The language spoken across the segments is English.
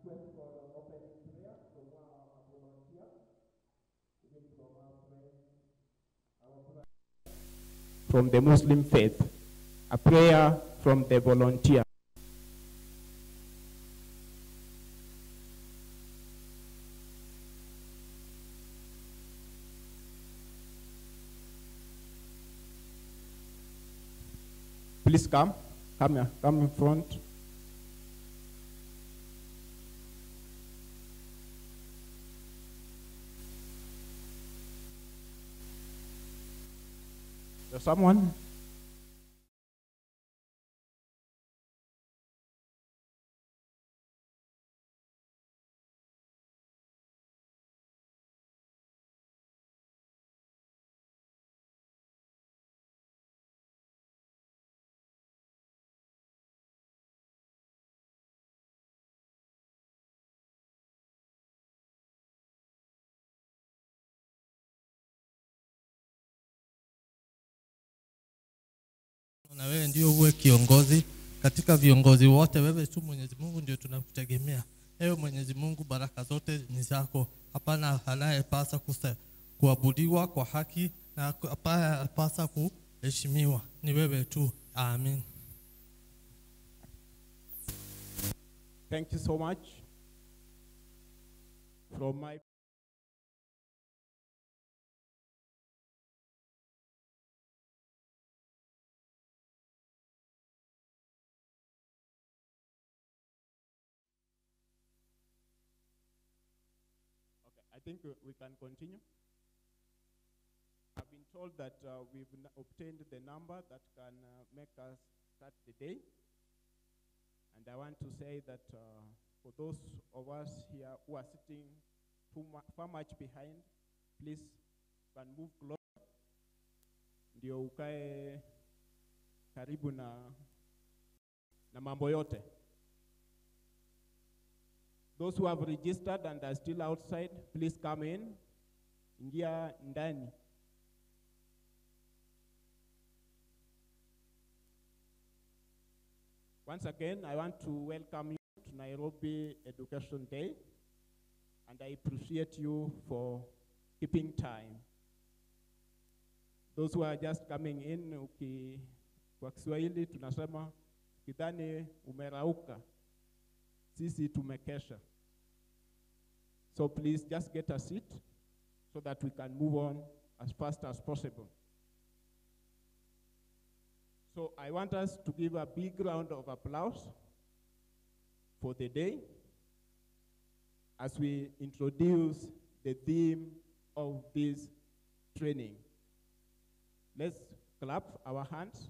Request for the opening prayer from our volunteer, even from our friend, from the Muslim faith. A prayer from the volunteer. Please come here, come in front. There's someone? Na wewe ndio uwe kiongozi katika viongozi wote. Wewe tu Mwenyezi Mungu ndio tunakutegemea. Ewe Mwenyezi Mungu, baraka zote ni zako. Hapana anayepasa kuabudiwa kwa haki na hapana anayepasa kuheshimiwa, ni wewe tu. Amen. Thank you so much. From my I think we can continue. I've been told that we've obtained the number that can make us start the day. And I want to say that for those of us here who are sitting far much behind, please can move closer. Ndio ukae karibu na mambo yote. Those who have registered and are still outside, please come in. Ingia ndani. Once again, I want to welcome you to Nairobi Education Day, and I appreciate you for keeping time. Those who are just coming in, kwa Kiswahili tunasema kidhani umerauka, sisi tumekesha. So please just get a seat so that we can move on as fast as possible. So I want us to give a big round of applause for the day as we introduce the theme of this training. Let's clap our hands.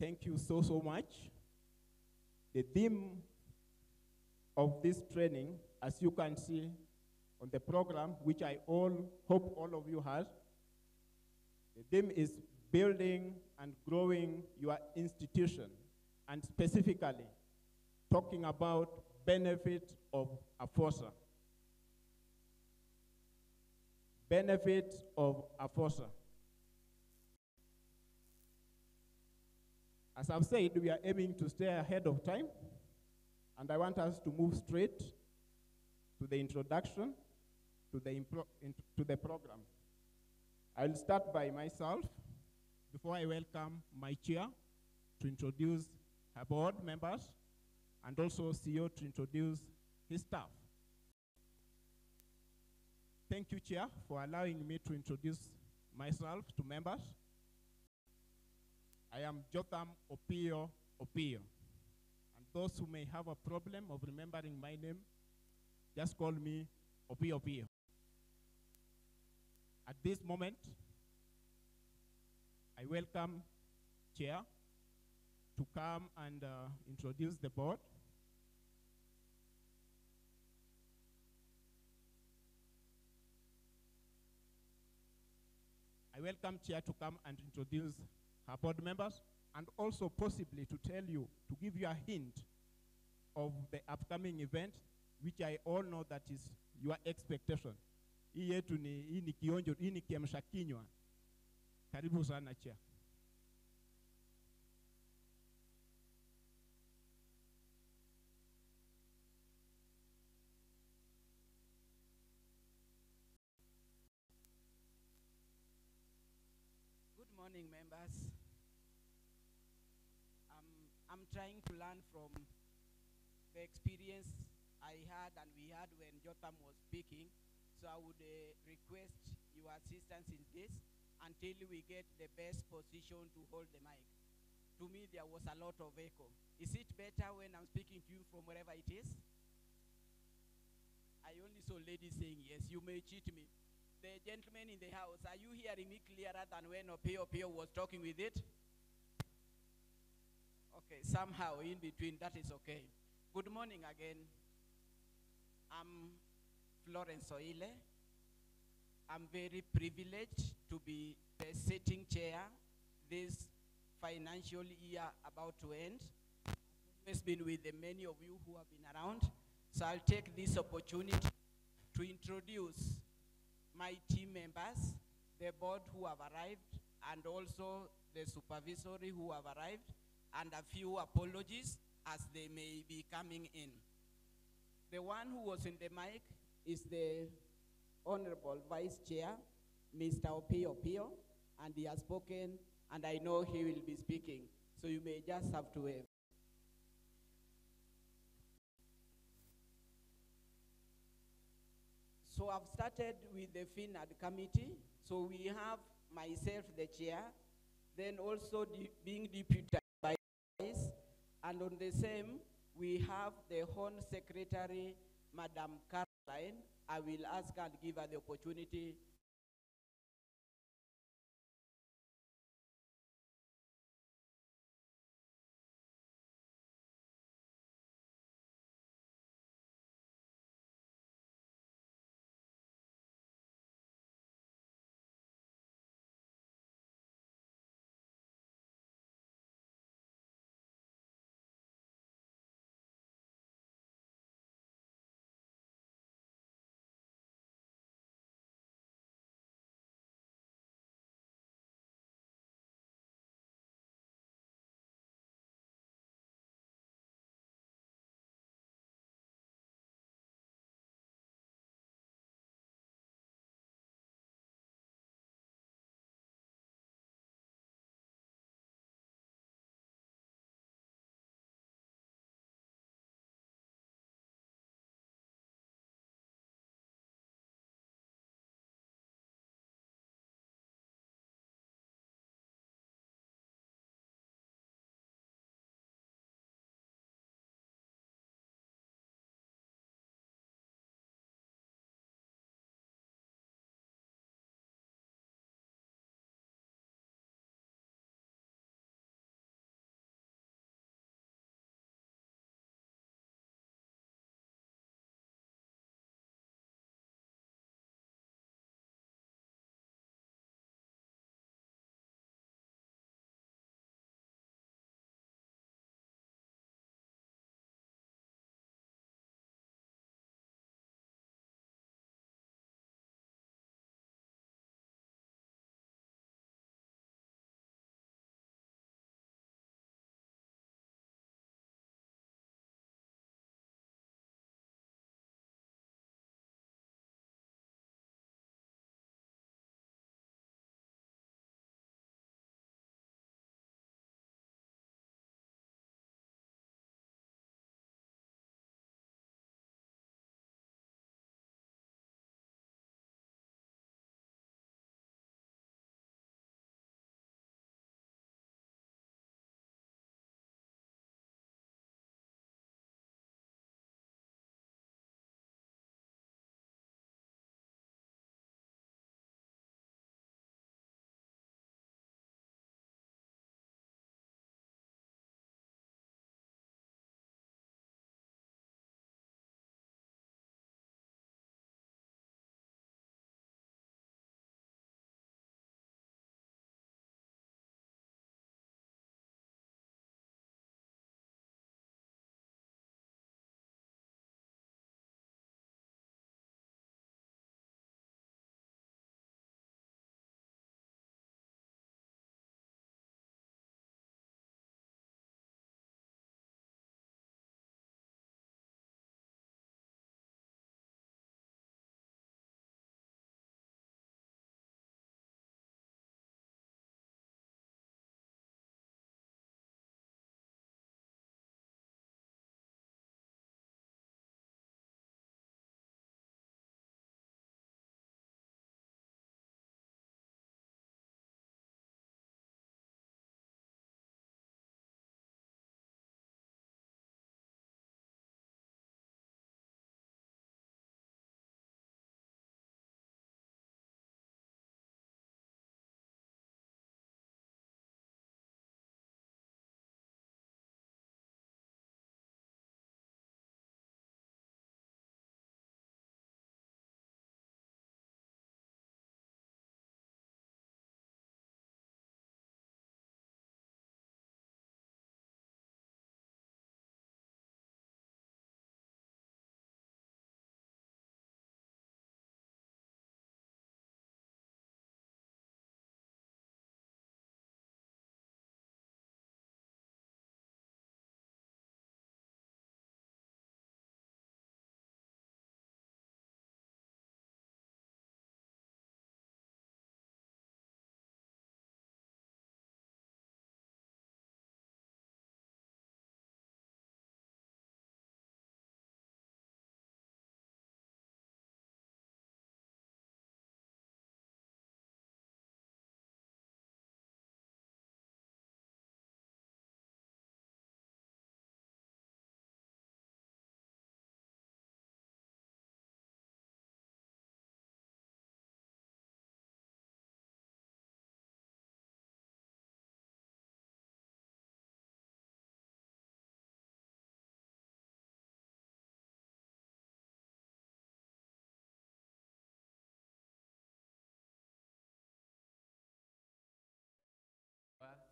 Thank you so much. The theme of this training, as you can see on the program, which I hope all of you have, the theme is building and growing your institution, and specifically talking about benefit of a FOSA. Benefit of a FOSA. As I've said, we are aiming to stay ahead of time, and I want us to move straight to the introduction to the program. I'll start by myself before I welcome my chair to introduce her board members, and also CEO to introduce his staff. Thank you, Chair, for allowing me to introduce myself to members. I am Jotham Opio. And those who may have a problem of remembering my name, just call me Opio. At this moment, I welcome Chair to come and introduce the board. I welcome Chair to come and introduce her board members, and also possibly to tell you, to give you a hint of the upcoming event, which I all know that is your expectation. Hii yetu ni kionjo, hii ni kiamsha kinywa. Karibu sana Chair. trying to learn from the experience I had and we had when Jotham was speaking. So I would request your assistance in this until we get the best position to hold the mic. To me, there was a lot of echo. Is it better when I'm speaking to you from wherever it is? I only saw ladies saying yes. You may cheat me. The gentleman in the house, are you hearing me clearer than when Opio was talking with it? Okay, somehow in between, that is okay. Good morning again. I'm Florence Oile. I'm very privileged to be the sitting chair this financial year about to end. I've always been with the many of you who have been around. So I'll take this opportunity to introduce my team members, the board who have arrived, and also the supervisory who have arrived, and a few apologies as they may be coming in. The one who was in the mic is the Honorable Vice Chair, Mr. Opio, and he has spoken, and I know he will be speaking. So you may just have to wait. So I've started with the FINAD committee. So we have myself, the chair, then also being deputy vice, and on the same, we have the Home Secretary, Madam Caroline. I will ask and give her the opportunity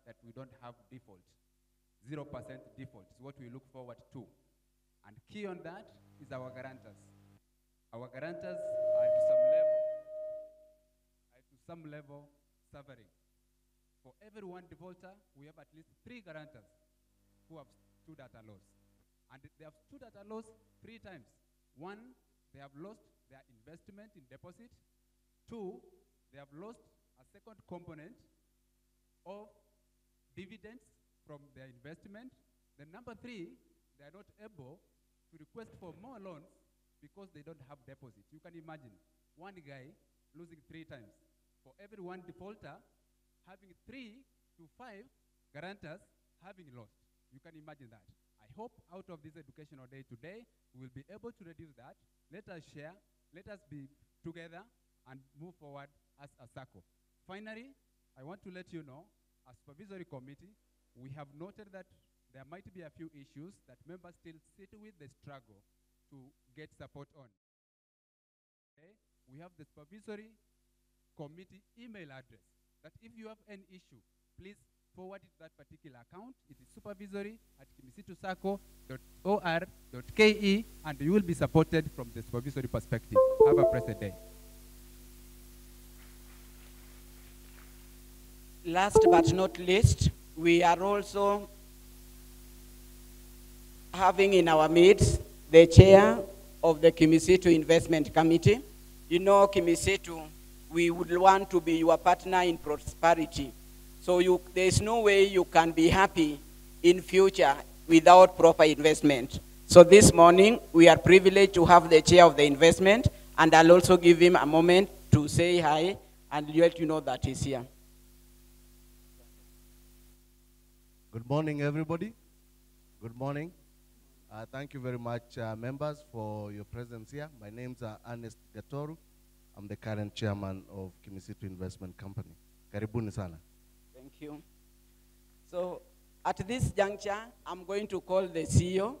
that we don't have default. 0% default is what we look forward to. And key on that is our guarantors. Our guarantors are to some level suffering. For every one defaulter, we have at least 3 guarantors who have stood at a loss. And they have stood at a loss 3 times. 1, they have lost their investment in deposit. 2, they have lost a second component of dividends from their investment. Then number 3, they are not able to request for more loans because they don't have deposits. You can imagine one guy losing 3 times. For every one defaulter, having 3 to 5 guarantors having lost. You can imagine that. I hope out of this educational day today, we will be able to reduce that. Let us share, let us be together and move forward as a Sacco. Finally, I want to let you know, as supervisory committee, we have noted that there might be a few issues that members still sit with the struggle to get support on. Okay? We have the supervisory committee email address that if you have any issue, please forward it to that particular account. It is supervisory@kimisituSacco.or.ke, and you will be supported from the supervisory perspective. Have a blessed day. Last but not least, we are also having in our midst the chair of the Kimisitu Investment Committee. You know, Kimisitu, we would want to be your partner in prosperity. So there is no way you can be happy in future without proper investment. So this morning, we are privileged to have the chair of the investment, and I'll also give him a moment to say hi and let you know that he's here. Good morning, everybody. Good morning. Thank you very much, members, for your presence here. My name's Ernest Gatoru. I'm the current chairman of Kimisitu Investment Company. Karibuni sana. Thank you. So at this juncture, I'm going to call the CEO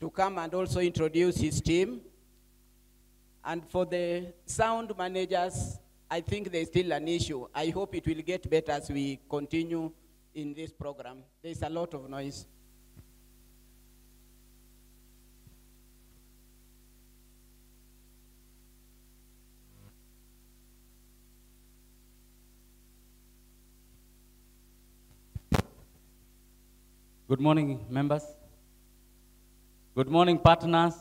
to come and also introduce his team. And for the sound managers, I think there's still an issue. I hope it will get better as we continue in this program. There's a lot of noise. Good morning, members. Good morning, partners.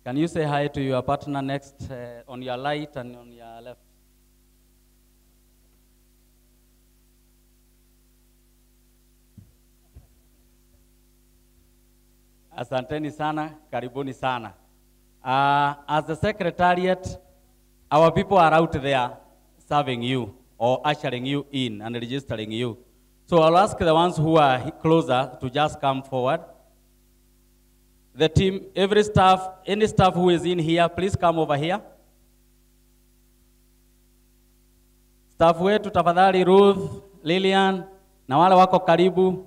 Can you say hi to your partner next on your right and on your left? Asanteni sana, karibuni sana. As the secretariat, our people are out there serving you or ushering you in and registering you. So I'll ask the ones who are closer to just come forward. The team, every staff, any staff who is in here, please come over here. Staff wetu tafadhali, Ruth, Lillian, na wale wako karibu.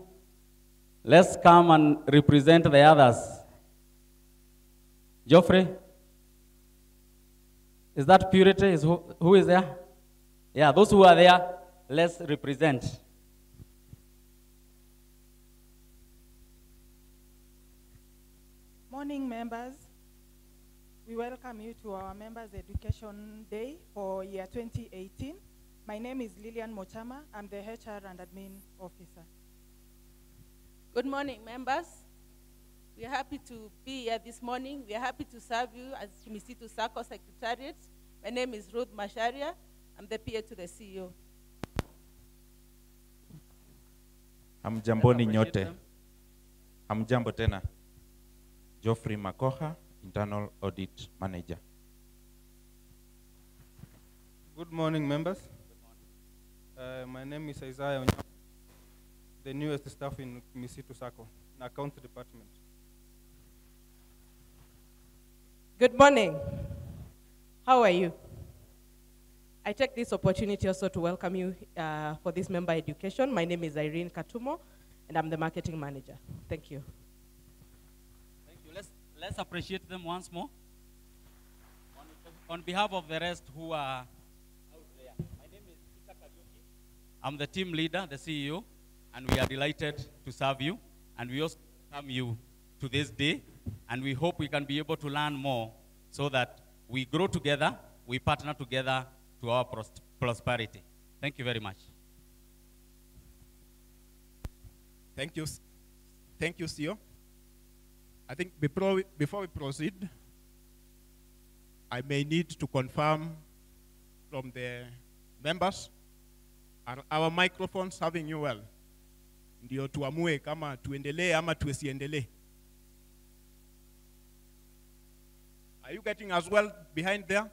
Let's come and represent the others. Geoffrey? Is that Purity? Who is there? Yeah, those who are there, let's represent. Morning, members. We welcome you to our Members Education Day for year 2018. My name is Lillian Mochama. I'm the HR and Admin Officer. Good morning, members. We are happy to be here this morning. We are happy to serve you as Kimisitu Sacco Secretariat. My name is Ruth Masharia. I'm the PA to the CEO. Hamjamboni nyote. Hamjambo tena. Geoffrey Makoha, Internal Audit Manager. Good morning, members. My name is Isaiah Onyama, the newest staff in Kimisitu Sacco, in Account Department. Good morning. How are you? I take this opportunity also to welcome you for this member education. My name is Irene Katumo, and I'm the marketing manager. Thank you. Thank you. Let's appreciate them once more. On behalf of the rest who are out there, my name is Peter Kariuki. I'm the team leader, the CEO, and we are delighted to serve you. And we also welcome you to this day, and we hope we can be able to learn more so that we grow together, we partner together to our prosperity. Thank you very much. Thank you. Thank you, CEO. I think before we proceed, I may need to confirm from the members, are our microphones serving you well? Ndio tuamue kama tuendelee ama tusiendelee. Are you getting as well behind there?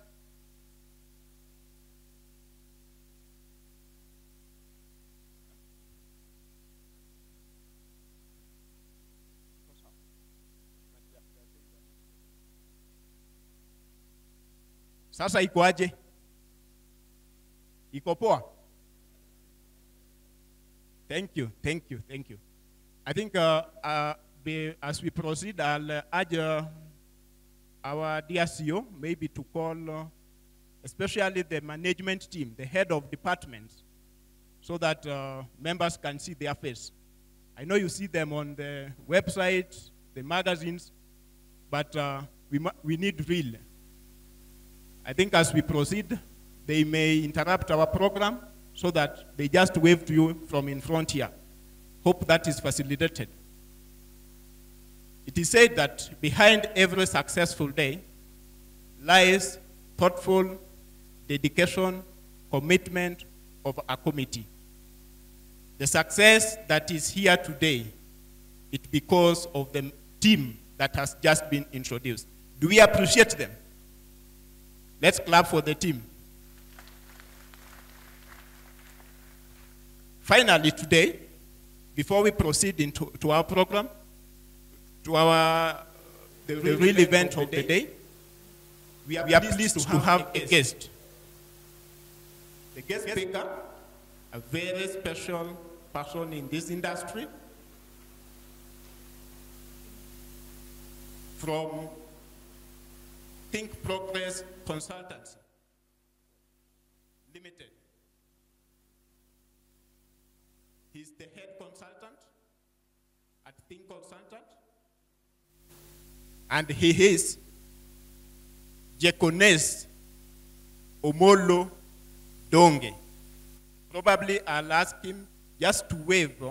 Sasa iko aje? Iko poa? Thank you. I think as we proceed, I'll urge our dear CEO maybe to call especially the management team, the head of departments, so that members can see their face. I know you see them on the website, the magazines, but we need real. I think as we proceed, they may interrupt our program so that they just wave to you from in front here. Hope that is facilitated. It is said that behind every successful day lies thoughtful dedication, commitment of a committee. The success that is here today, it's because of the team that has just been introduced. Do we appreciate them? Let's clap for the team. Finally, today, before we proceed into our program, to the real event of the day, we are pleased to have a guest. The guest speaker, a very special person in this industry, from Think Progress Consultancy Limited. He's the head consultant at Think Consultant, and he is Jekones Omolo Donge. Probably I'll ask him just to wave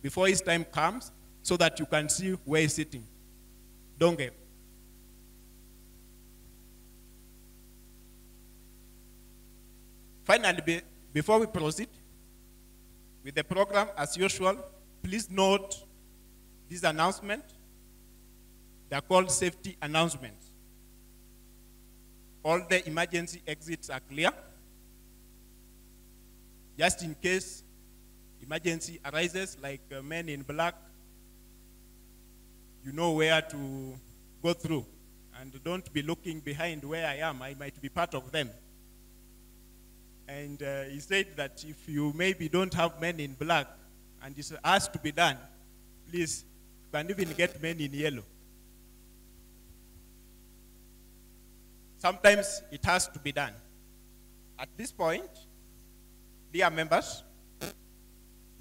before his time comes so that you can see where he's sitting. Donge. Finally, before we proceed with the program, as usual, please note this announcement. They're called safety announcements. All the emergency exits are clear. Just in case emergency arises, like men in black, you know where to go through. And don't be looking behind where I am. I might be part of them. And he said that if you maybe don't have men in black and it has to be done, please, you can even get men in yellow. Sometimes it has to be done. At this point, dear members,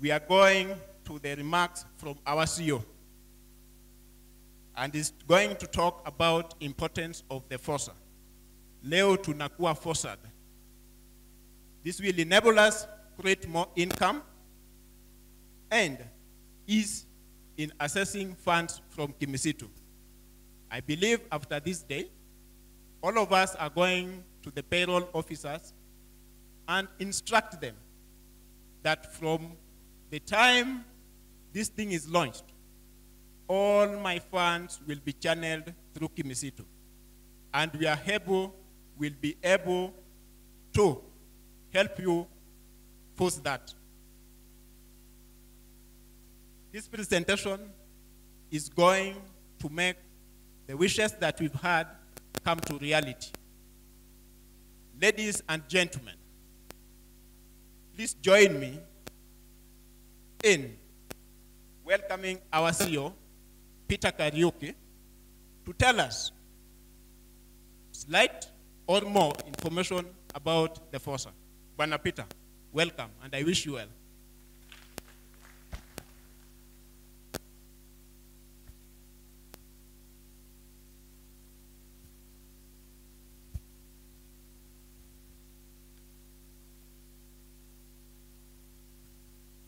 we are going to the remarks from our CEO. And he's going to talk about importance of the FOSA. Leo tunakuwa FOSAD. This will enable us create more income and ease in accessing funds from Kimisitu. I believe after this day, all of us are going to the payroll officers and instruct them that from the time this thing is launched, all my funds will be channeled through Kimisitu. And will be able to help you force that. This presentation is going to make the wishes that we've had come to reality. Ladies and gentlemen, please join me in welcoming our CEO, Peter Kariuki, to tell us slight or more information about the FOSA. Bwana Peter. welcome, and I wish you well.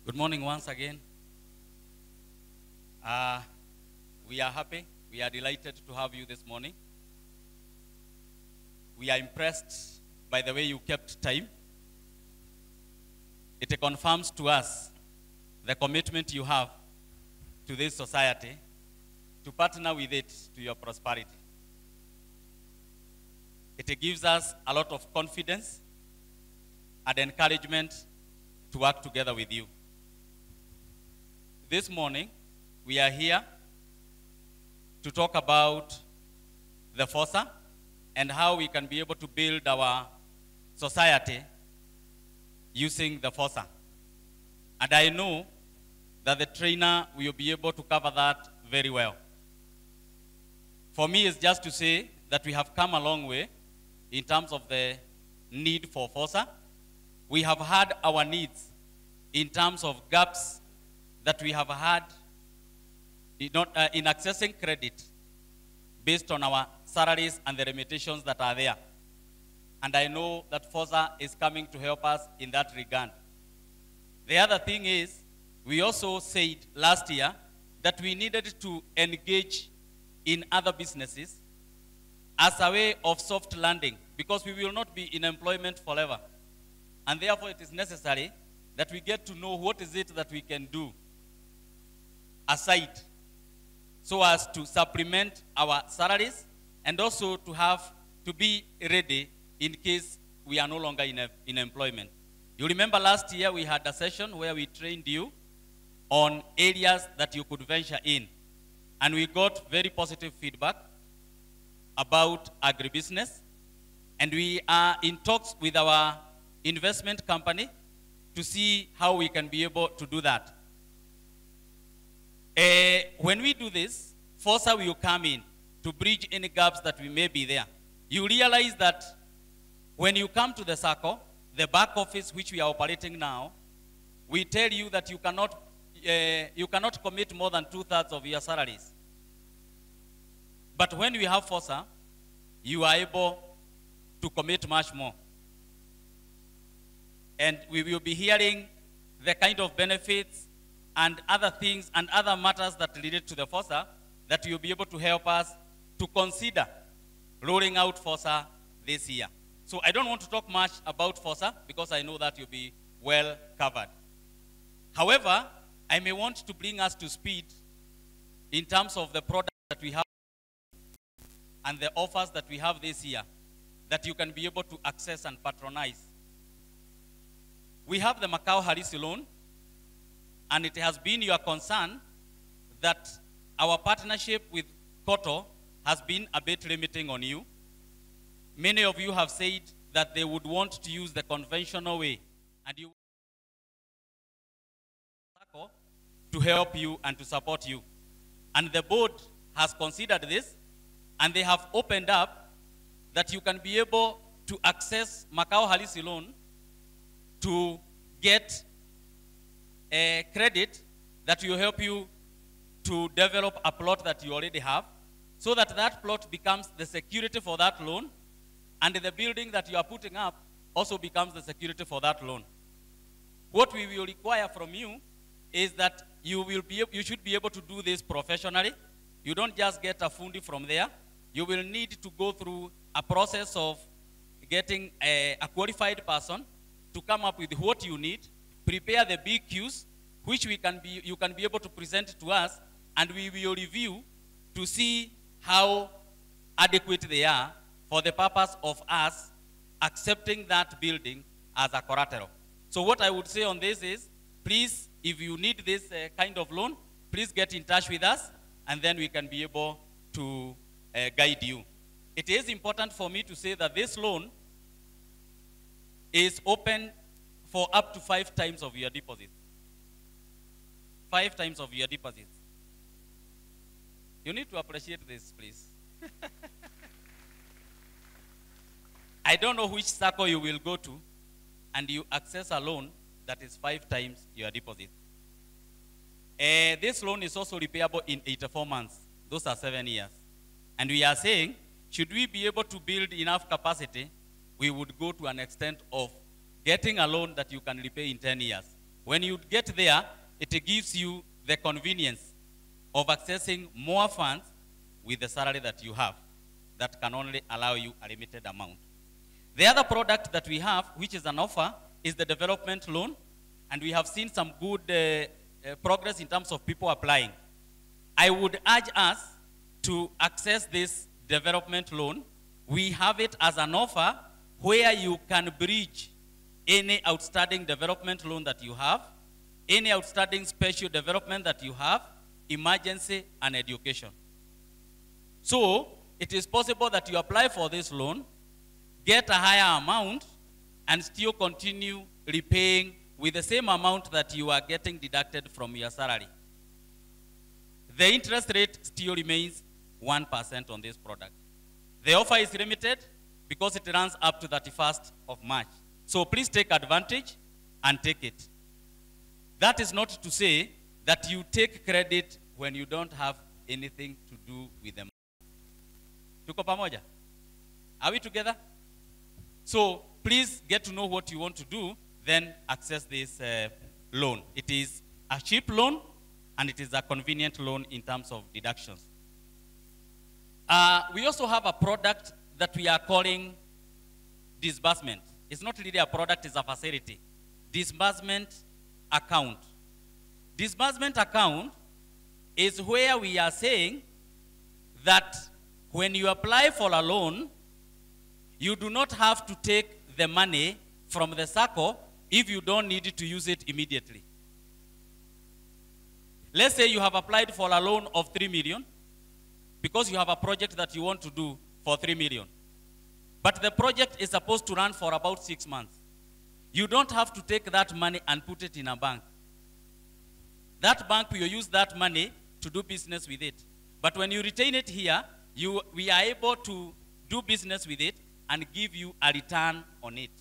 Good morning once again. We are happy. We are delighted to have you this morning. We are impressed by the way you kept time. It confirms to us the commitment you have to this society to partner with it to your prosperity. It gives us a lot of confidence and encouragement to work together with you. This morning, we are here to talk about the FOSA and how we can be able to build our society using the FOSA. And I know that the trainer will be able to cover that very well. For me, it's just to say that we have come a long way in terms of the need for FOSA. We have had our needs in terms of gaps that we have had in accessing credit based on our salaries and the limitations that are there. And I know that FOSA is coming to help us in that regard. The other thing is, we also said last year that we needed to engage in other businesses as a way of soft landing, because we will not be in employment forever. And therefore it is necessary that we get to know what is it that we can do aside, so as to supplement our salaries and also to be ready in case we are no longer in employment. You remember last year we had a session where we trained you on areas that you could venture in, and we got very positive feedback about agribusiness, and we are in talks with our investment company to see how we can be able to do that. When we do this, FOSA will come in to bridge any gaps that we may be there. You realize that when you come to the Sacco, the back office which we are operating now, we tell you that you cannot commit more than 2/3 of your salaries. But when we have FOSA, you are able to commit much more. And we will be hearing the kind of benefits and other things and other matters that relate to the FOSA that will be able to help us to consider rolling out FOSA this year. So I don't want to talk much about FOSA because I know that you'll be well covered. However, I may want to bring us to speed in terms of the products that we have and the offers that we have this year that you can be able to access and patronize. We have the Macau Harisi loan, and it has been your concern that our partnership with Koto has been a bit limiting on you. Many of you have said that they would want to use the conventional way, and you to help you and to support you. And the board has considered this, and they have opened up that you can be able to access Macau Harisi loan to get a credit that will help you to develop a plot that you already have, so that that plot becomes the security for that loan, and the building that you are putting up also becomes the security for that loan. What we will require from you is that you should be able to do this professionally. You don't just get a fundi from there. You will need to go through a process of getting a qualified person to come up with what you need, prepare the BQs, which you can be able to present to us, and we will review to see how adequate they are for the purpose of us accepting that building as a collateral. So what I would say on this is, please, if you need this kind of loan, please get in touch with us, and then we can be able to guide you. It is important for me to say that this loan is open for up to 5 times of your deposit. 5 times of your deposits. You need to appreciate this, please. I don't know which Sacco you will go to, and you access a loan that is 5 times your deposit. This loan is also repayable in 84 months. Those are 7 years. And we are saying, should we be able to build enough capacity, we would go to an extent of getting a loan that you can repay in 10 years. When you get there, it gives you the convenience of accessing more funds with the salary that you have that can only allow you a limited amount. The other product that we have, which is an offer, is the development loan. And we have seen some good progress in terms of people applying. I would urge us to access this development loan. We have it as an offer where you can bridge any outstanding development loan that you have, any outstanding special development that you have, emergency and education. So it is possible that you apply for this loan, get a higher amount, and still continue repaying with the same amount that you are getting deducted from your salary. The interest rate still remains 1% on this product. The offer is limited because it runs up to 31st of March. So please take advantage and take it. That is not to say that you take credit when you don't have anything to do with them. Tuko pamoja? Are we together? So please get to know what you want to do, then access this loan. It is a cheap loan, and it is a convenient loan in terms of deductions. We also have a product that we are calling disbursement. It's not really a product, it's a facility. Disbursement account. Disbursement account is where we are saying that when you apply for a loan, you do not have to take the money from the Sacco if you don't need to use it immediately. Let's say you have applied for a loan of 3 million because you have a project that you want to do for 3 million. But the project is supposed to run for about 6 months. You don't have to take that money and put it in a bank. That bank will use that money to do business with it. But when you retain it here, we are able to do business with it and give you a return on it.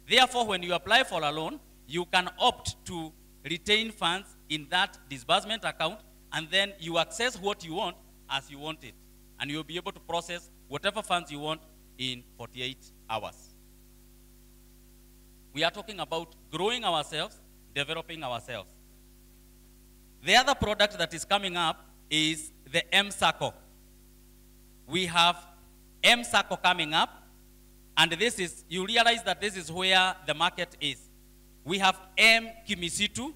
Therefore, when you apply for a loan, you can opt to retain funds in that disbursement account, and then you access what you want as you want it. And you'll be able to process whatever funds you want in 48 hours. We are talking about growing ourselves, developing ourselves. The other product that is coming up is the Sacco. We have Sacco coming up, and this is, you realize that this is where the market is. We have Kimisitu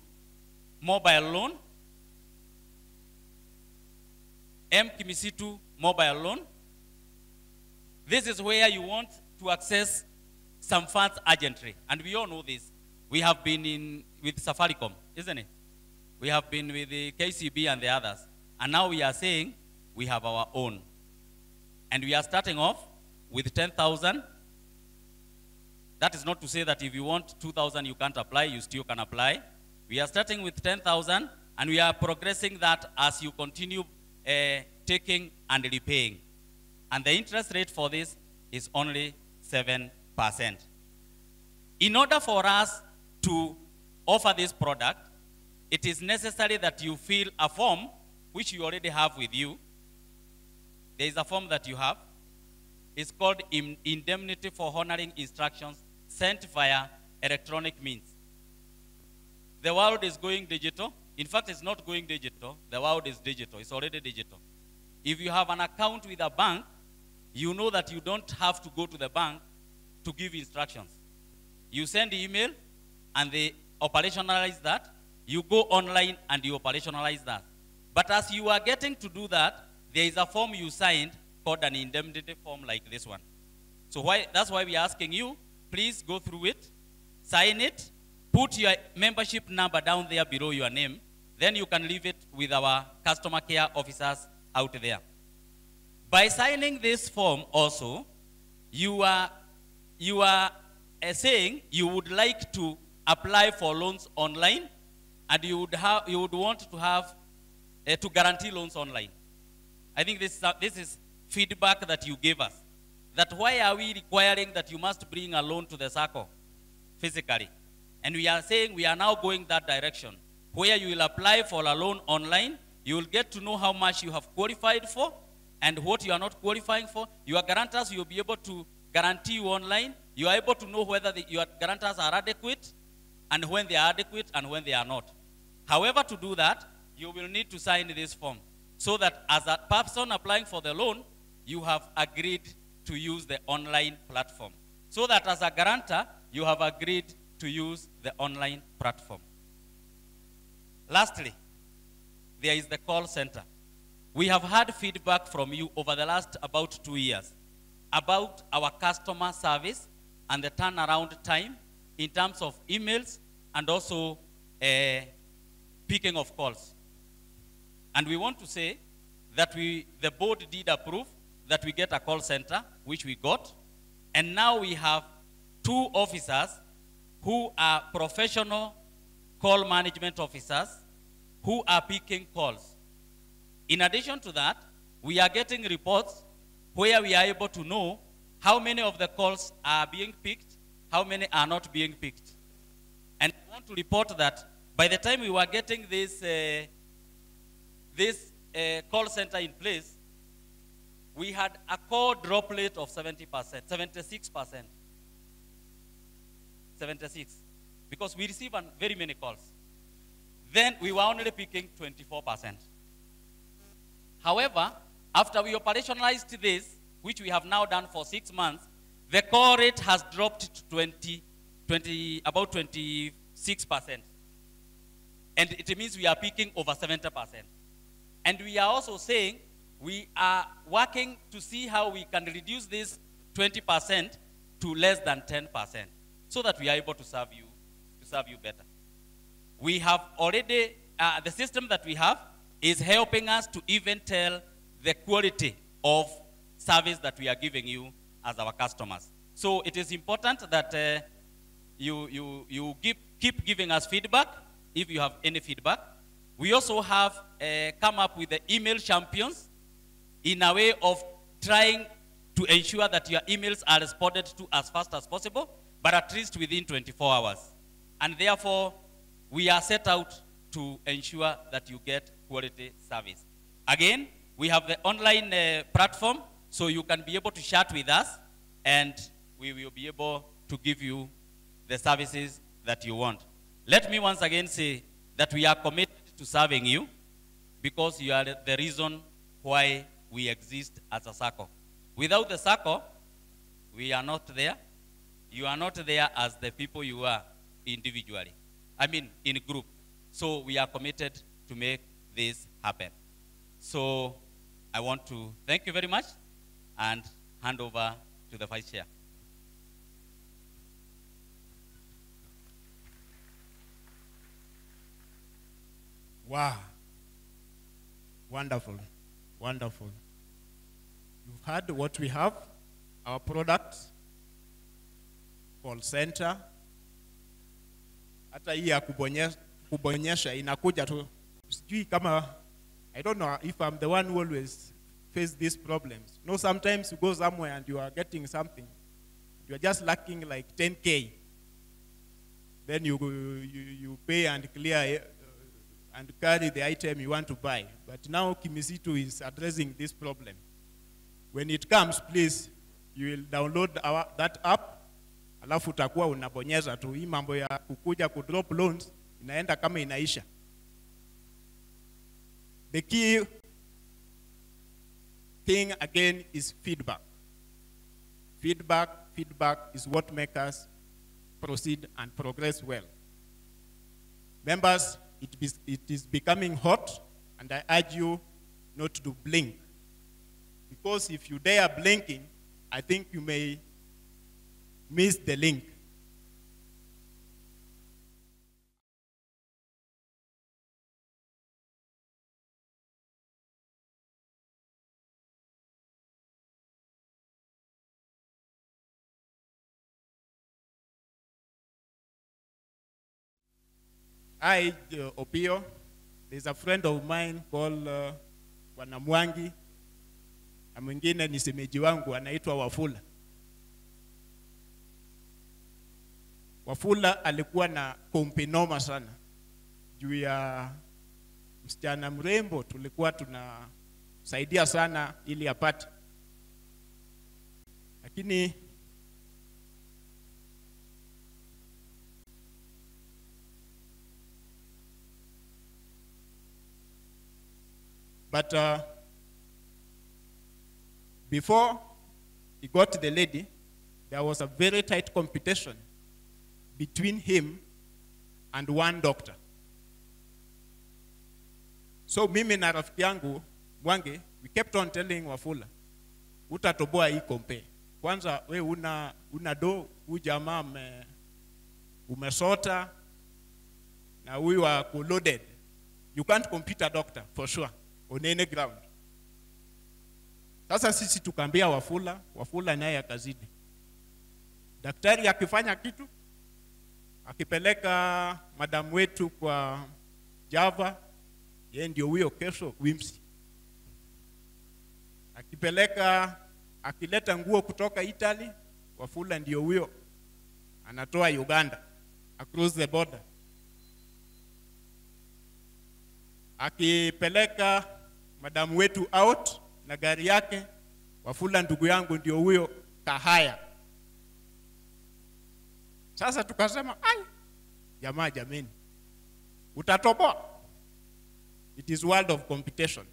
mobile loan. Kimisitu mobile loan. This is where you want to access some funds urgently. And we all know this. We have been with Safaricom, isn't it? We have been with the KCB and the others. And now we are saying we have our own. And we are starting off with 10,000. That is not to say that if you want 2,000 you can't apply, you still can apply. We are starting with 10,000, and we are progressing that as you continue taking and repaying. And the interest rate for this is only 7%. In order for us to offer this product, it is necessary that you fill a form, which you already have with you. There is a form that you have. It's called Indemnity for Honoring Instructions Sent via Electronic Means. The world is going digital. In fact, it's not going digital. The world is digital. It's already digital. If you have an account with a bank, you know that you don't have to go to the bank to give instructions. You send email, and they operationalize that. You go online, and you operationalize that. But as you are getting to do that, there is a form you signed called an indemnity form like this one. So that's why we are asking you, please go through it, sign it, put your membership number down there below your name, then you can leave it with our customer care officers out there. By signing this form also, you are saying you would like to apply for loans online, and you would want to have to guarantee loans online. I think this is feedback that you gave us. That why are we requiring that you must bring a loan to the Sacco? physically. And we are saying we are now going that direction, where you will apply for a loan online. You will get to know how much you have qualified for and what you are not qualifying for. Your guarantors will be able to guarantee you online. You are able to know whether your guarantors are adequate and when they are adequate and when they are not. However, to do that, you will need to sign this form so that as a person applying for the loan, you have agreed to use the online platform. So that as a guarantor, you have agreed to use the online platform. Lastly, there is the call center. We have had feedback from you over the last about 2 years about our customer service and the turnaround time in terms of emails and also picking of calls. And we want to say that the board did approve that we get a call center, which we got. And now we have 2 officers who are professional call management officers who are picking calls. In addition to that, we are getting reports where we are able to know how many of the calls are being picked, how many are not being picked. And I want to report that by the time we were getting this call center in place, we had a call drop rate of 70%, 76%. 76, because we receive very many calls. Then we were only picking 24%. However, after we operationalized this, which we have now done for 6 months, the call rate has dropped to about 26%. And it means we are picking over 70%. And we are also saying we are working to see how we can reduce this 20% to less than 10%, so that we are able to serve you better. We have already, the system that we have is helping us to even tell the quality of service that we are giving you as our customers. So it is important that you keep giving us feedback if you have any feedback. We also have come up with the email champions in a way of trying to ensure that your emails are responded to as fast as possible, but at least within 24 hours. And therefore, we are set out to ensure that you get quality service. Again, we have the online platform, so you can be able to chat with us, and we will be able to give you the services that you want. Let me once again say that we are committed to serving you because you are the reason why we exist as a Sacco. Without the Sacco, we are not there. You are not there as the people you are individually. I mean, in group. So we are committed to make this happen. So I want to thank you very much and hand over to the Vice Chair. Wow. Wonderful. Wonderful. You've heard what we have, our product, call center. Hata hii ya kubonyesha inakuja tu. Sijui kama, I don't know if I'm the one who always face these problems. You know, sometimes you go somewhere and you are getting something. You are just lacking like 10K. Then you pay and clear and carry the item you want to buy. But now Kimisitu is addressing this problem. When it comes, please, you will download that app. Alafu utakuwa unabonyeza tu. Hii mambo ya kukuja kudrop loans inaenda kama inaisha. The key thing again is feedback. Feedback is what makes us proceed and progress well. Members, it is becoming hot, and I urge you not to blink. Because if you dare blinking, I think you may miss the link. I, Opio, there's a friend of mine called Wanamwangi, na mwingine ni semeji wangu anaitwa Wafula. Wafula alikuwa na kompe noma sana juu ya msichana mrembo, tulikuwa tunasaidia sana ili apate. Lakini before he got the lady, there was a very tight competition between him and one doctor. So mimi na rafiki yangu Mwange, we kept on telling Wafula, utatoboa hii kompe. Kwanza we una do, huyu jamaa umesota na huyu wako loaded. You can't compete a doctor for sure on any ground. Sasa sisi tukaambia Wafula naye akazidi. Daktari akifanya kitu, akipeleka madam wetu kwa Java, yeye ndio huyo kesho Wimsi. Akileta nguo kutoka Italy, Wafula ndio huyo anatoa Uganda across the border. Akipeleka madam wetu out na gari yake, Wafula ndugu yangu ndio huyo kahaya. Sasa tukasema, jamaa jameni, utatoboa. It is world of competition.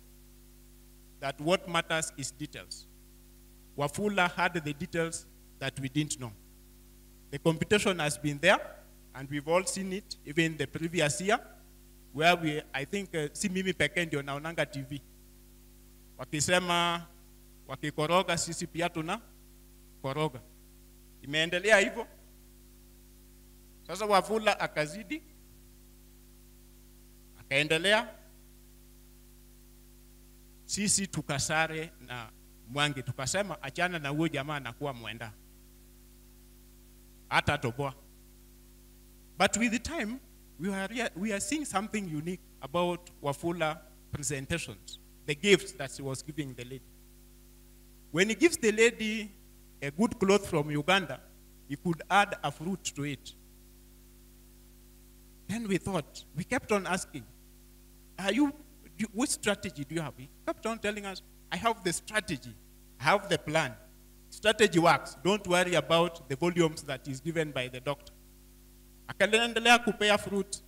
That what matters is details. Wafula had the details that we didn't know. The competition has been there, and we've all seen it, even the previous year, where I think, si mimi pekee ndio naonanga TV. Wakisema, wakikoroga, sisi pia tuna koroga. Imeendelea hivyo. Sasa Wafula akazidi, akaendelea. Sisi tukasare na Mwangi, tukasema achana na huyo jamaa anakuwa mwenda. Hata toboa. But with the time, we are seeing something unique about Wafula presentations, the gifts that he was giving the lady. When he gives the lady a good cloth from Uganda, he could add a fruit to it. Then we kept on asking, what strategy do you have? He kept on telling us, I have the strategy, I have the plan. Strategy works. Don't worry about the volumes that is given by the doctor. Akaendelea kupea fruit.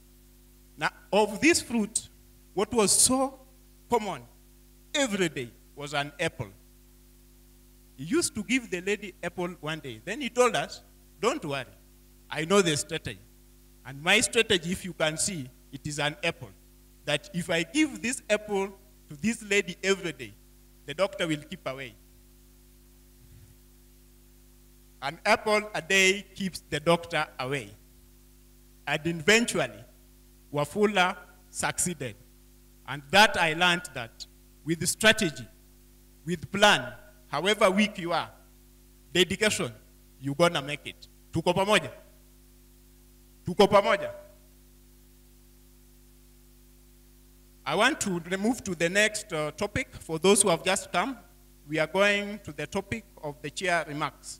Now, of this fruit, what was so common every day was an apple. He used to give the lady apple one day. Then he told us, don't worry, I know the strategy. And my strategy, if you can see, it is an apple. That if I give this apple to this lady every day, the doctor will keep away. An apple a day keeps the doctor away. And eventually, Wafula succeeded. And that I learned that with strategy, with plan, however weak you are, dedication, you're gonna make it. Tuko pamoja? Tuko pamoja? I want to move to the next topic. For those who have just come, we are going to the topic of the chair remarks.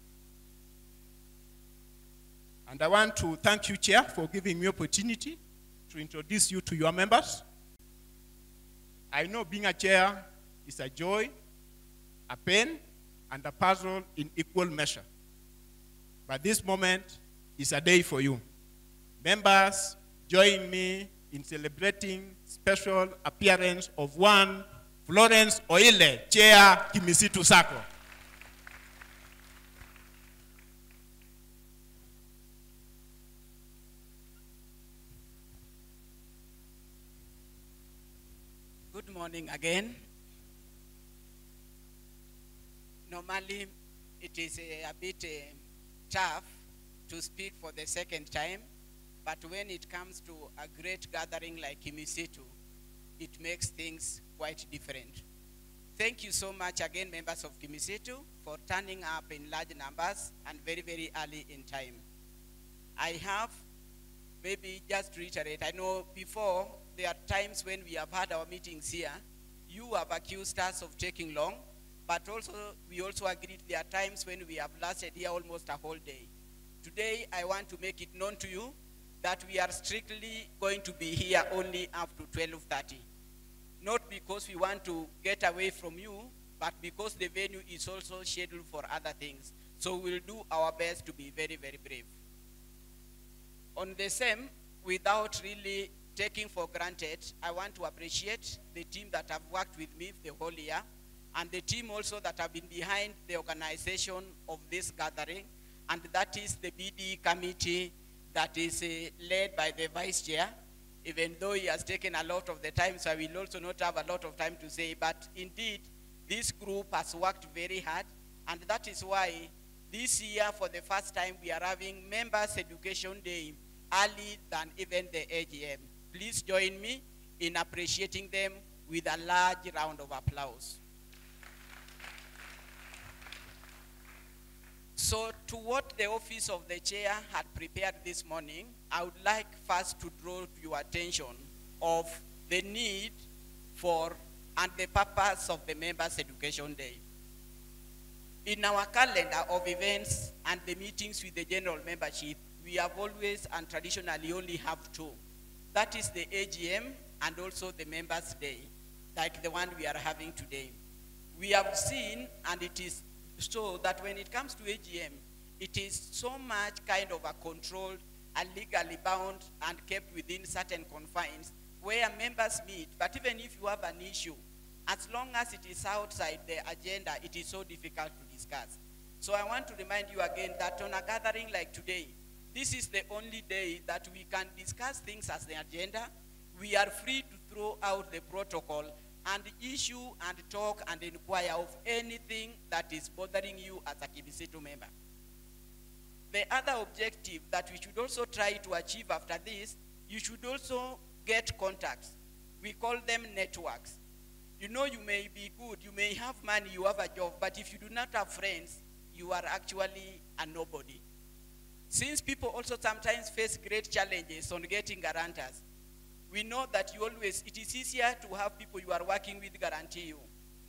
And I want to thank you, Chair, for giving me opportunity to introduce you to your members. I know being a chair is a joy, a pain, and a puzzle in equal measure. But this moment is a day for you. Members, join me in celebrating special appearance of one Florence Oile, Chair Kimisitu Sacco. Good morning again. Normally, it is a bit tough to speak for the second time, but when it comes to a great gathering like Kimisitu, it makes things quite different. Thank you so much again, members of Kimisitu, for turning up in large numbers and very, very early in time. I have, maybe just to reiterate, I know before there are times when we have had our meetings here, you have accused us of taking long, but also we also agreed there are times when we have lasted here almost a whole day. Today, I want to make it known to you that we are strictly going to be here only up to 12:30. Not because we want to get away from you, but because the venue is also scheduled for other things. So we'll do our best to be very, very brave. On the same, without really taking for granted, I want to appreciate the team that have worked with me the whole year, and the team also that have been behind the organization of this gathering, and that is the BD committee that is led by the vice chair, even though he has taken a lot of the time, so I will also not have a lot of time to say, but indeed, this group has worked very hard, and that is why this year, for the first time, we are having Members Education Day early than even the AGM. Please join me in appreciating them with a large round of applause. So to what the office of the chair had prepared this morning, I would like first to draw your attention of the need for and the purpose of the Members Education Day. In our calendar of events and the meetings with the general membership, we have always and traditionally only have two. That is the AGM and also the Members' Day, like the one we are having today. We have seen, and it is so that when it comes to AGM, it is so much kind of a controlled and legally bound and kept within certain confines where members meet. But even if you have an issue, as long as it is outside the agenda, it is so difficult to discuss. So I want to remind you again that on a gathering like today, this is the only day that we can discuss things as the agenda. We are free to throw out the protocol and issue and talk and inquire of anything that is bothering you as a Kimisitu member. The other objective that we should also try to achieve after this, you should also get contacts. We call them networks. You know, you may be good, you may have money, you have a job, but if you do not have friends, you are actually a nobody. Since people also sometimes face great challenges on getting guarantors, we know that it is easier to have people you are working with guarantee you.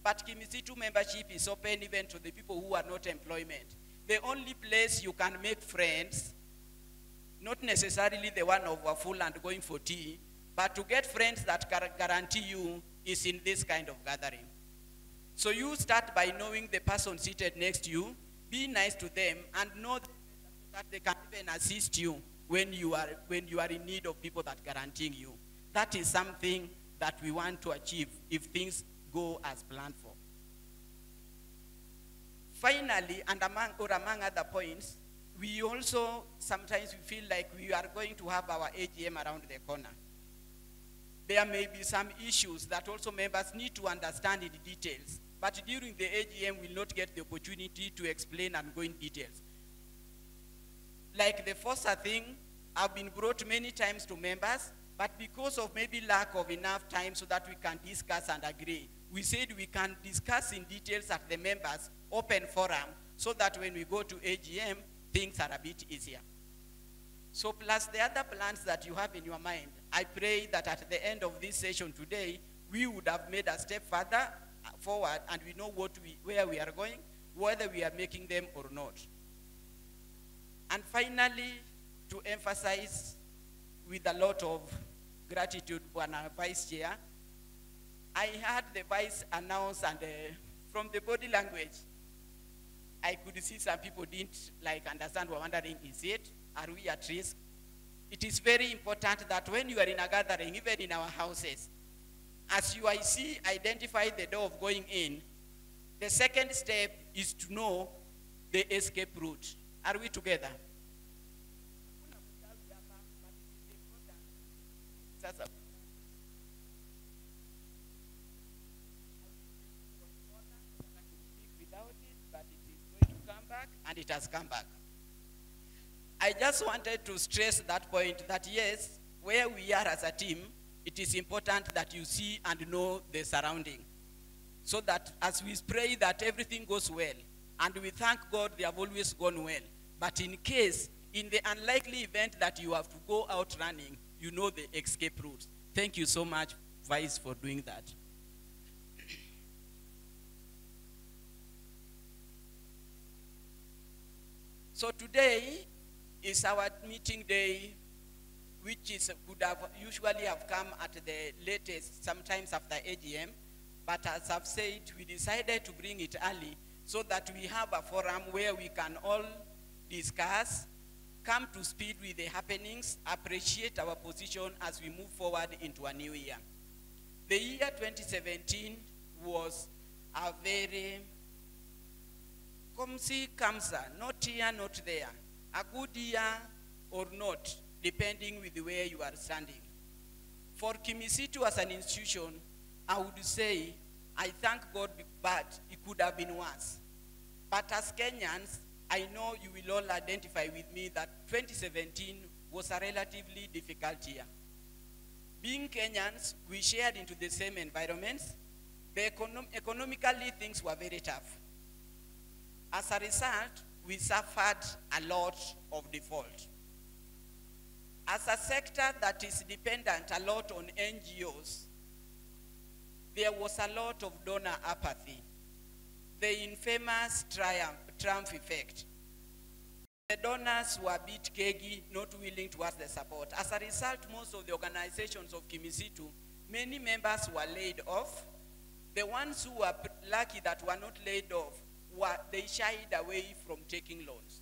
But Kimisitu membership is open even to the people who are not employment. The only place you can make friends, not necessarily the one of Wafula and going for tea, but to get friends that guarantee you is in this kind of gathering. So you start by knowing the person seated next to you, be nice to them, and know that they can even assist you when you are in need of people that guaranteeing you. That is something that we want to achieve if things go as planned for. Finally, and among other points, we also sometimes we feel like we are going to have our AGM around the corner. There may be some issues that also members need to understand in details, but during the AGM we'll not get the opportunity to explain and go in details. Like the FOSA thing, have been brought many times to members, but because of maybe lack of enough time so that we can discuss and agree, we said we can discuss in details at the members' open forum so that when we go to AGM, things are a bit easier. So plus the other plans that you have in your mind, I pray that at the end of this session today, we would have made a step further forward and we know where we are going, whether we are making them or not. And finally, to emphasize with a lot of gratitude for our Vice Chair, I heard the Vice announce and from the body language, I could see some people didn't understand, were wondering, is it? Are we at risk? It is very important that when you are in a gathering, even in our houses, as you identify the door of going in, the second step is to know the escape route. Are we together? Without it, but it is going to come back, and it has come back. I just wanted to stress that point that yes, where we are as a team, it is important that you see and know the surrounding. So that as we pray that everything goes well, and we thank God they have always gone well. But in case, in the unlikely event that you have to go out running, you know the escape routes. Thank you so much, Vice, for doing that. So today, is our meeting day, which would have usually have come at the latest, sometimes after AGM. But as I've said, we decided to bring it early so that we have a forum where we can all discuss, come to speed with the happenings, appreciate our position as we move forward into a new year. The year 2017 was a very come see, comes, not here, not there. A good year or not, depending with where you are standing. For Kimisitu as an institution, I would say, I thank God, but it could have been worse. But as Kenyans, I know you will all identify with me that 2017 was a relatively difficult year. Being Kenyans, we shared into the same environments. Economically, things were very tough. As a result, we suffered a lot of default. As a sector that is dependent a lot on NGOs, there was a lot of donor apathy. The infamous Trump effect. The donors were a bit cagey, not willing towards the support. As a result, most of the organizations of Kimisitu, many members were laid off. The ones who were lucky that were not laid off, they shied away from taking loans.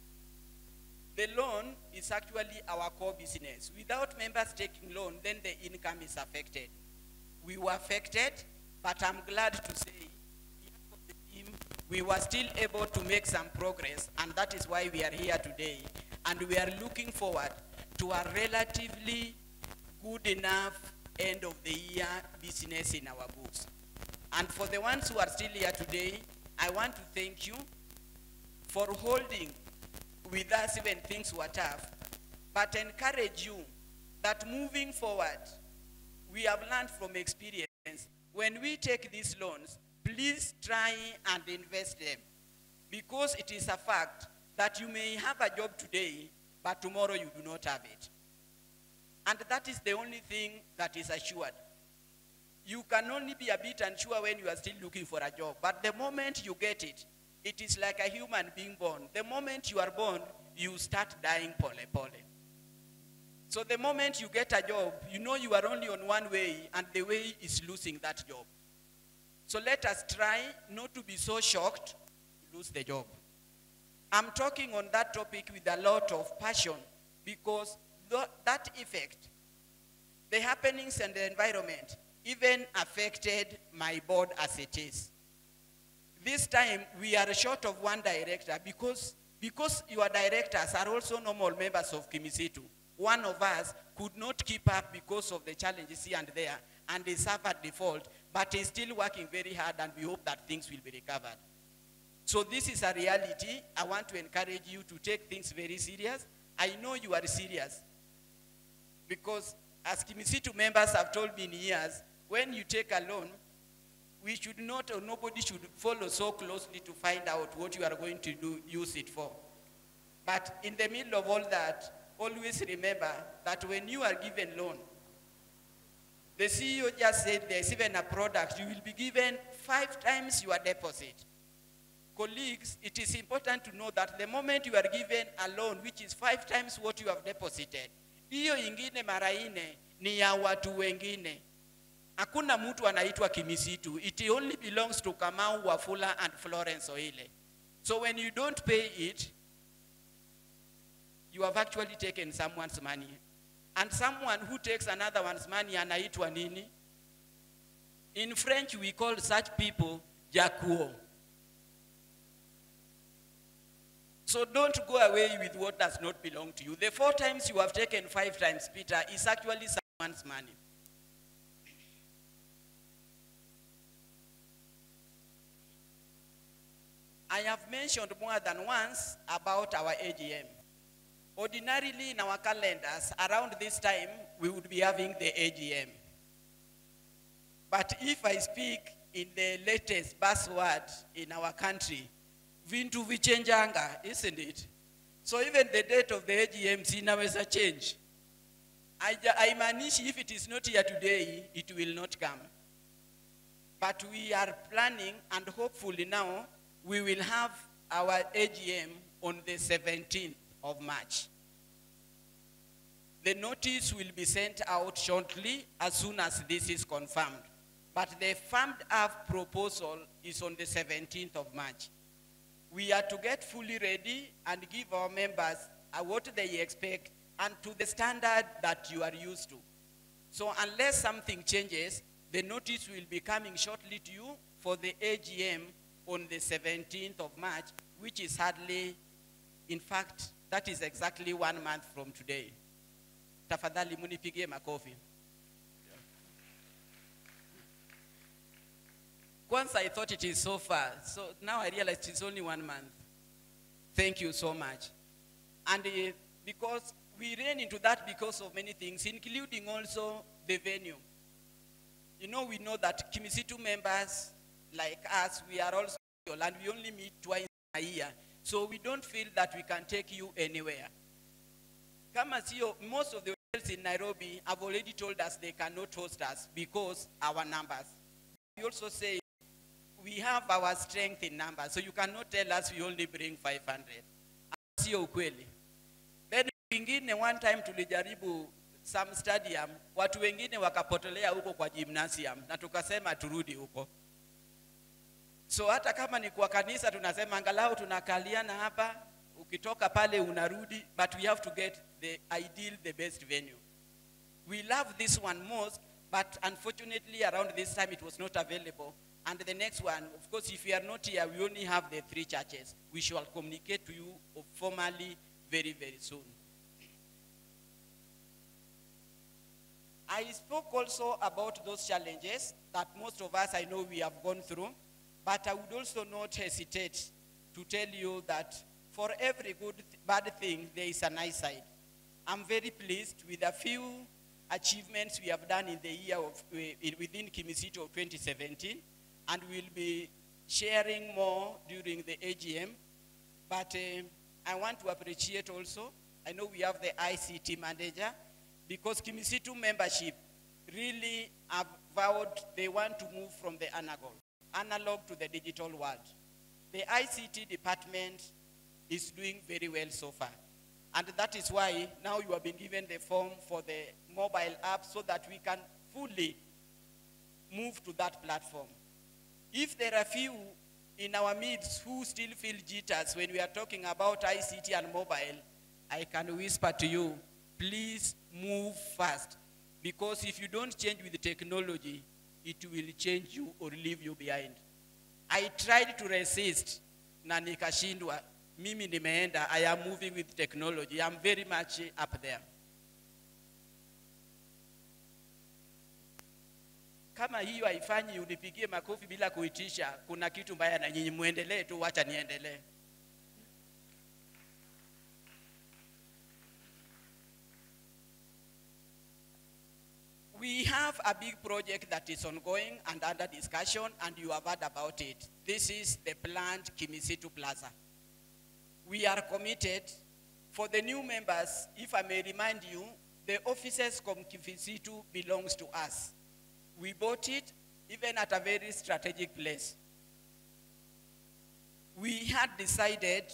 The loan is actually our core business. Without members taking loan, then the income is affected. We were affected, but I'm glad to say we were still able to make some progress, and that is why we are here today. And we are looking forward to a relatively good enough end of the year business in our books. And for the ones who are still here today, I want to thank you for holding with us when things were tough, but encourage you that moving forward, we have learned from experience. When we take these loans, please try and invest them, because it is a fact that you may have a job today, but tomorrow you do not have it. And that is the only thing that is assured. You can only be a bit unsure when you are still looking for a job, but the moment you get it, it is like a human being born. The moment you are born, you start dying pole. So the moment you get a job, you know you are only on one way, and the way is losing that job. So let us try not to be so shocked to lose the job. I'm talking on that topic with a lot of passion, because that effect, the happenings and the environment, even affected my board as it is. This time, we are short of one director because your directors are also normal members of Kimisitu. One of us could not keep up because of the challenges here and there, and he suffered default, but he's still working very hard, and we hope that things will be recovered. So this is a reality. I want to encourage you to take things very serious. I know you are serious, because as Kimisitu members have told me in years, when you take a loan, we should not, or nobody should follow so closely to find out what you are going to use it for. But in the middle of all that, always remember that when you are given loan, the CEO just said there's even a product, you will be given 5 times your deposit. Colleagues, it is important to know that the moment you are given a loan, which is 5 times what you have deposited, hiyo ingine mara ine ni ya watu wengine. Hakuna mtu anaitwa Kimisitu. It only belongs to Kamau, Wafula, and Florence Oile. So when you don't pay it, you have actually taken someone's money. And someone who takes another one's money anaitwa nini? In French, we call such people jakuo. So don't go away with what does not belong to you. The 4 times you have taken 5 times, Peter, is actually someone's money. I have mentioned more than once about our AGM. Ordinarily in our calendars, around this time, we would be having the AGM. But if I speak in the latest buzzword in our country, vintu vichenjanga, isn't it? So even the date of the AGM sinaweza change. I manish, if it is not here today, it will not come. But we are planning, and hopefully now, we will have our AGM on the 17th of March. The notice will be sent out shortly as soon as this is confirmed. But the firmed up proposal is on the 17th of March. We are to get fully ready and give our members what they expect and to the standard that you are used to. So unless something changes, the notice will be coming shortly to you for the AGM on the 17th of March, which is hardly, in fact, that is exactly 1 month from today. Tafadhali munipigie makofi. Once I thought it is so far, so now I realize it's only 1 month. Thank you so much. And because we ran into that because of many things, including also the venue. You know, we know that Kimisitu members like us, we are also, and we only meet twice a year. So we don't feel that we can take you anywhere. Kama sio, most of the hotels in Nairobi have already told us they cannot host us because our numbers. We also say we have our strength in numbers, so you cannot tell us we only bring 500. Sio ukweli. Then wengine one time tulijaribu some stadium, watu wengine wakapotelea huko kwa gymnasium, na tukasema turudi huko. So hata kama ni kwa kanisa tunasema angalau tunakaliana hapa, ukitoka pale unarudi, but we have to get the ideal, the best venue. We love this one most, but unfortunately around this time it was not available. And the next one, of course, if you are not here, we only have the 3 churches. We shall communicate to you formally very, very soon. I spoke also about those challenges that most of us, I know, we have gone through, but I would also not hesitate to tell you that for every bad thing, there is a nice side. I'm very pleased with a few achievements we have done in the year of, within Kimisitu of 2017, and we'll be sharing more during the AGM. But I want to appreciate also, I know we have the ICT manager, because Kimisitu membership really have vowed they want to move from the analog to the digital world. The ICT department is doing very well so far. And that is why now you have been given the form for the mobile app so that we can fully move to that platform. If there are few in our midst who still feel jitters when we are talking about ICT and mobile, I can whisper to you, please move fast. Because if you don't change with the technology, it will change you or leave you behind. I tried to resist, na nikashindwa. Mimi nimeenda, I am moving with technology. I'm very much up there. Kama hiyo haifanyi unipigie makofi bila kuitisha, kuna kitu mbaya na nyinyi, muendelee tu, wacha niendelee. We have a big project that is ongoing and under discussion, and you have heard about it. This is the planned Kimisitu Plaza. We are committed. For the new members, if I may remind you, the offices from Kimisitu belongs to us. We bought it even at a very strategic place. We had decided,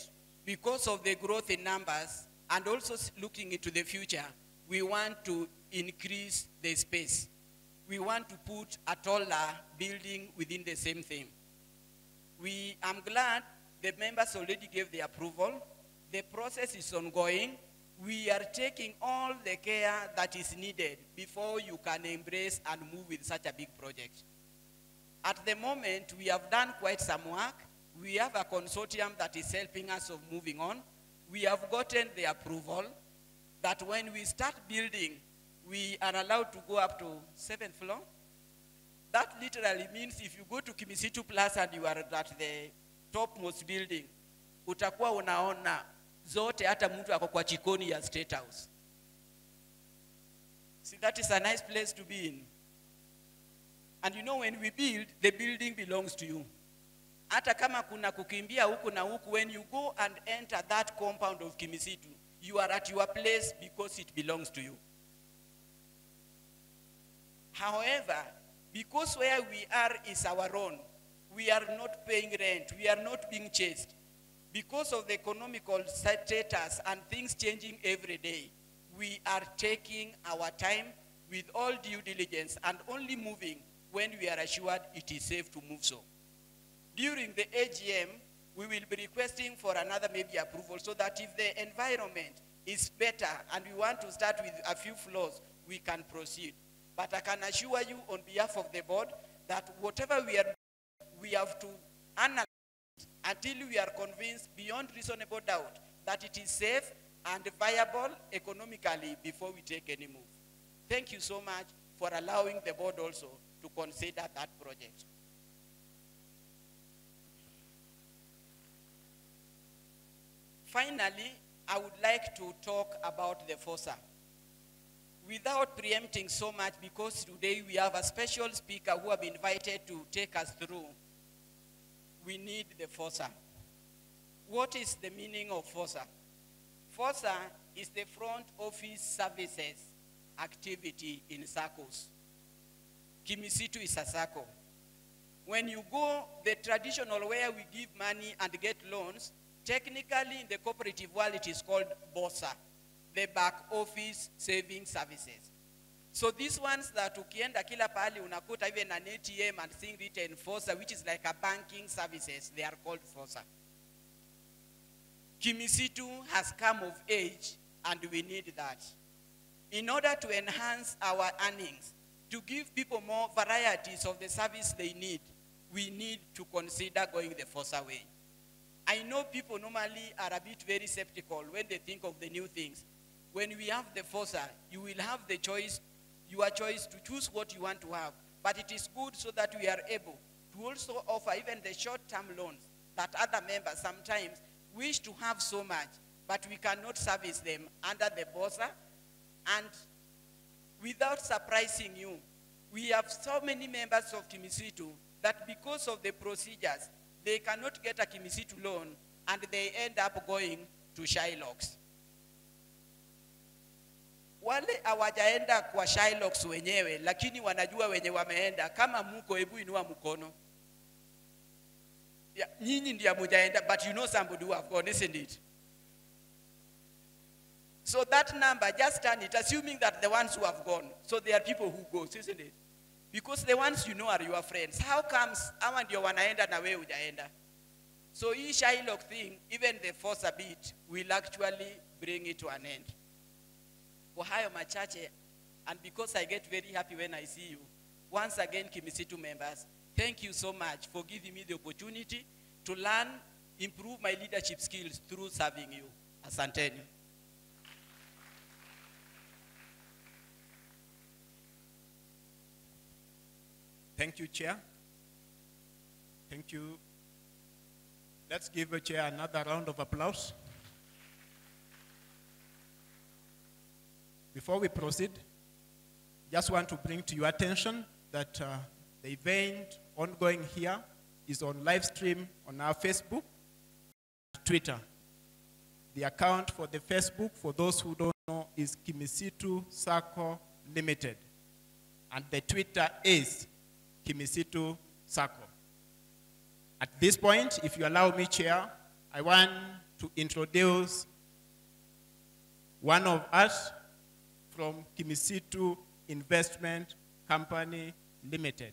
because of the growth in numbers and also looking into the future, we want to increase the space. We want to put a taller building within the same thing. I'm glad the members already gave the approval. The process is ongoing. We are taking all the care that is needed before you can embrace and move with such a big project. At the moment, we have done quite some work. We have a consortium that is helping us of moving on. We have gotten the approval that when we start building, we are allowed to go up to 7th floor. That literally means if you go to Kimisitu Plaza and you are at the topmost building, utakuwa unaona zote hata mtu ako kwa chikoni ya State House. See, that is a nice place to be in. And you know, when we build, the building belongs to you. Hata kama kuna kukimbia huku na huku, when you go and enter that compound of Kimisitu, you are at your place because it belongs to you. However, because where we are is our own, we are not paying rent, we are not being chased. Because of the economical status and things changing every day, we are taking our time with all due diligence and only moving when we are assured it is safe to move so. During the AGM, we will be requesting for another maybe approval so that if the environment is better and we want to start with a few floors, we can proceed. But I can assure you on behalf of the board that whatever we have to analyze until we are convinced beyond reasonable doubt that it is safe and viable economically before we take any move. Thank you so much for allowing the board also to consider that project. Finally, I would like to talk about the fossa. Without preempting so much, because today we have a special speaker who have invited to take us through, we need the fossa. What is the meaning of fossa? Fossa is the front office services activity in Saccos. Kimisitu is a Sacco. When you go the traditional where we give money and get loans, technically in the cooperative world it is called BOSA, the back office saving services. So these ones that ukienda kila pali unakuta even an ATM and thing written FOSA, which is like a banking services, they are called FOSA. Kimisitu has come of age and we need that. In order to enhance our earnings, to give people more varieties of the service they need, we need to consider going the FOSA way. I know people normally are a bit very skeptical when they think of the new things. When we have the FOSA, you will have the choice, your choice to choose what you want to have. But it is good so that we are able to also offer even the short-term loans that other members sometimes wish to have so much, but we cannot service them under the BOSA. And without surprising you, we have so many members of Kimisitu that because of the procedures, they cannot get a Kimisitu loan and they end up going to Shylocks. Wale hawajaenda kwa Shylocks wenyewe, lakini wanajua wenye wameenda. Kama muko, hebu inua mkono. Nyinyi ndiye mujaenda, but you know somebody who have gone, isn't it? So that number, just turn it, assuming that the ones who have gone, so there are people who go, isn't it? Because the ones you know are your friends. How comes hawa ndio wanaenda na wewe hujaenda? So hii Shylock thing, even the force a bit, will actually bring it to an end. Kwa hayo machache, and because I get very happy when I see you, once again, Kimisitu members, thank you so much for giving me the opportunity to learn, improve my leadership skills through serving you. Asanteni. Thank you, Chair. Thank you. Let's give the Chair another round of applause. Before we proceed, just want to bring to your attention that the event ongoing here is on live stream on our Facebook, Twitter. The account for the Facebook, for those who don't know, is Kimisitu Sacco Limited. And the Twitter is Kimisitu Sacco. At this point, if you allow me, Chair, I want to introduce one of us from Kimisitu Investment Company Limited,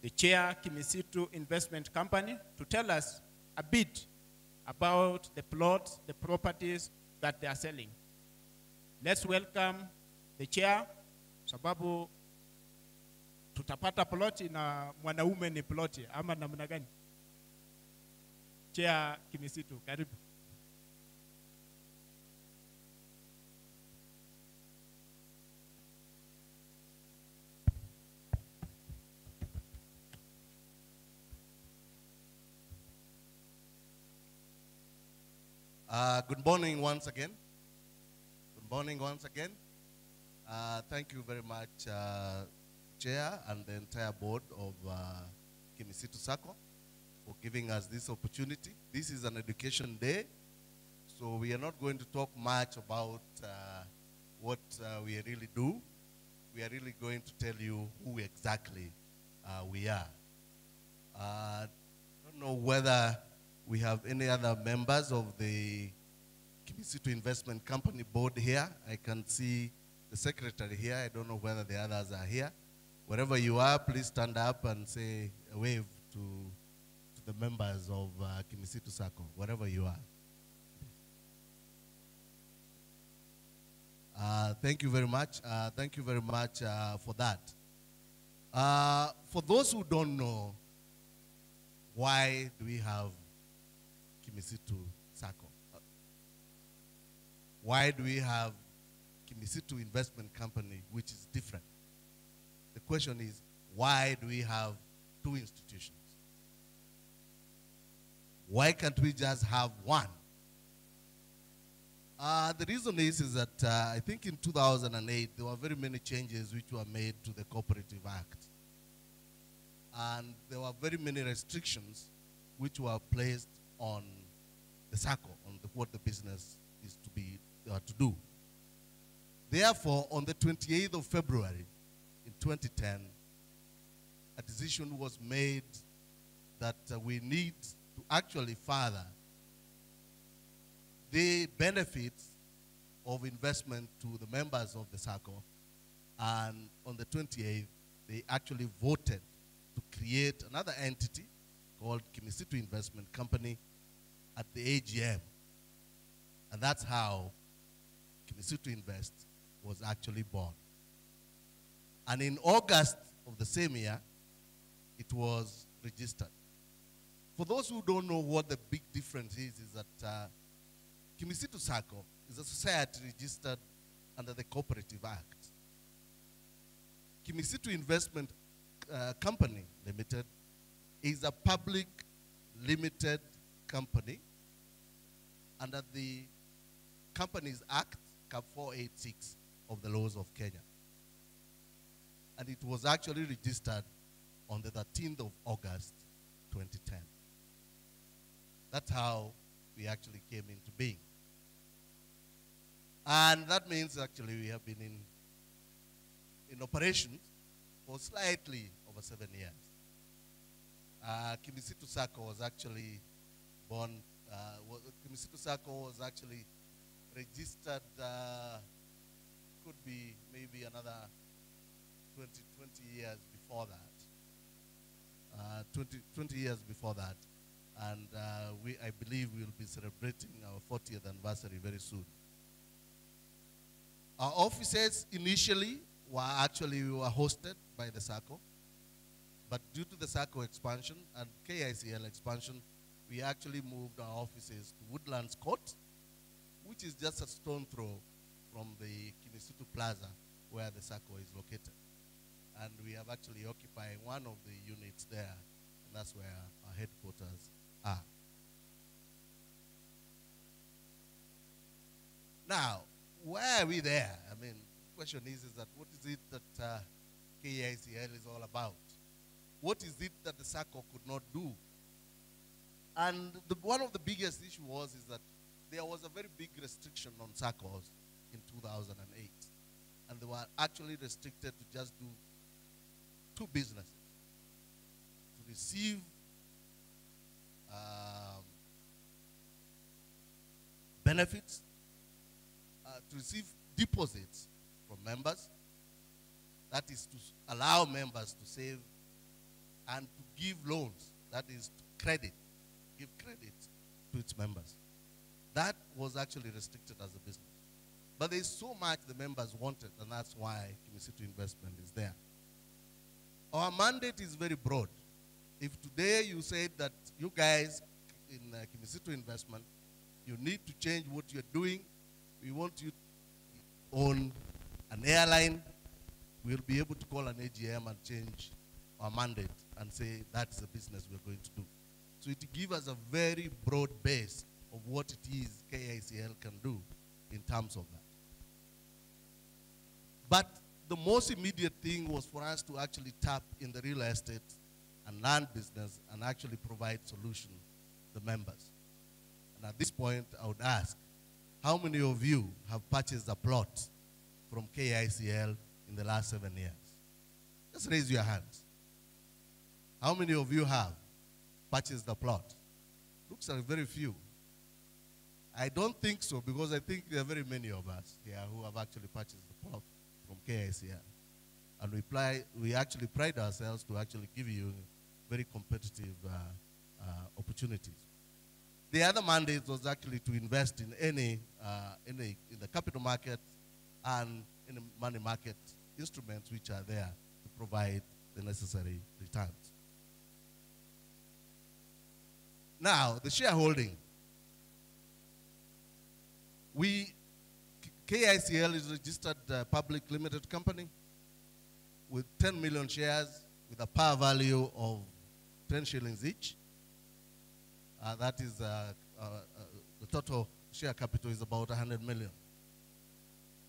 the Chair, Kimisitu Investment Company, to tell us a bit about the plots, the properties that they are selling. Let's welcome the Chair, sababu tutapata ploti na mwanaume ni ploti, ama namna gani? Chair Kimisitu, karibu. Good morning once again. Good morning once again. Thank you very much, Chair and the entire board of Kimisitu Sacco for giving us this opportunity. This is an education day, so we are not going to talk much about what we really do. We are really going to tell you who exactly we are. I don't know whether we have any other members of the Kimisitu Investment Company board here. I can see the secretary here. I don't know whether the others are here. Wherever you are, please stand up and say a wave to the members of Kimisitu Sacco, wherever you are. Thank you very much. Thank you very much for that. For those who don't know, why do we have Kimisitu Sacco? Why do we have Kimisitu Investment Company, which is different? The question is, why do we have two institutions? Why can't we just have one? The reason is that I think in 2008, there were very many changes which were made to the Cooperative Act. And there were very many restrictions which were placed on the Sacco, on what the business is to do. Therefore, on the 28th of February in 2010, a decision was made that we need to actually further the benefits of investment to the members of the Sacco. And on the 28th, they actually voted to create another entity called Kimisitu Investment Company at the AGM. And that's how Kimisitu Invest was actually born. And in August of the same year, it was registered. For those who don't know what the big difference is that Kimisitu Sacco is a society registered under the Cooperative Act. Kimisitu Investment Company Limited is a public limited company under the Companies Act, Cap 486 of the laws of Kenya. And it was actually registered on the 13th of August, 2010. That's how we actually came into being. And that means actually we have been in operation for slightly over 7 years. Kimisitu Sacco was actually born, Kimisitu Sacco was actually registered, could be maybe another 20 years before that. 20 years before that. And I believe we'll be celebrating our 40th anniversary very soon. Our offices initially were hosted by the Sacco, but due to the Sacco expansion and KICL expansion, we actually moved our offices to Woodlands Court, which is just a stone throw from the Kimisitu Plaza where the Sacco is located. And we have actually occupied one of the units there, and that's where our headquarters are. Now, why are we there? I mean, the question is that what is it that KICL is all about? What is it that the Sacco could not do? And one of the biggest issues is that there was a very big restriction on Saccos in 2008. And they were actually restricted to just do two businesses: to receive benefits, to receive deposits from members, that is to allow members to save, and to give loans, that is to give credit to its members. That was actually restricted as a business. But there's so much the members wanted, and that's why Kimisitu Investment is there. Our mandate is very broad. If today you said that you guys in Kimisitu Investment, you need to change what you're doing, we want you to own an airline, we'll be able to call an AGM and change our mandate and say that's the business we're going to do. So it gives us a very broad base of what it is KICL can do in terms of that. But the most immediate thing was for us to actually tap in the real estate and land business and actually provide solution to the members. And at this point, I would ask, how many of you have purchased a plot from KICL in the last 7 years? Just raise your hands. How many of you have purchased a plot? Looks like very few. I don't think so, because I think there are very many of us here who have actually purchased the plot from KICL. And we actually pride ourselves to actually give you very competitive opportunities. The other mandate was actually to invest in in the capital market and in the money market instruments which are there to provide the necessary returns. Now, the shareholding. KICL is a registered public limited company with 10 million shares with a par value of 10 shillings each. That is, the total share capital is about 100 million.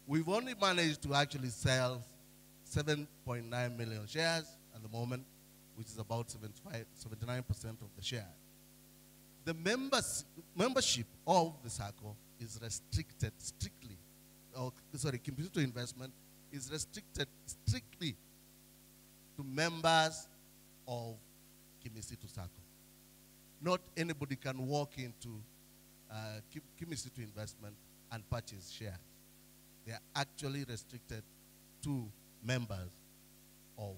We've only managed to actually sell 7.9 million shares at the moment, which is about 79% of the share. The membership of the Sacco is restricted strictly, Kimisitu investment is restricted strictly to members of Kimisitu Sacco. Not anybody can walk into Kimisitu investment and purchase shares. They are actually restricted to members of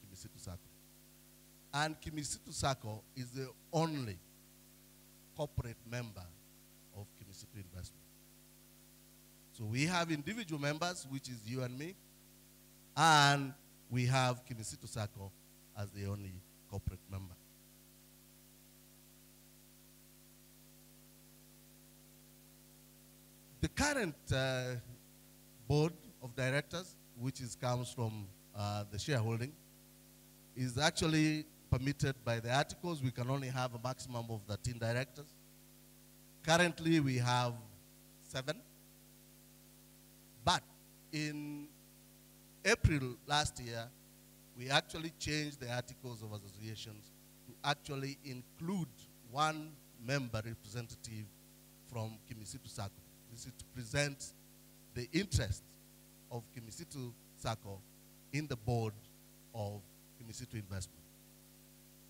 Kimisitu Sacco. And Kimisitu Sacco is the only corporate member of Kimisitu investment. So we have individual members, which is you and me, and we have Kimisitu Sacco as the only corporate member. The current board of directors, which comes from the shareholding, is actually permitted by the articles. We can only have a maximum of 13 directors. Currently, we have 7. But in April last year, we actually changed the articles of associations to actually include 1 member representative from Kimisitu Sacco. This is to present the interest of Kimisitu Sacco in the board of Kimisitu Investment.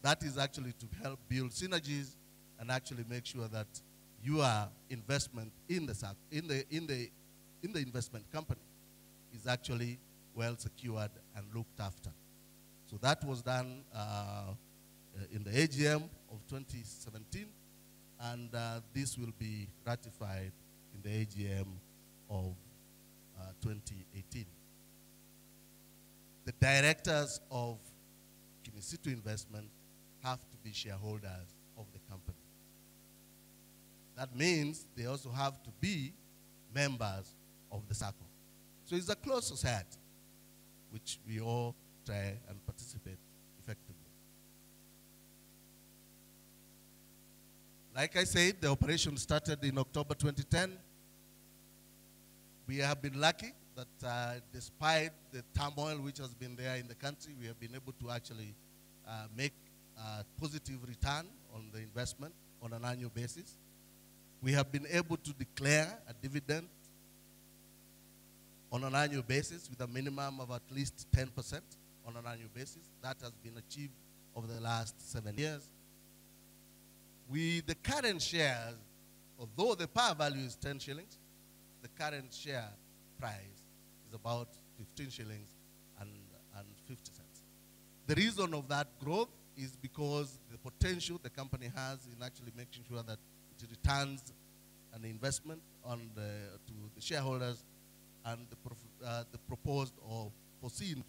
That is actually to help build synergies and actually make sure that your investment in the Sacco, in the investment company is actually well secured and looked after. So that was done in the AGM of 2017, and this will be ratified in the AGM of 2018. The directors of Kimisitu Investment have to be shareholders of the company. That means they also have to be members of the Sacco. So it's a closed society, which we all try and participate effectively. Like I said, the operation started in October 2010. We have been lucky that despite the turmoil which has been there in the country, we have been able to actually make a positive return on the investment on an annual basis. We have been able to declare a dividend on an annual basis with a minimum of at least 10% on an annual basis. That has been achieved over the last 7 years. The current shares, although the par value is 10 shillings, the current share price is about 15 shillings and 50 cents. The reason of that growth is because the potential the company has in actually making sure that it returns an investment to the shareholders, and the proposed or foreseen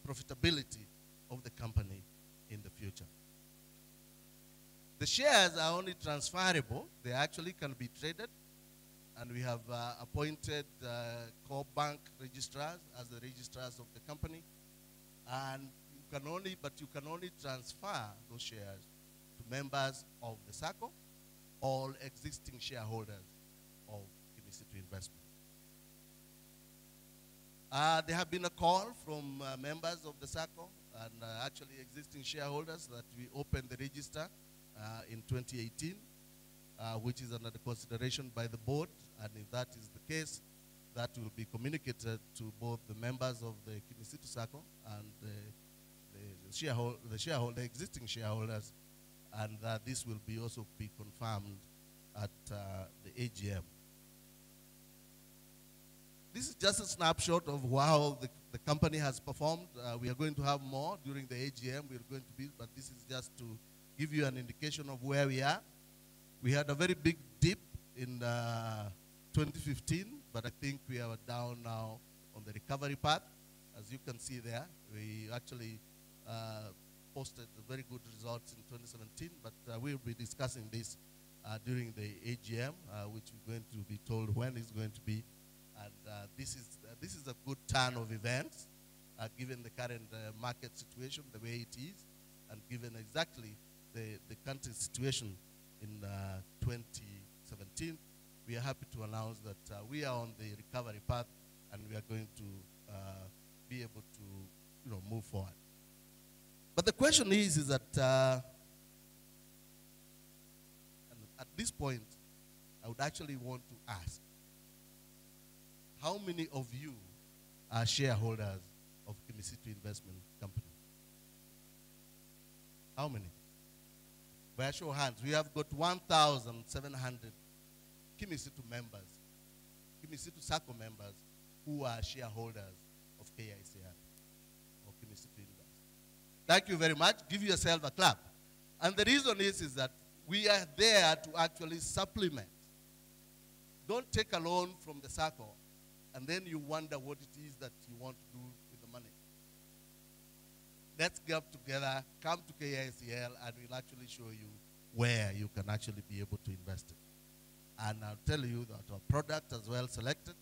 profitability of the company in the future. The shares are only transferable. They actually can be traded, and we have appointed core bank registrars as the registrars of the company, and you can only transfer those shares to members of the Sacco, all existing shareholders of Kimisitu Investment. There have been a call from members of the Sacco and actually existing shareholders that we opened the register in 2018, which is under the consideration by the board, and if that is the case, that will be communicated to both the members of the Kimisitu Sacco and the existing shareholders and this will be also be confirmed at the AGM. This is just a snapshot of how the company has performed. We are going to have more during the AGM. We're going to be, but this is just to give you an indication of where we are. We had a very big dip in 2015, but I think we are down now on the recovery path. As you can see there, we actually posted very good results in 2017, but we'll be discussing this during the AGM, which we're going to be told when it's going to be. And this is a good turn of events, given the current market situation, the way it is, and given exactly the country's situation in 2017. We are happy to announce that we are on the recovery path, and we are going to be able to, move forward. But the question is that and at this point, I would actually want to ask, how many of you are shareholders of Kimisitu Investment Company? How many? By a show of hands, we have got 1,700 Kimisitu members, Kimisitu Sacco members, who are shareholders of KICR, or Kimisitu Invest. Thank you very much. Give yourself a clap. And the reason is that we are there to actually supplement. Don't take a loan from the Sacco, and then you wonder what it is that you want to do with the money. Let's get together, come to KICL, and we'll actually show you where you can actually be able to invest it. And I'll tell you that our product is well selected.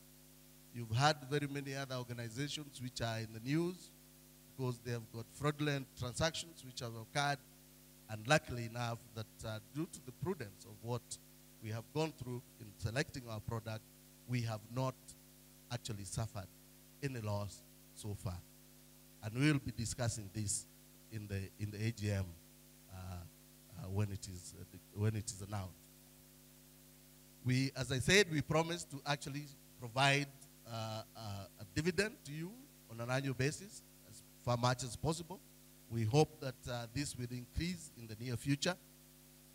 You've had very many other organizations which are in the news because they have got fraudulent transactions which have occurred. And luckily enough that due to the prudence of what we have gone through in selecting our product, we have not actually suffered any loss so far. And we'll be discussing this in the AGM when it is announced. We, as I said, we promised to actually provide a dividend to you on an annual basis as far much as possible. We hope that this will increase in the near future.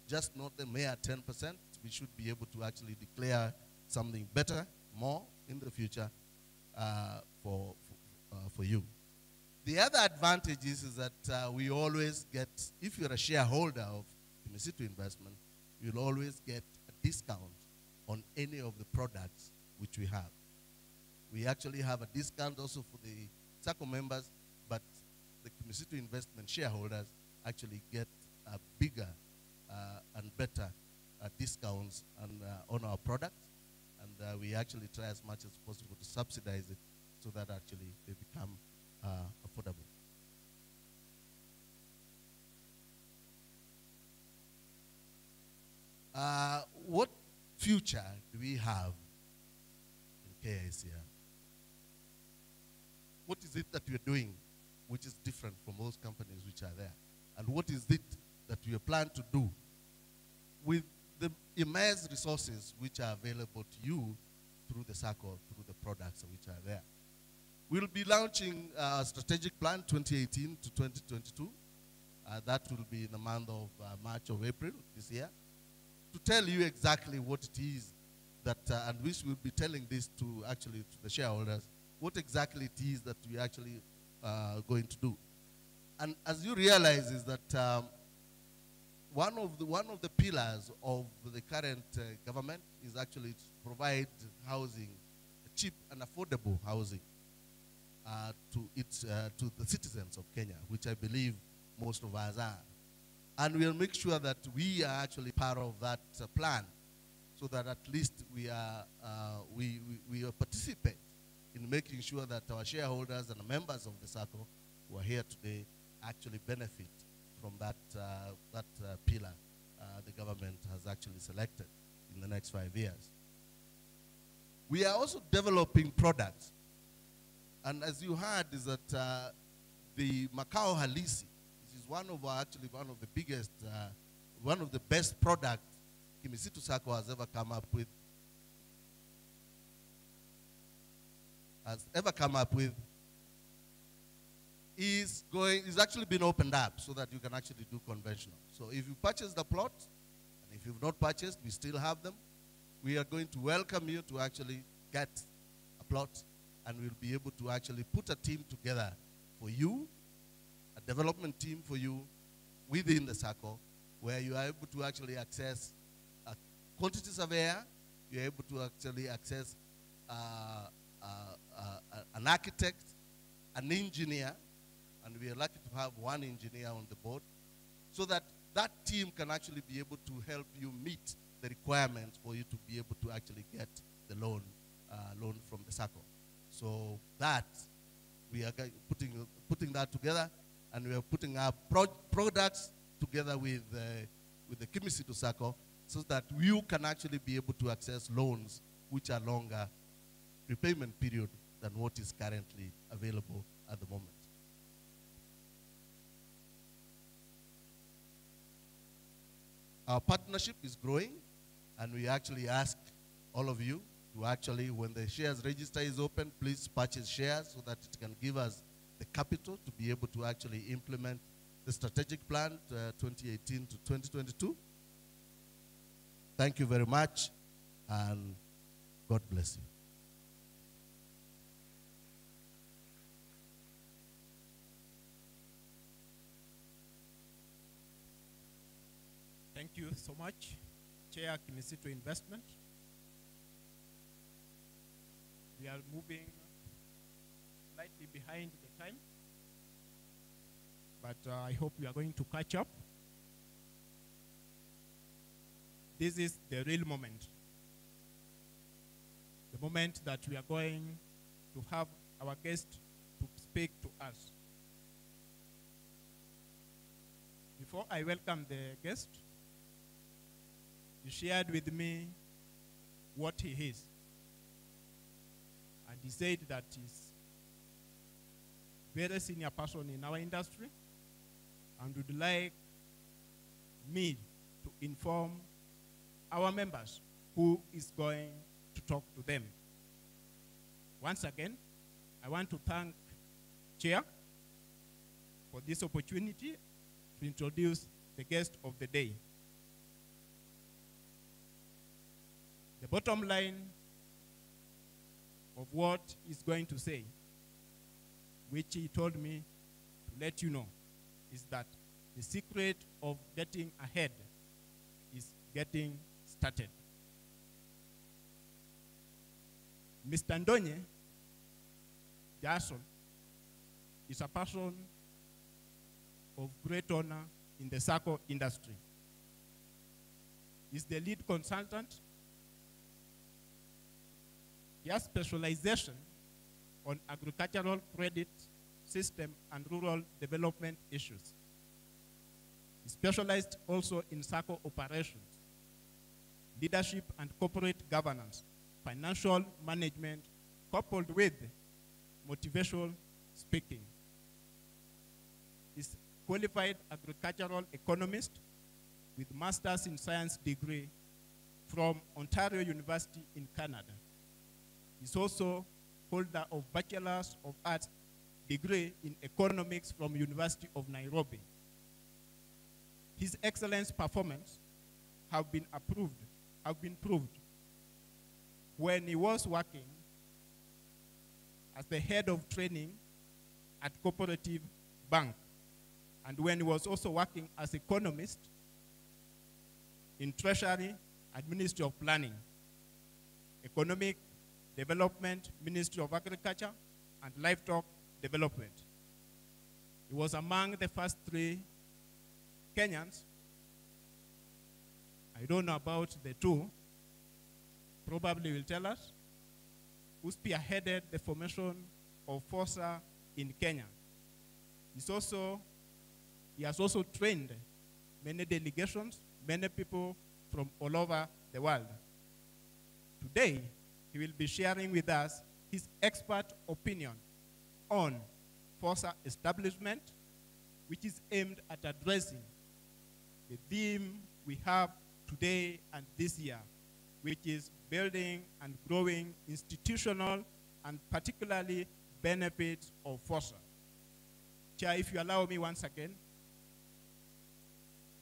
Just not the mere 10%. We should be able to actually declare something better, more in the future for you. The other advantage is that we always get, if you're a shareholder of Kimisitu Investment, you'll always get a discount on any of the products which we have. We actually have a discount also for the Sacco members, but the Kimisitu Investment shareholders actually get a bigger and better discounts on our products, and we actually try as much as possible to subsidize it so that actually they become affordable. What future do we have in KICR? What is it that we are doing which is different from most companies which are there? And what is it that we plan to do with the immense resources which are available to you through the Sacco, through the products which are there? We'll be launching a strategic plan 2018 to 2022. That will be in the month of March or April this year, to tell you exactly what it is that, and we will be telling this to the shareholders, what exactly it is that we actually going to do. And as you realize is that one of the pillars of the current government is actually to provide housing, cheap and affordable housing to the citizens of Kenya, which I believe most of us are. And we'll make sure that we are actually part of that plan, so that at least we participate in making sure that our shareholders and the members of the Sacco who are here today actually benefit from that pillar the government has actually selected in the next 5 years. We are also developing products. And as you heard, is that the Macau Halisi, which is one of the biggest, one of the best products Kimisitu Sacco has ever come up with. is actually been opened up so that you can actually do conventional. So if you purchase the plot, and if you've not purchased, we still have them. We are going to welcome you to actually get a plot, and we'll be able to actually put a team together for you, a development team for you within the Sacco, where you are able to actually access a quantity surveyor, you're able to actually access an architect, an engineer, and we are lucky to have one engineer on the board, so that that team can actually be able to help you meet the requirements for you to be able to actually get the loan from the Sacco. So that, we are putting that together, and we are putting our products together with the Kimisitu Sacco, so that you can actually be able to access loans which are longer repayment period than what is currently available at the moment. Our partnership is growing, and we actually ask all of you to actually, when the shares register is open, please purchase shares so that it can give us the capital to be able to actually implement the strategic plan 2018 to 2022. Thank you very much, and God bless you. Thank you so much, Chair Kimisitu Investment. We are moving slightly behind the time, but I hope we are going to catch up. This is the real moment. The moment that we are going to have our guest to speak to us. Before I welcome the guest, he shared with me what he is. And he said that he's a very senior person in our industry and would like me to inform our members who is going to talk to them. Once again, I want to thank Chair for this opportunity to introduce the guest of the day. The bottom line of what he's going to say, which he told me to let you know, is that the secret of getting ahead is getting started. Mr. Ndonye Jason is a person of great honor in the Sacco industry. He's the lead consultant. He has specialization on agricultural credit system and rural development issues. He specialized also in Sacco operations, leadership and corporate governance, financial management, coupled with motivational speaking. He's qualified agricultural economist with master's in science degree from Ontario University in Canada. He's also holder of Bachelor's of Arts degree in economics from University of Nairobi. His excellent performance have been proved when he was working as the head of training at Cooperative Bank, and when he was also working as economist in Treasury and Ministry of Planning, Economic Development, Ministry of Agriculture, and Livestock Development. He was among the first 3 Kenyans, I don't know about the 2, probably will tell us, who spearheaded the formation of FOSA in Kenya. He has also trained many delegations, many people from all over the world. Today, he will be sharing with us his expert opinion on FOSA establishment, which is aimed at addressing the theme we have today and this year, which is building and growing institutional and particularly benefits of FOSA. Chair, if you allow me once again,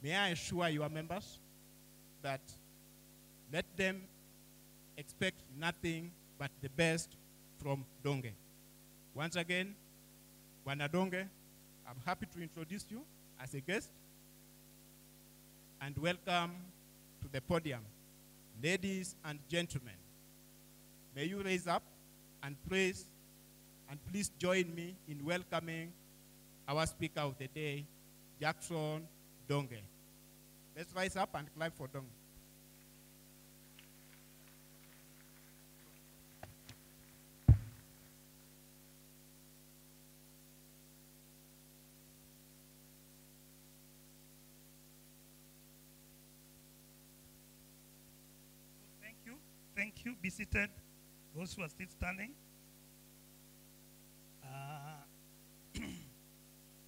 may I assure your members that let them expect nothing but the best from Donge. Once again, Wana Donge, I'm happy to introduce you as a guest and welcome to the podium. Ladies and gentlemen, may you raise up and praise and please join me in welcoming our speaker of the day, Jackson Donge. Let's rise up and clap for Donge. Thank you. Be seated. Those who are still standing.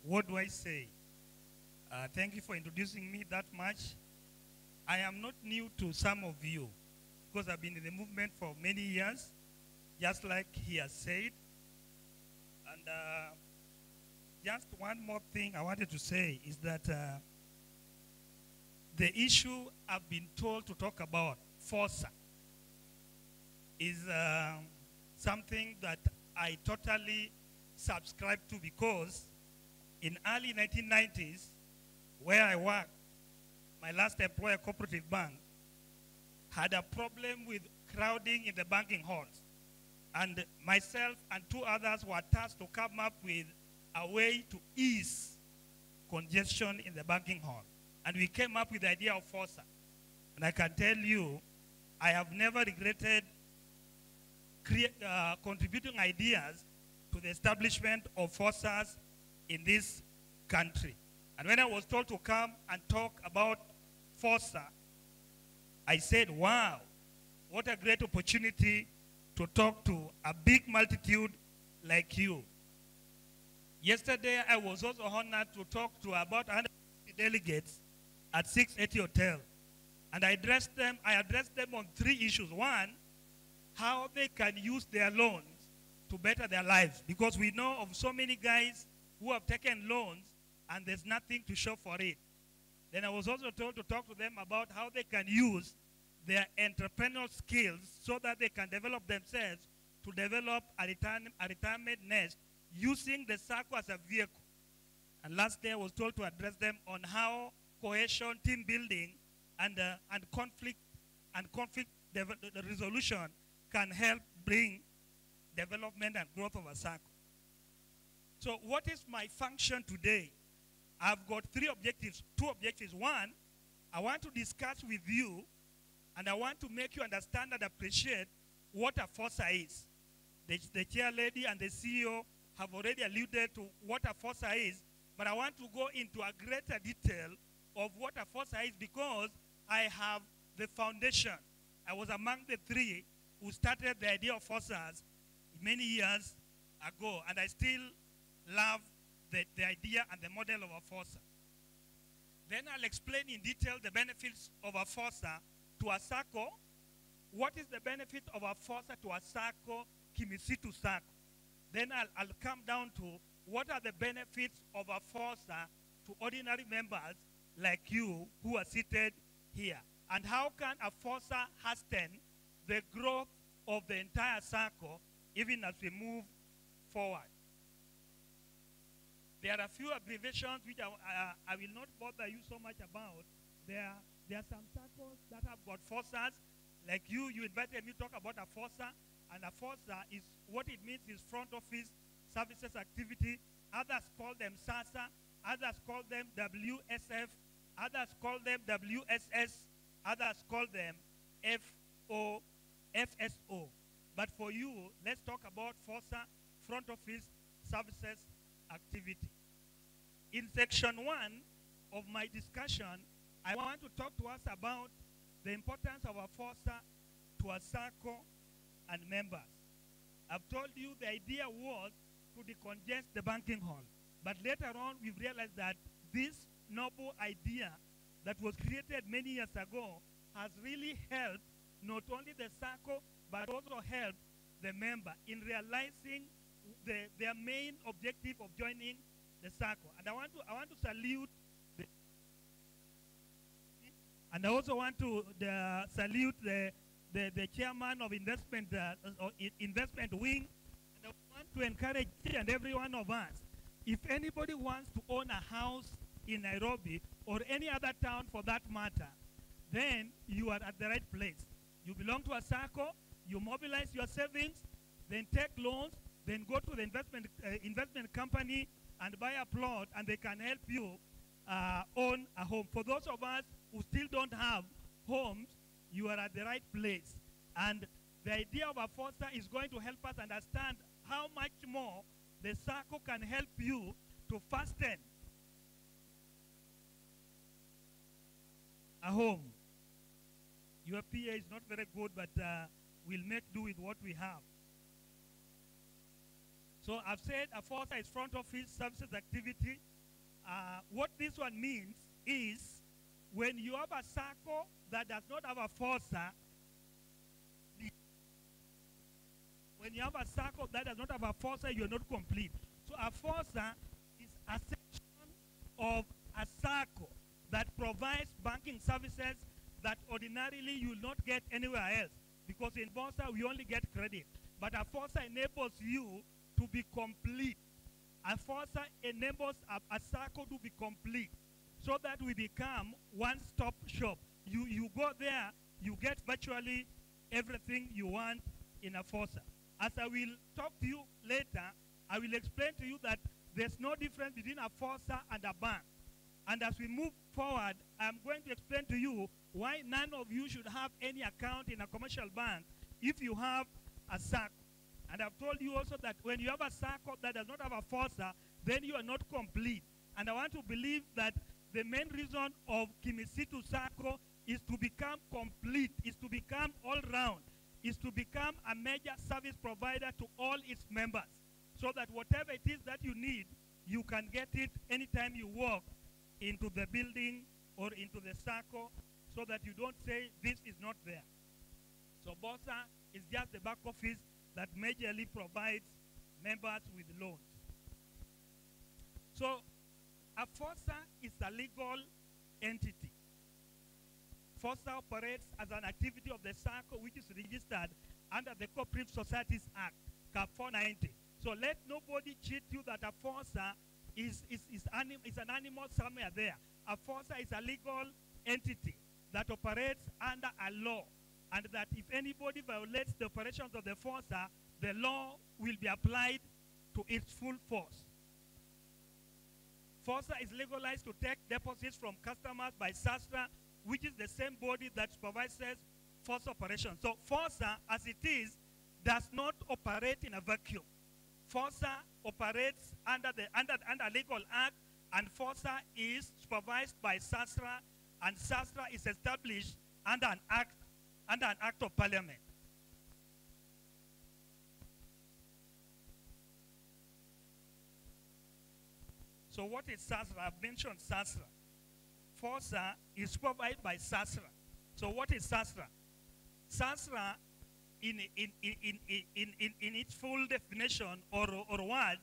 What do I say? Thank you for introducing me that much. I am not new to some of you because I've been in the movement for many years, just like he has said. And just one more thing I wanted to say is that the issue I've been told to talk about, FOSA, is something that I totally subscribe to, because in early 1990s, where I worked, my last employer, Cooperative Bank, had a problem with crowding in the banking halls. And myself and two others were tasked to come up with a way to ease congestion in the banking hall. And we came up with the idea of FOSA. And I can tell you, I have never regretted contributing ideas to the establishment of FOSAs in this country. And when I was told to come and talk about FOSA, I said, wow, what a great opportunity to talk to a big multitude like you. Yesterday, I was also honored to talk to about 150 delegates at 680 Hotel. And I addressed them on three issues. One, how they can use their loans to better their lives. Because we know of so many guys who have taken loans and there's nothing to show for it. Then I was also told to talk to them about how they can use their entrepreneurial skills so that they can develop themselves to develop a retirement nest using the Sacco as a vehicle. And lastly, I was told to address them on how cohesion, team building, and conflict resolution can help bring development and growth of a Sacco. So what is my function today? I've got two objectives. One, I want to discuss with you and I want to make you understand and appreciate what a FOSA is. The chair lady and the CEO have already alluded to what a FOSA is, but I want to go into a greater detail of what a FOSA is because I have the foundation. I was among the three who started the idea of FOSAs many years ago, and I still love the idea and the model of a FOSA. Then I'll explain in detail the benefits of a FOSA to a Sacco. What is the benefit of a FOSA to a Sacco, Kimisitu Sacco? Then I'll come down to what are the benefits of a FOSA to ordinary members like you who are seated here. And how can a FOSA hasten the growth of the entire Sacco even as we move forward? There are a few abbreviations which I will not bother you so much about. There are some Saccos that have got FOSAs. Like you invited me to talk about a FOSA. And a FOSA is, what it means is front office services activity. Others call them SASA. Others call them WSF. Others call them WSS. Others call them FSO. But for you, let's talk about FOSA, front office services activity. In section 1 of my discussion, I want to talk to us about the importance of a FOSA to a Sacco and members. I've told you the idea was to decongest the banking hall. But later on, we've realized that this noble idea that was created many years ago has really helped not only the Sacco, but also helped the member in realizing their main objective of joining the Sacco. And I want to salute the, and I also want to salute the chairman of investment wing. And I want to encourage each and every one of us, if anybody wants to own a house in Nairobi or any other town for that matter, then you are at the right place. You belong to a Sacco, you mobilize your savings, then take loans, then go to the investment company and buy a plot, and they can help you own a home. For those of us who still don't have homes, you are at the right place. And the idea of a foster is going to help us understand how much more the Sacco can help you to fasten a home. Your PA is not very good, but we'll make do with what we have. So I've said a foster is front office services activity. What this one means is when you have a Sacco that does not have a foster, when you have a Sacco that does not have a foster, you're not complete. So a foster is a section of a Sacco that provides banking services that ordinarily you will not get anywhere else, because in foster we only get credit. But a foster enables you to be complete. A foster enables a Sacco to be complete, so that we become one-stop shop. You go there, you get virtually everything you want in a foster. As I will talk to you later, I will explain to you that there's no difference between a foster and a bank. And as we move forward, I'm going to explain to you why none of you should have any account in a commercial bank if you have a Sacco. And I've told you also that when you have a Sacco that does not have a foster, then you are not complete. And I want to believe that the main reason of Kimisitu Sacco is to become complete, is to become all-round, is to become a major service provider to all its members, so that whatever it is that you need, you can get it anytime you walk into the building or into the Sacco, so that you don't say this is not there. So BOSA is just the back office that majorly provides members with loans. So a foster is a legal entity. Foster operates as an activity of the Sacco, which is registered under the Cooperative Societies Act, CAP 490. So let nobody cheat you that a foster is an animal somewhere there. A foster is a legal entity that operates under a law, and that if anybody violates the operations of the foster, the law will be applied to its full force. Foster is legalized to take deposits from customers by SASTRA, which is the same body that supervises foster operations. So foster, as it is, does not operate in a vacuum. Foster operates under legal act, and foster is supervised by SASTRA, and SASTRA is established under an act of parliament. So what is SASTRA? I've mentioned SASTRA. Foster is supervised by SASTRA. So what is SASTRA? SASTRA, in its full definition or word,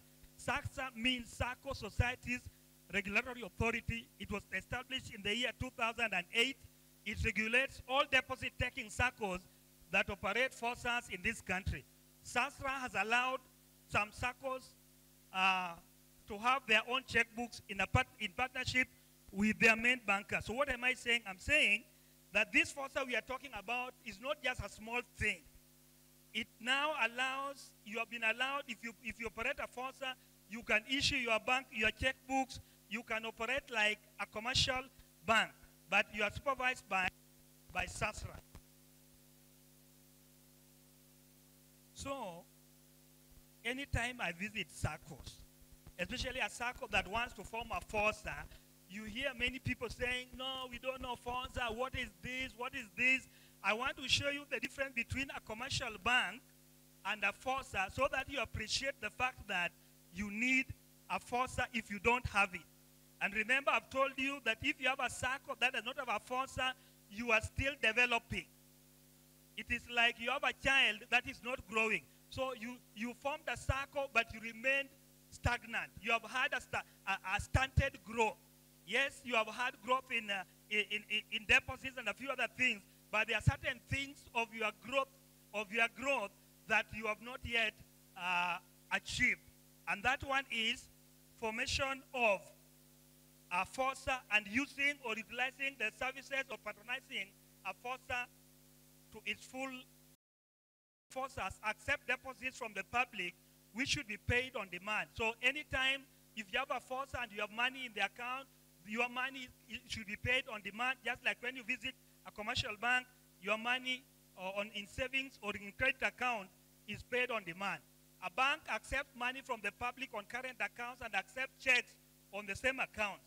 SASTRA means Sacco Societies Regulatory Authority. It was established in the year 2008. It regulates all deposit-taking Saccos that operate fosters in this country. SASTRA has allowed some Saccos to have their own checkbooks in partnership with their main banker. So what am I saying? I'm saying that this foster we are talking about is not just a small thing. It now allows, you have been allowed, if you operate a foster, you can issue your bank, your checkbooks, you can operate like a commercial bank, but you are supervised by SASTRA. So, anytime I visit Saccos, especially a Sacco that wants to form a foster, you hear many people saying, no, we don't know foster, what is this, what is this? I want to show you the difference between a commercial bank and a foster, so that you appreciate the fact that you need a foster if you don't have it. And remember, I've told you that if you have a Sacco that does not have a foster, you are still developing. It is like you have a child that is not growing. So you formed a Sacco, but you remained stagnant. You have had a stunted growth. Yes, you have had growth in deposits and a few other things, but there are certain things of your growth that you have not yet achieved. And that one is formation of a FOSA and using or utilizing the services or patronizing a FOSA to its full. FOSAs accept deposits from the public, which should be paid on demand. So anytime, if you have a FOSA and you have money in the account, your money should be paid on demand, just like when you visit a commercial bank, your money in savings or in credit account is paid on demand. A bank accepts money from the public on current accounts and accepts checks on the same accounts.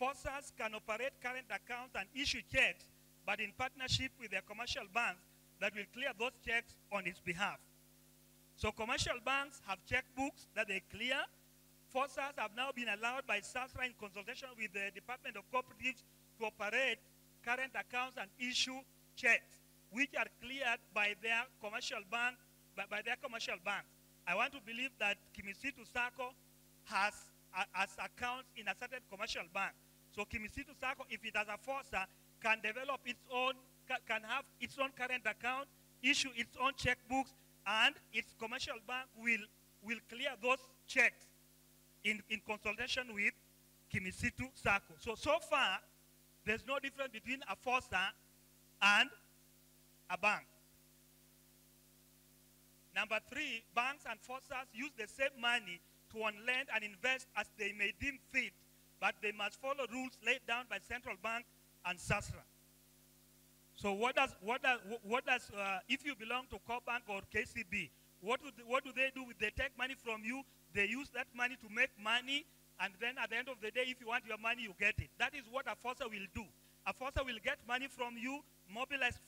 FOSAs can operate current accounts and issue checks, but in partnership with their commercial banks that will clear those checks on its behalf. So commercial banks have checkbooks that they clear. FOSAs have now been allowed by SASRA in consultation with the Department of Cooperatives to operate current accounts and issue checks, which are cleared by their commercial bank, by their commercial banks. I want to believe that Kimisitu Sacco has accounts in a certain commercial bank. So Kimisitu Sacco, if it has a FOSA, can develop its own, can have its own current account, issue its own checkbooks, and its commercial bank will clear those checks in consultation with Kimisitu Sacco. So far, there's no difference between a FOSA and a bank. Number 3, banks and FOSAs use the same money to lend and invest as they may deem fit, but they must follow rules laid down by central bank and SASRA. So if you belong to CoBank or KCB, what do they do? They take money from you, they use that money to make money, and then at the end of the day, if you want your money, you get it. That is what a FOSA will do. A FOSA will get money from you, mobilize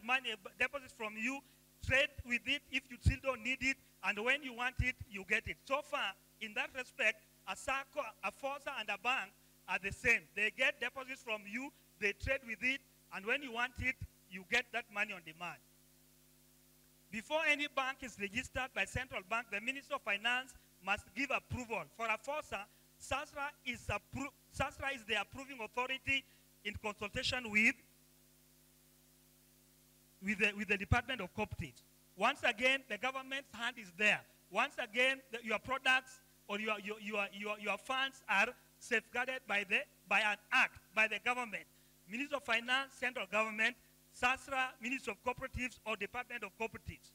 money, deposits from you, trade with it if you still don't need it, and when you want it, you get it. So far, in that respect, a Sacco, a FOSA, and a bank are the same. They get deposits from you, they trade with it, and when you want it, you get that money on demand. Before any bank is registered by central bank, the Minister of Finance must give approval. For a FOSA, SASRA is the approving authority in consultation with the Department of Cooperatives. Once again, the government's hand is there. Once again, your products or your funds are safeguarded by an act, by the government. Minister of Finance, central government, SASRA, Minister of Cooperatives, or Department of Cooperatives.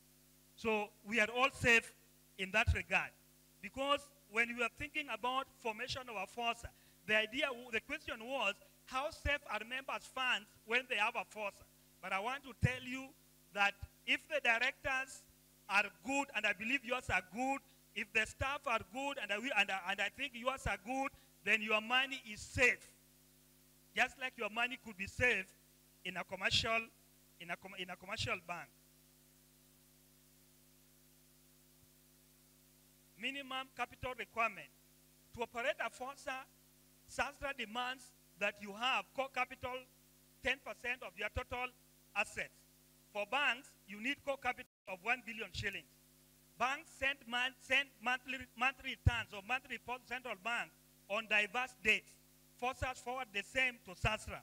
So we are all safe in that regard. Because when we are thinking about formation of a FOSA, the question was, how safe are members' funds when they have a FOSA? But I want to tell you that if the directors are good, and I believe yours are good, if the staff are good, and I think yours are good, then your money is safe. Just like your money could be safe in a commercial bank. Minimum capital requirement. To operate a FOSA, SASRA demands that you have core capital 10% of your total assets. For banks, you need core capital of 1 billion shillings. Banks send monthly returns or monthly reports to central bank on diverse dates. FOSAs forward the same to SASRA.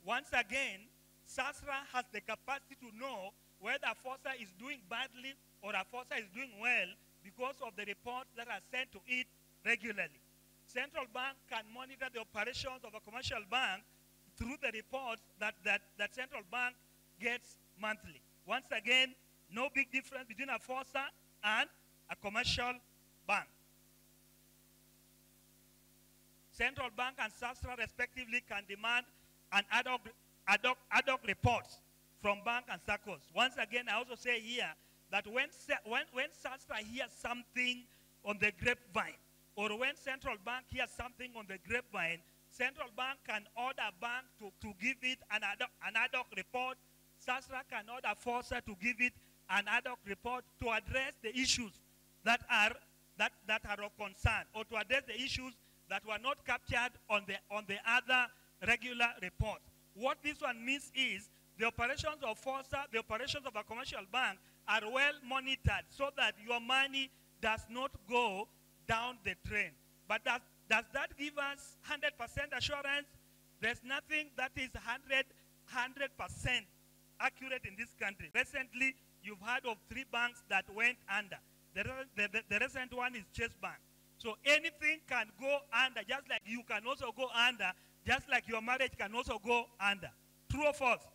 Once again, SASRA has the capacity to know whether a FOSA is doing badly or a FOSA is doing well because of the reports that are sent to it regularly. Central bank can monitor the operations of a commercial bank through the reports that central bank gets monthly. Once again, no big difference between a FOSA and a commercial bank. Central bank and SASRA respectively can demand an ad hoc reports from bank and SACCOs. Once again, I also say here that when SASRA hears something on the grapevine, or when central bank hears something on the grapevine, central bank can order bank to give it an ad hoc report. SASRA can order FOSA to give it an ad hoc report to address the issues that are of concern, or to address the issues that were not captured on the other regular reports. What this one means is the operations of FOSA, the operations of a commercial bank are well monitored so that your money does not go down the drain. But does that give us 100% assurance? There's nothing that is 100% accurate in this country. Recently, you've heard of 3 banks that went under. The recent one is Chase Bank. So anything can go under, just like you can also go under, just like your marriage can also go under. True or false?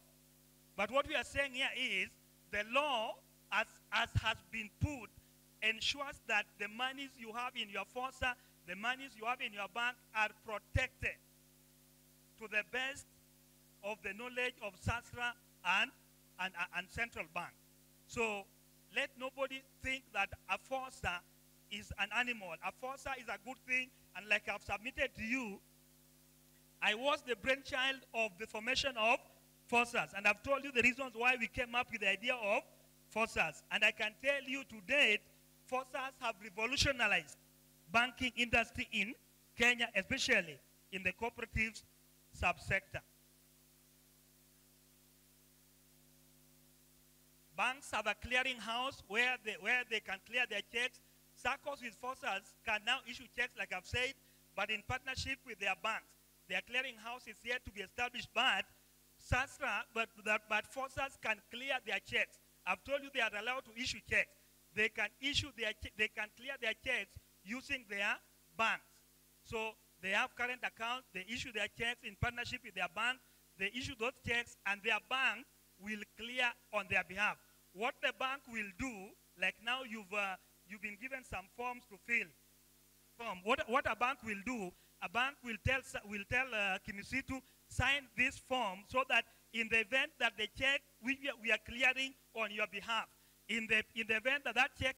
But what we are saying here is the law, as has been put, ensures that the monies you have in your FOSA, the monies you have in your bank are protected to the best of the knowledge of SASRA and central bank. So let nobody think that a FOSA is an animal. A FOSA is a good thing, and like I've submitted to you, I was the brainchild of the formation of FOSAs, and I've told you the reasons why we came up with the idea of FOSAs. And I can tell you to date, FOSAs have revolutionized banking industry in Kenya, especially in the cooperatives subsector. Banks have a clearing house where they can clear their checks. Saccos with FOSAs can now issue checks, like I've said, but in partnership with their banks. Their clearing house is yet to be established, but SASRA, but FOSAs can clear their checks. I've told you they are allowed to issue checks. They can clear their checks using their banks. So they have current accounts, they issue their checks in partnership with their bank, they issue those checks, and their bank will clear on their behalf. What the bank will do, like now you've been given some forms to fill. What a bank will do, a bank will tell Kimisitu, sign this form so that in the event that the check we are clearing on your behalf, in the event that check,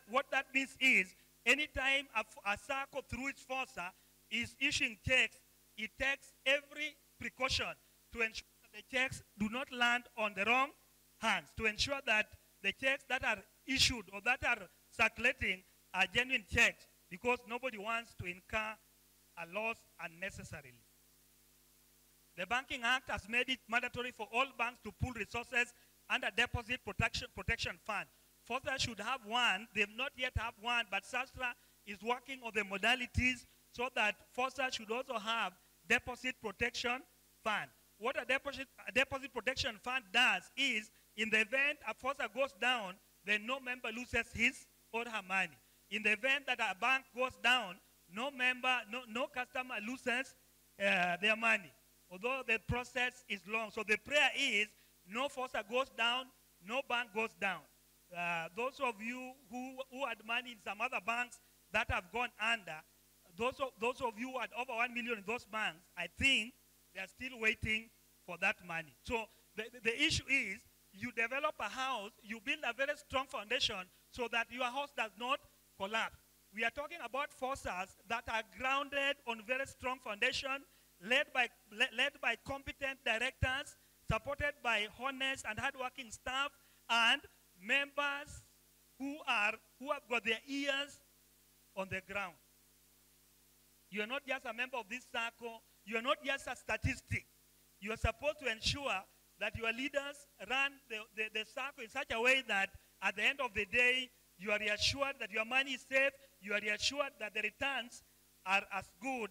what that means is, anytime a Sacco through its FOSA is issuing checks, it takes every precaution to ensure that the checks do not land on the wrong hands, to ensure that the checks that are issued or that are circulating are genuine checks, because nobody wants to incur a loss unnecessarily. The Banking Act has made it mandatory for all banks to pool resources under Deposit Protection Fund. FOSA should have one. They've not yet have one, but SASRA is working on the modalities so that FOSA should also have Deposit Protection Fund. What a deposit protection fund does is, in the event a FOSA goes down, then no member loses his or her money. In the event that a bank goes down, no customer loses their money, although the process is long. So the prayer is, no FOSA goes down, no bank goes down. Those of you who had money in some other banks that have gone under, those of you who had over 1 million in those banks, I think they are still waiting for that money. So the issue is, you develop a house, you build a very strong foundation so that your house does not collapse. We are talking about FOSAs that are grounded on very strong foundation, led by competent directors, supported by honest and hardworking staff, and members who have got their ears on the ground. You are not just a member of this Sacco. You are not just a statistic. You are supposed to ensure that your leaders run the Sacco in such a way that at the end of the day, you are reassured that your money is safe. You are reassured that the returns are as good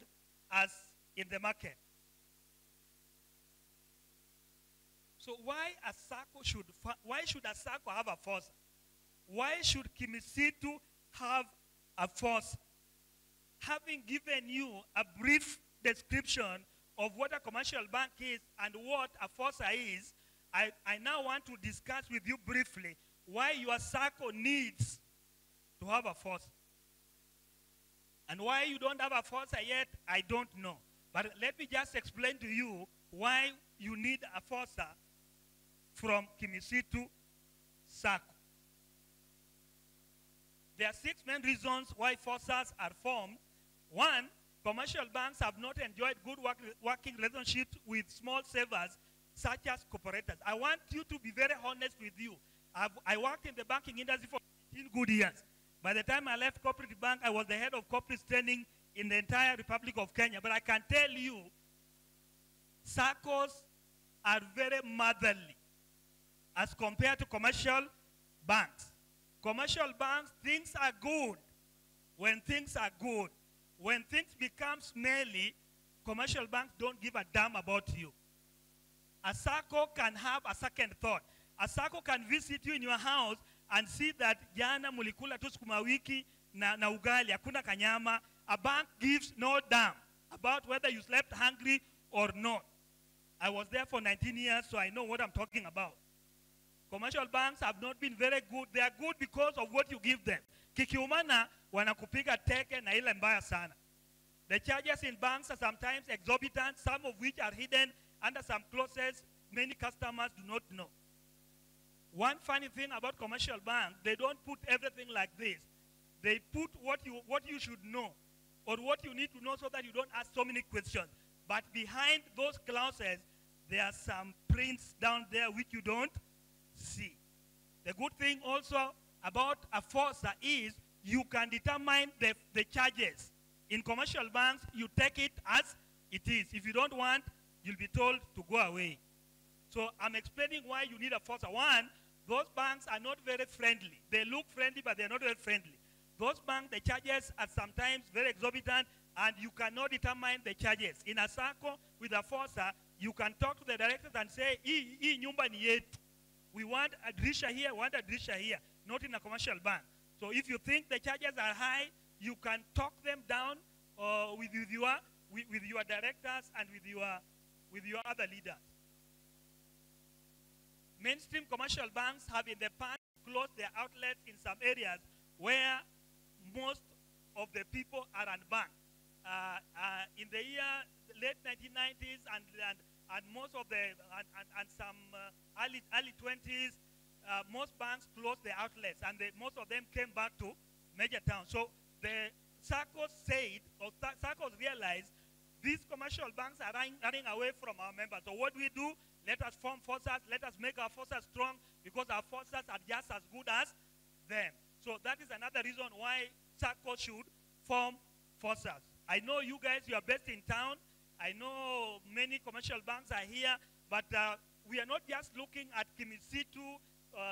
as in the market. So why should a Sacco have a FOSA? Why should Kimisitu have a FOSA? Having given you a brief description of what a commercial bank is and what a FOSA is, I now want to discuss with you briefly why your Sacco needs to have a FOSA. And why you don't have a FOSA yet, I don't know. But let me just explain to you why you need a FOSA from Kimisitu Sacco. There are 6 main reasons why FOSAs are formed. 1, commercial banks have not enjoyed good working relationships with small savers such as cooperators. I want you to be very honest with you. I worked in the banking industry for 15 good years. By the time I left Cooperative Bank, I was the head of corporate training in the entire Republic of Kenya. But I can tell you, Saccos are very motherly as compared to commercial banks. Commercial banks, things are good. when things are good. When things become smelly, commercial banks don't give a damn about you. A Sacco can have a second thought. A Sacco can visit you in your house and see that jana mulikula tu sukuma wiki na ugali, hakuna kanyama. A bank gives no damn about whether you slept hungry or not. I was there for 19 years, so I know what I'm talking about. Commercial banks have not been very good. They are good because of what you give them. Kikiumana wanakupiga teke na ile mbaya sana. The charges in banks are sometimes exorbitant, some of which are hidden under some clauses many customers do not know. One funny thing about commercial banks, they don't put everything like this. They put what you should know or what you need to know so that you don't ask so many questions. But behind those clauses, there are some prints down there which you don't see. The good thing also about a FOSA is you can determine the charges. In commercial banks, you take it as it is. If you don't want, you'll be told to go away. So I'm explaining why you need a FOSA. One, those banks are not very friendly. They look friendly, but they're not very friendly. Those banks, the charges are sometimes very exorbitant, and you cannot determine the charges. In a Sacco with a FOSA, you can talk to the directors and say, "Hii nyumba ni yetu. We want a dirisha here, we want a dirisha here," not in a commercial bank. So if you think the charges are high, you can talk them down with your directors and with your other leaders. Mainstream commercial banks have in the past closed their outlets in some areas where most of the people are unbanked. In the late 1990s and most of the and some early 20s, most banks closed their outlets, and most of them came back to major towns. So the Sacco said, or Sacco realized, these commercial banks are running away from our members. So what do we do? Let us form FOSAs. Let us make our FOSAs strong, because our FOSAs are just as good as them. So that is another reason why Sacco should form FOSAs. I know you guys, you are based in town. I know many commercial banks are here, but we are not just looking at Kimisitu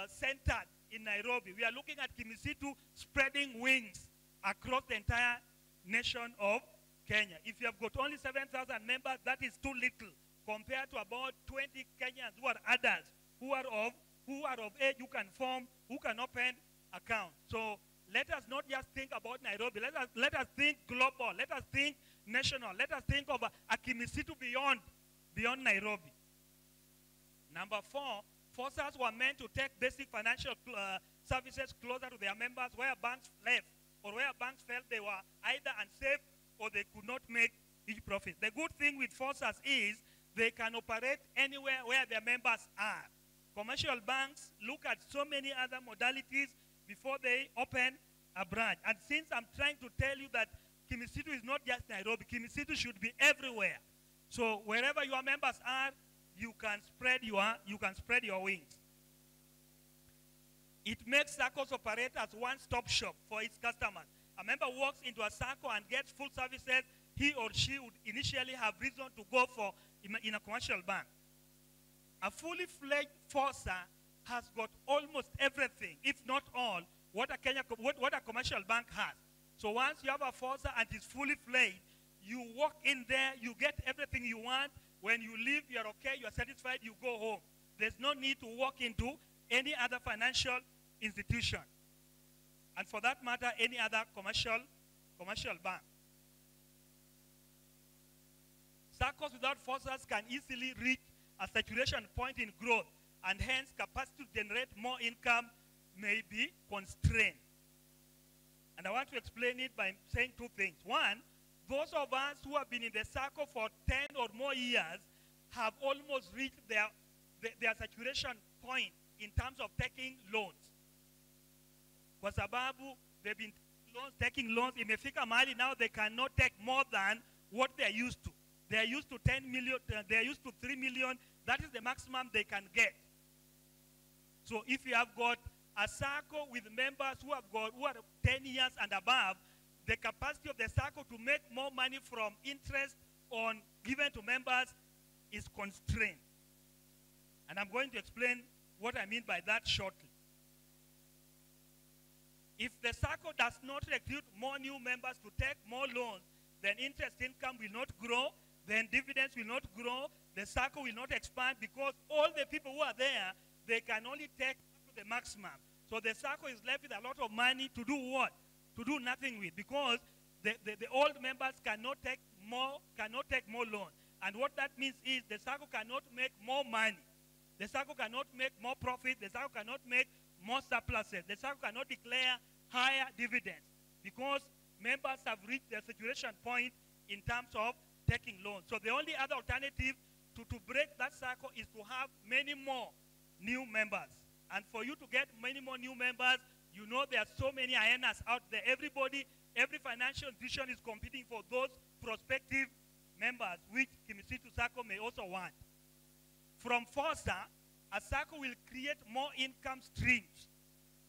centered in Nairobi. We are looking at Kimisitu spreading wings across the entire nation of Kenya. If you have got only 7,000 members, that is too little compared to about 20 Kenyans who are adults, who are of age, who can open accounts. So let us not just think about Nairobi. Let us think global. Let us think national. Let us think of a Kimisitu beyond Nairobi. Number 4, FOSAs were meant to take basic financial services closer to their members, where banks left or where banks felt they were either unsafe or they could not make huge profit. The good thing with FOSAs is they can operate anywhere where their members are. Commercial banks look at so many other modalities before they open a branch. And since I'm trying to tell you that Kimisitu is not just Nairobi, Kimisitu should be everywhere. So wherever your members are, you can spread your wings. It makes Saccos operate as one-stop shop for its customers. A member walks into a Sacco and gets full services he or she would initially have reason to go for in a commercial bank. A fully fledged FOSA has got almost everything, if not all, what a commercial bank has. So once you have a FOSA and it's fully fledged, you walk in there, you get everything you want. When you leave, you're okay, you're satisfied, you go home. There's no need to walk into any other financial institution. And for that matter, any other commercial bank. Saccos without FOSAs can easily reach a saturation point in growth, and hence capacity to generate more income may be constrained. And I want to explain it by saying two things. One, those of us who have been in the Sacco for 10 or more years have almost reached their saturation point in terms of taking loans. Kwa sababu they've been taking loans, imefika mahali now they cannot take more than what they're used to. They're used to 10 million, they're used to 3 million. That is the maximum they can get. So if you have got a Sacco with members who are 10 years and above, the capacity of the Sacco to make more money from interest on given to members is constrained. And I'm going to explain what I mean by that shortly. If the Sacco does not recruit more new members to take more loans, then interest income will not grow, then dividends will not grow, the Sacco will not expand because all the people who are there, they can only take up to the maximum. So the Sacco is left with a lot of money to do what? To do nothing with, because the old members cannot take more loans. And what that means is the Sacco cannot make more money. The Sacco cannot make more profit. The Sacco cannot make more surpluses. The Sacco cannot declare higher dividends because members have reached their saturation point in terms of taking loans. So the only other alternative to break that Sacco is to have many more new members. And for you to get many more new members, you know there are so many hyenas out there. Everybody, every financial institution is competing for those prospective members, which Kimisitu Sacco may also want. From FOSA, a Sacco will create more income streams.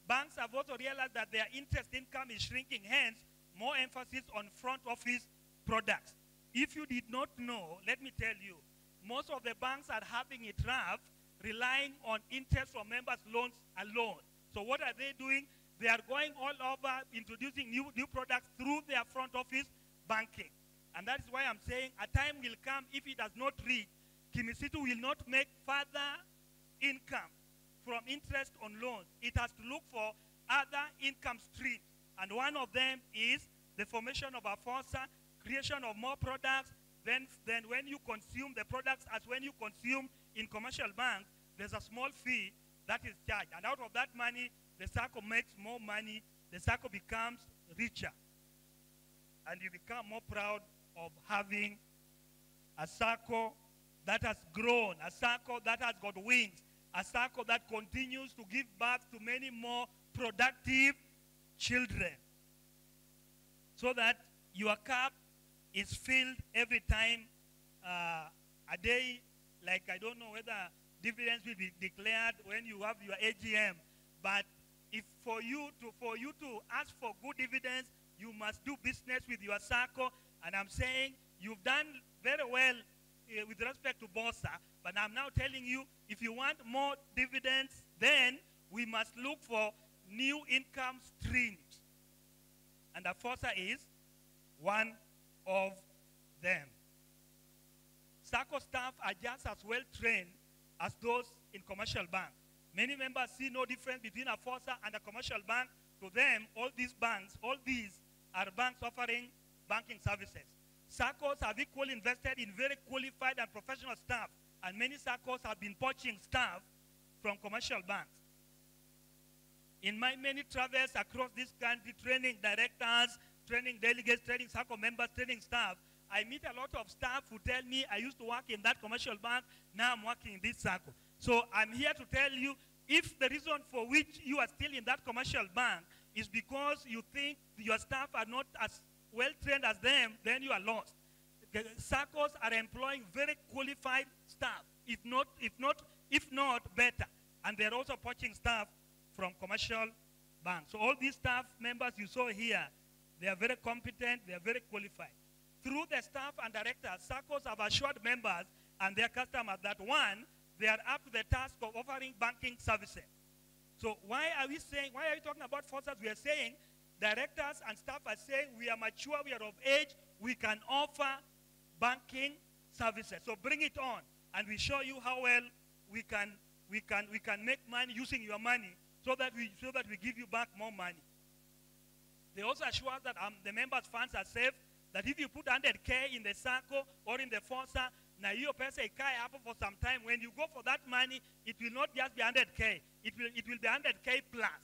Banks have also realized that their interest income is shrinking, hence more emphasis on front office products. If you did not know, let me tell you, most of the banks are having it rough, relying on interest from members' loans alone. So what are they doing? They are going all over introducing new products through their front office banking. And that is why I'm saying a time will come, if it does not reach, Kimisitu will not make further income from interest on loans. It has to look for other income streams. And one of them is the formation of a FOSA, creation of more products. Then when you consume the products as when you consume in commercial banks, there's a small fee that is charged. And out of that money, the Sacco makes more money. The Sacco becomes richer. And you become more proud of having a Sacco that has grown, a Sacco that has got wings, a Sacco that continues to give birth to many more productive children, so that your cup is filled every time a day. Like, I don't know whether dividends will be declared when you have your AGM, but if for you to ask for good dividends, you must do business with your Sacco. And I'm saying you've done very well with respect to BOSA, but I'm now telling you, if you want more dividends, then we must look for new income streams. And the FOSA is one of them. Sacco staff are just as well trained as those in commercial bank. Many members see no difference between a FOSA and a commercial bank. To them, all these are banks offering banking services. Saccos have equally invested in very qualified and professional staff, and many Saccos have been poaching staff from commercial banks. In my many travels across this country, training directors, training delegates, training Sacco members, training staff, I meet a lot of staff who tell me, I used to work in that commercial bank, now I'm working in this Sacco. So I'm here to tell you, if the reason for which you are still in that commercial bank is because you think your staff are not as well trained as them, then you are lost. The Saccos are employing very qualified staff, if not better. And they're also poaching staff from commercial banks. So all these staff members you saw here, they are very competent, they are very qualified. Through the staff and directors, Saccos have assured members and their customers that, one, they are up to the task of offering banking services. So why are we talking about FOSAs? We are saying directors and staff are saying we are mature, we are of age, we can offer banking services. So bring it on, and we show you how well we can make money using your money, so that we give you back more money. They also assure that the members' funds are safe. That if you put 100K in the Sacco or in the FOSA, now your pesa ikai happen for some time. When you go for that money, it will not just be 100K. It will be 100K plus,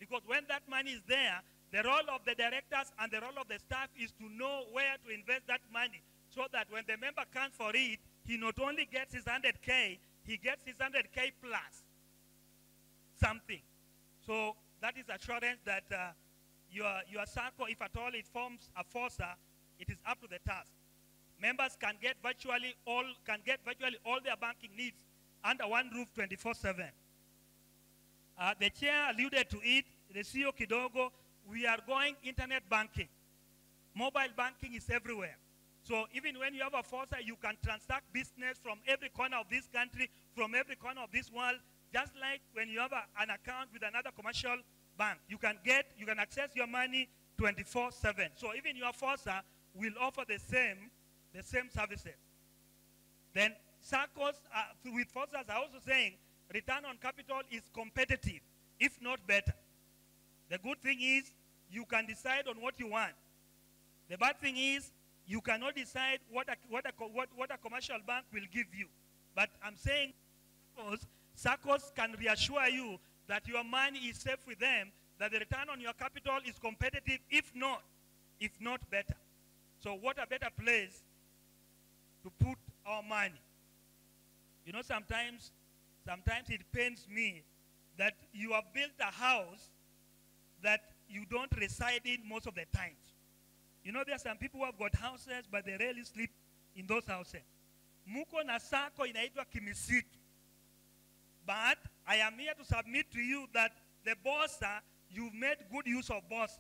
because when that money is there, the role of the directors and the role of the staff is to know where to invest that money, so that when the member comes for it, he not only gets his 100K, he gets his 100K plus something. So that is assurance that your Sacco, if at all it forms a FOSA, it is up to the task. Members can get virtually all their banking needs under one roof 24/7. The chair alluded to it, the CEO Kidogo. We are going internet banking. Mobile banking is everywhere. So even when you have a FOSA, you can transact business from every corner of this country, from every corner of this world, just like when you have an account with another commercial bank. You can access your money 24/7. So even your FOSA will offer the same services. Then SACCOs with FOSAs are also saying return on capital is competitive, if not better. The good thing is you can decide on what you want. The bad thing is you cannot decide what a commercial bank will give you. But I'm saying SACCOs can reassure you that your money is safe with them, that the return on your capital is competitive, if not better. So what a better place to put our money. You know, sometimes it pains me that you have built a house that you don't reside in most of the times. You know, there are some people who have got houses, but they rarely sleep in those houses. Muko na Sacco inaitwa Kimisitu. But I am here to submit to you that the BOSA, you've made good use of BOSA.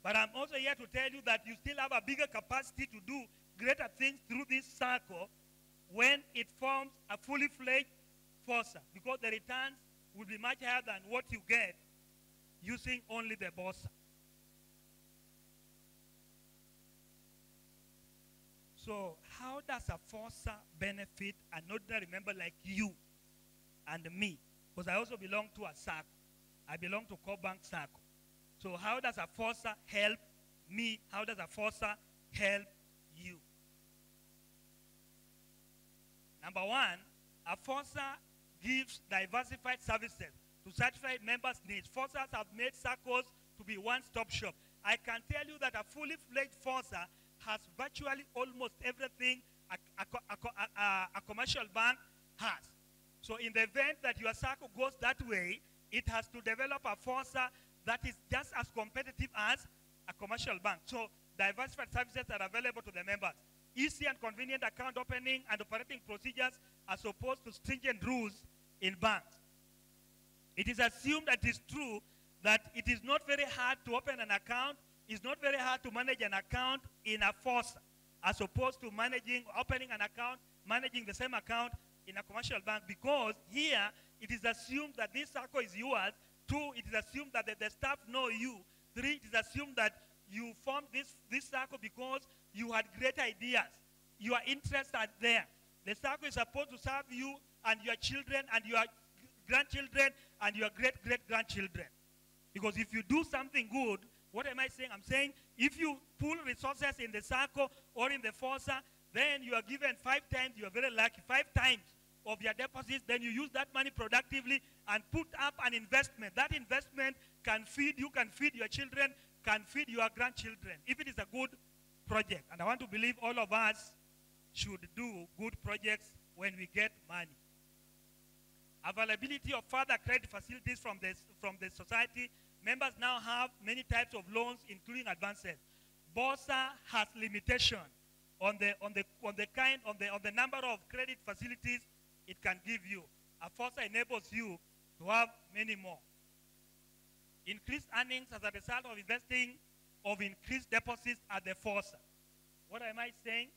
But I'm also here to tell you that you still have a bigger capacity to do greater things through this Sacco when it forms a fully fledged FOSA, because the returns will be much higher than what you get using only the BOSA. So how does a FOSA benefit an ordinary member like you and me? Because I also belong to a Sacco. I belong to CoBank Sacco. So how does a FOSA help me? How does a FOSA help you? Number one, a FOSA gives diversified services to satisfy members' needs. FOSAs have made SACCOs to be one-stop shop. I can tell you that a fully fledged FOSA has virtually almost everything a commercial bank has. So in the event that your Sacco goes that way, it has to develop a FOSA that is just as competitive as a commercial bank. So diversified services are available to the members. Easy and convenient account opening and operating procedures as opposed to stringent rules in banks. It is assumed that it is true that it is not very hard to open an account, it's not very hard to manage an account in a FOSA, as opposed to opening an account, managing the same account in a commercial bank, because here it is assumed that this Sacco is yours. 2, it is assumed that the staff know you. 3, it is assumed that you formed this Sacco because you had great ideas. Your interests are there. The Sacco is supposed to serve you and your children and your grandchildren and your great-great-grandchildren. Because if you do something good, what am I saying? I'm saying if you pool resources in the Sacco or in the FOSA, then you are given 5 times, you are very lucky, 5 times of your deposits, then you use that money productively and put up an investment. That investment can feed you, can feed your children, can feed your grandchildren, if it is a good project. And I want to believe all of us should do good projects when we get money. Availability of further credit facilities from the society. Members now have many types of loans, including advances. BOSA has limitation on the number of credit facilities it can give you. A FOSA enables you to have many more. Increased earnings as a result of investing of increased deposits at the FOSA. What am I saying?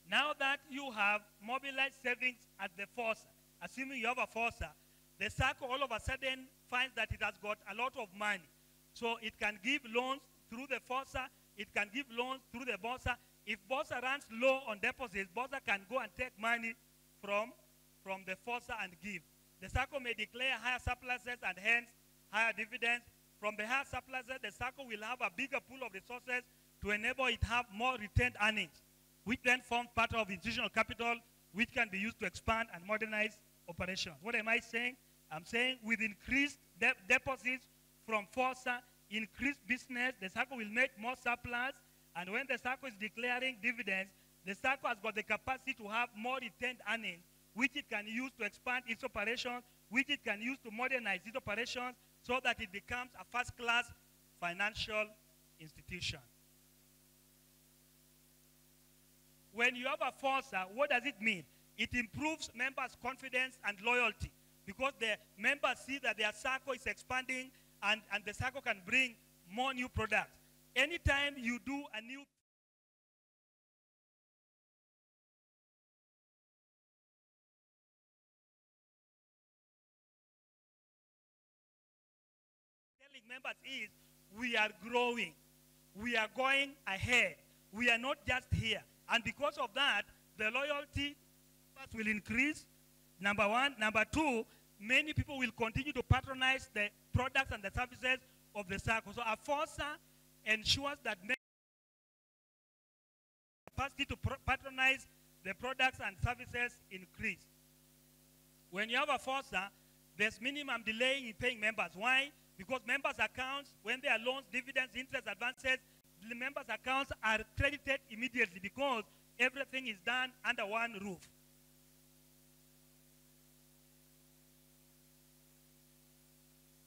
Now that you have mobilized savings at the FOSA, assuming you have a FOSA, the Sacco all of a sudden finds that it has got a lot of money. So it can give loans through the FOSA, it can give loans through the BOSA. If BOSA runs low on deposits, BOSA can go and take money from the FOSA and give. The Sacco may declare higher surpluses and hence higher dividends. From the higher surpluses, the Sacco will have a bigger pool of resources to enable it to have more retained earnings, which then form part of institutional capital, which can be used to expand and modernize operations. What am I saying? I'm saying with increased deposits from FOSA, increased business, the Sacco will make more surplus, and when the Sacco is declaring dividends, the Sacco has got the capacity to have more retained earnings, which it can use to expand its operations, which it can use to modernize its operations, so that it becomes a first-class financial institution. When you have a FOSA, what does it mean? It improves members' confidence and loyalty, because the members see that their Sacco is expanding and the Sacco can bring more new products. Anytime you do a new members is we are growing. We are going ahead. We are not just here. And because of that, the loyalty will increase, number one. Number two, many people will continue to patronize the products and the services of the Sacco. So a FOSA ensures that capacity to patronize the products and services increase. When you have a FOSA, there's minimum delay in paying members. Why? Because members' accounts, when there are loans, dividends, interest, advances, the members' accounts are credited immediately because everything is done under one roof.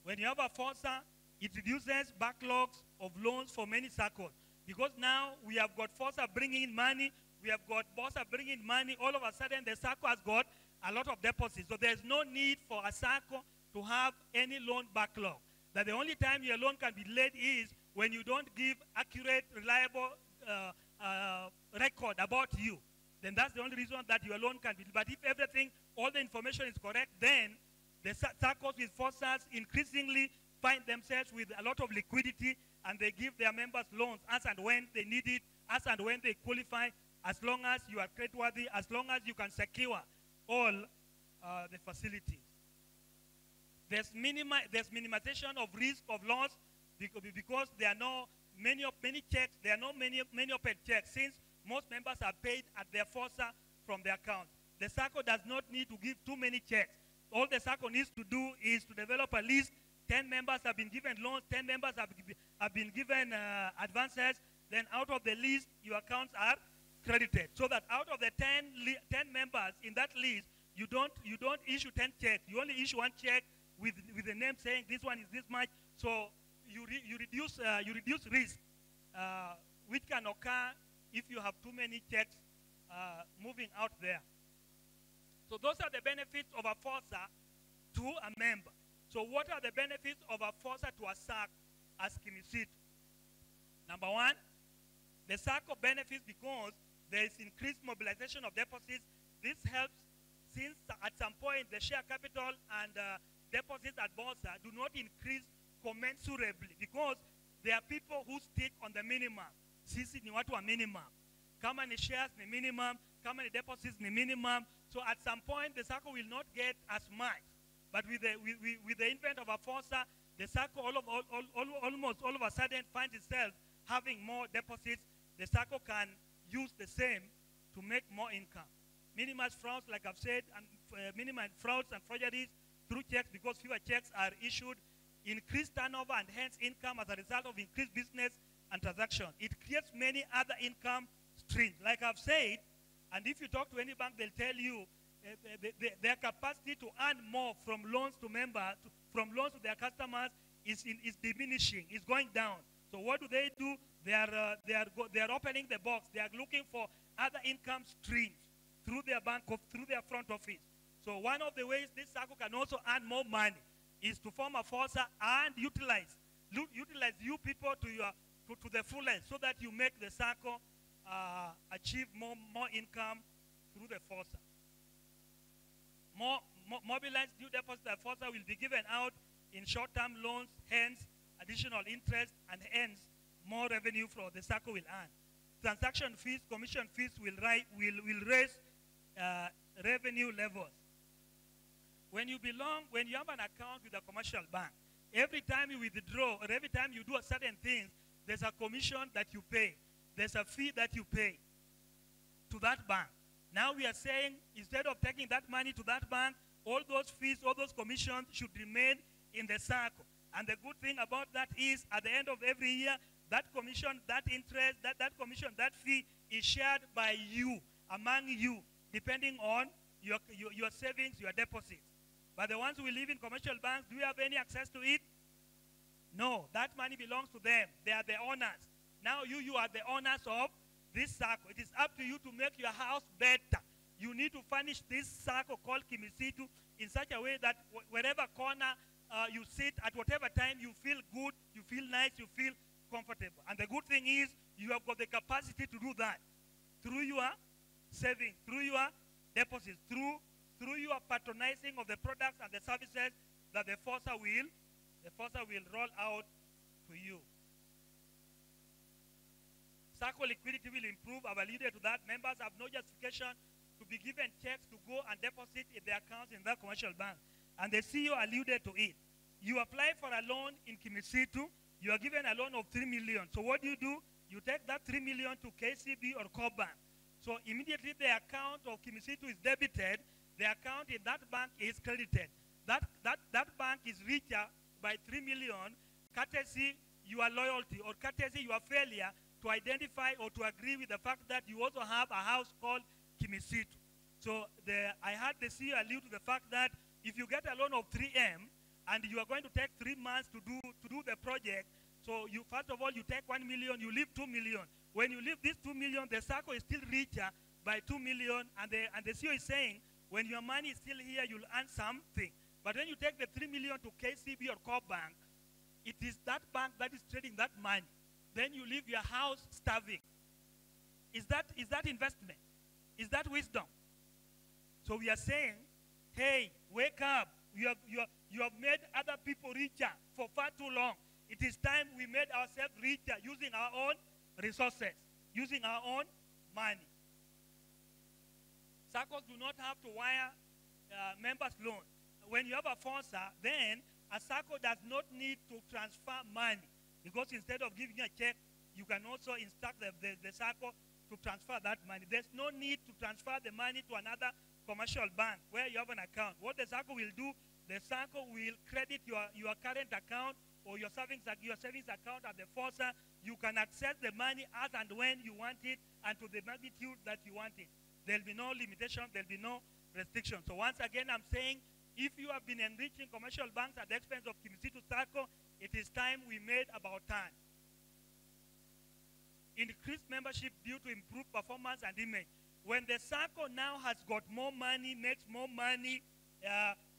When you have a FOSA, it reduces backlogs of loans for many Saccos. Because now we have got FOSA bringing in money, we have got BOSA bringing in money, all of a sudden the Sacco has got a lot of deposits. So there's no need for a Sacco to have any loan backlog. That the only time your loan can be delayed is when you don't give accurate, reliable record about you. Then that's the only reason that your loan can be. But if everything, all the information is correct, then the Saccos with FOSAs increasingly find themselves with a lot of liquidity, and they give their members loans as and when they need it, as and when they qualify, as long as you are creditworthy, as long as you can secure all the facilities. There's minimization of risk of loss because there are no many checks, there are no many open checks, since most members are paid at their FOSA from their account. The Sacco does not need to give too many checks. All the Sacco needs to do is to develop a list. 10 members have been given loans, 10 members have been given advances. Then out of the list, your accounts are credited. So that out of the 10 members in that list, you don't issue 10 checks. You only issue one check with the name saying this one is this much. So you reduce risk, which can occur if you have too many checks moving out there. So those are the benefits of a FOSA to a member. So what are the benefits of a FOSA to a Sacco as Kimisitu? Number one, the Sacco benefits because there is increased mobilization of deposits. This helps since at some point the share capital and deposits at BOSA do not increase commensurably because there are people who stick on the minimum. Sisi ni watu wa minimum. Kama ni shares ni minimum, kama ni deposits ni minimum. So at some point the Sacco will not get as much. But with the invent of a FOSA, the Sacco almost all of a sudden finds itself having more deposits. The Sacco can use the same to make more income. Minimize frauds, like I've said, and minimize frauds and forgeries through checks because fewer checks are issued. Increased turnover and hence income as a result of increased business and transactions. It creates many other income streams. Like I've said, and if you talk to any bank, they'll tell you their capacity to earn more from loans to members, from loans to their customers is diminishing, is going down. So what do? They are opening the box. They are looking for other income streams through their through their front office. So one of the ways this Sacco can also earn more money is to form a FOSA and utilize you people to the fullest so that you make the Sacco achieve more income through the FOSA. Mobilized due deposit at FOSA will be given out in short-term loans, hence additional interest, and hence more revenue for the Sacco will earn. Transaction fees, commission fees will raise revenue levels. When you have an account with a commercial bank, every time you withdraw or every time you do a certain things, there's a commission that you pay. There's a fee that you pay to that bank. Now we are saying instead of taking that money to that bank, all those fees, all those commissions should remain in the Sacco. And the good thing about that is at the end of every year, that commission, that interest, that commission, that fee is shared by you, among you, depending on your savings, your deposits. But the ones who live in commercial banks, do you have any access to it? No, that money belongs to them. They are the owners. Now you are the owners of this Sacco. It is up to you to make your house better. You need to furnish this Sacco called Kimisitu in such a way that wherever corner you sit, at whatever time you feel good, you feel nice, you feel comfortable. And the good thing is you have got the capacity to do that through your savings, through your deposits, through your patronizing of the products and the services that the FOSA will roll out Sacco liquidity will improve. I've alluded to that. Members have no justification to be given checks to go and deposit in their accounts in the commercial bank. And the CEO alluded to it. You apply for a loan in Kimisitu, you are given a loan of 3 million. So what do? You take that 3 million to KCB or Cobank. So immediately the account of Kimisitu is debited, the account in that bank is credited. That bank is richer by 3 million, courtesy your loyalty or courtesy your failure to identify or to agree with the fact that you also have a house called Kimisitu. So I heard the CEO allude to the fact that if you get a loan of 3M and you are going to take 3 months to do the project, so you first of all you take 1 million, you leave 2 million. When you leave this 2 million, the Sacco is still richer by 2 million, and the CEO is saying when your money is still here, you'll earn something. But when you take the 3 million to KCB or Cobank, it is that bank that is trading that money. Then you leave your house starving. Is that investment? Is that wisdom? So we are saying, hey, wake up. You have made other people richer for far too long. It is time we made ourselves richer using our own resources, using our own money. Saccos do not have to wire members' loan. When you have a FOSA, then a Sacco does not need to transfer money, because instead of giving a check, you can also instruct the Sacco to transfer that money. There's no need to transfer the money to another commercial bank where you have an account. What the Sacco will do, the Sacco will credit your current account or your savings account at the FOSA. You can access the money as and when you want it and to the magnitude that you want it. There'll be no limitation, there'll be no restriction. So once again, I'm saying, if you have been enriching commercial banks at the expense of Kimisitu Sacco, it is time we made about time. Increased membership due to improved performance and image. When the Sacco now has got more money, makes more money,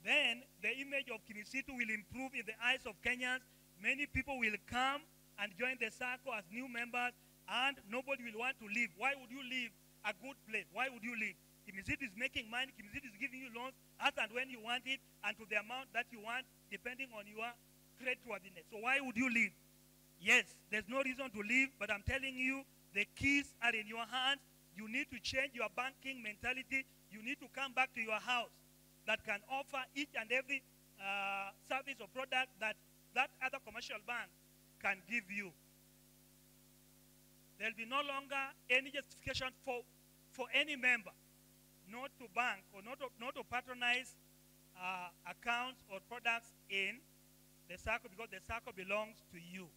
then the image of Kimisitu will improve in the eyes of Kenyans. Many people will come and join the Sacco as new members, and nobody will want to leave. Why would you leave a good place? Why would you leave? Kimisitu is making money. Kimisitu is giving you loans as and when you want it and to the amount that you want, depending on your creditworthiness. So why would you leave? Yes, there's no reason to leave, but I'm telling you, the keys are in your hands. You need to change your banking mentality. You need to come back to your house that can offer each and every service or product that other commercial bank can give you. There'll be no longer any justification for any member not to bank or not to patronize accounts or products in the Sacco, because the Sacco belongs to you.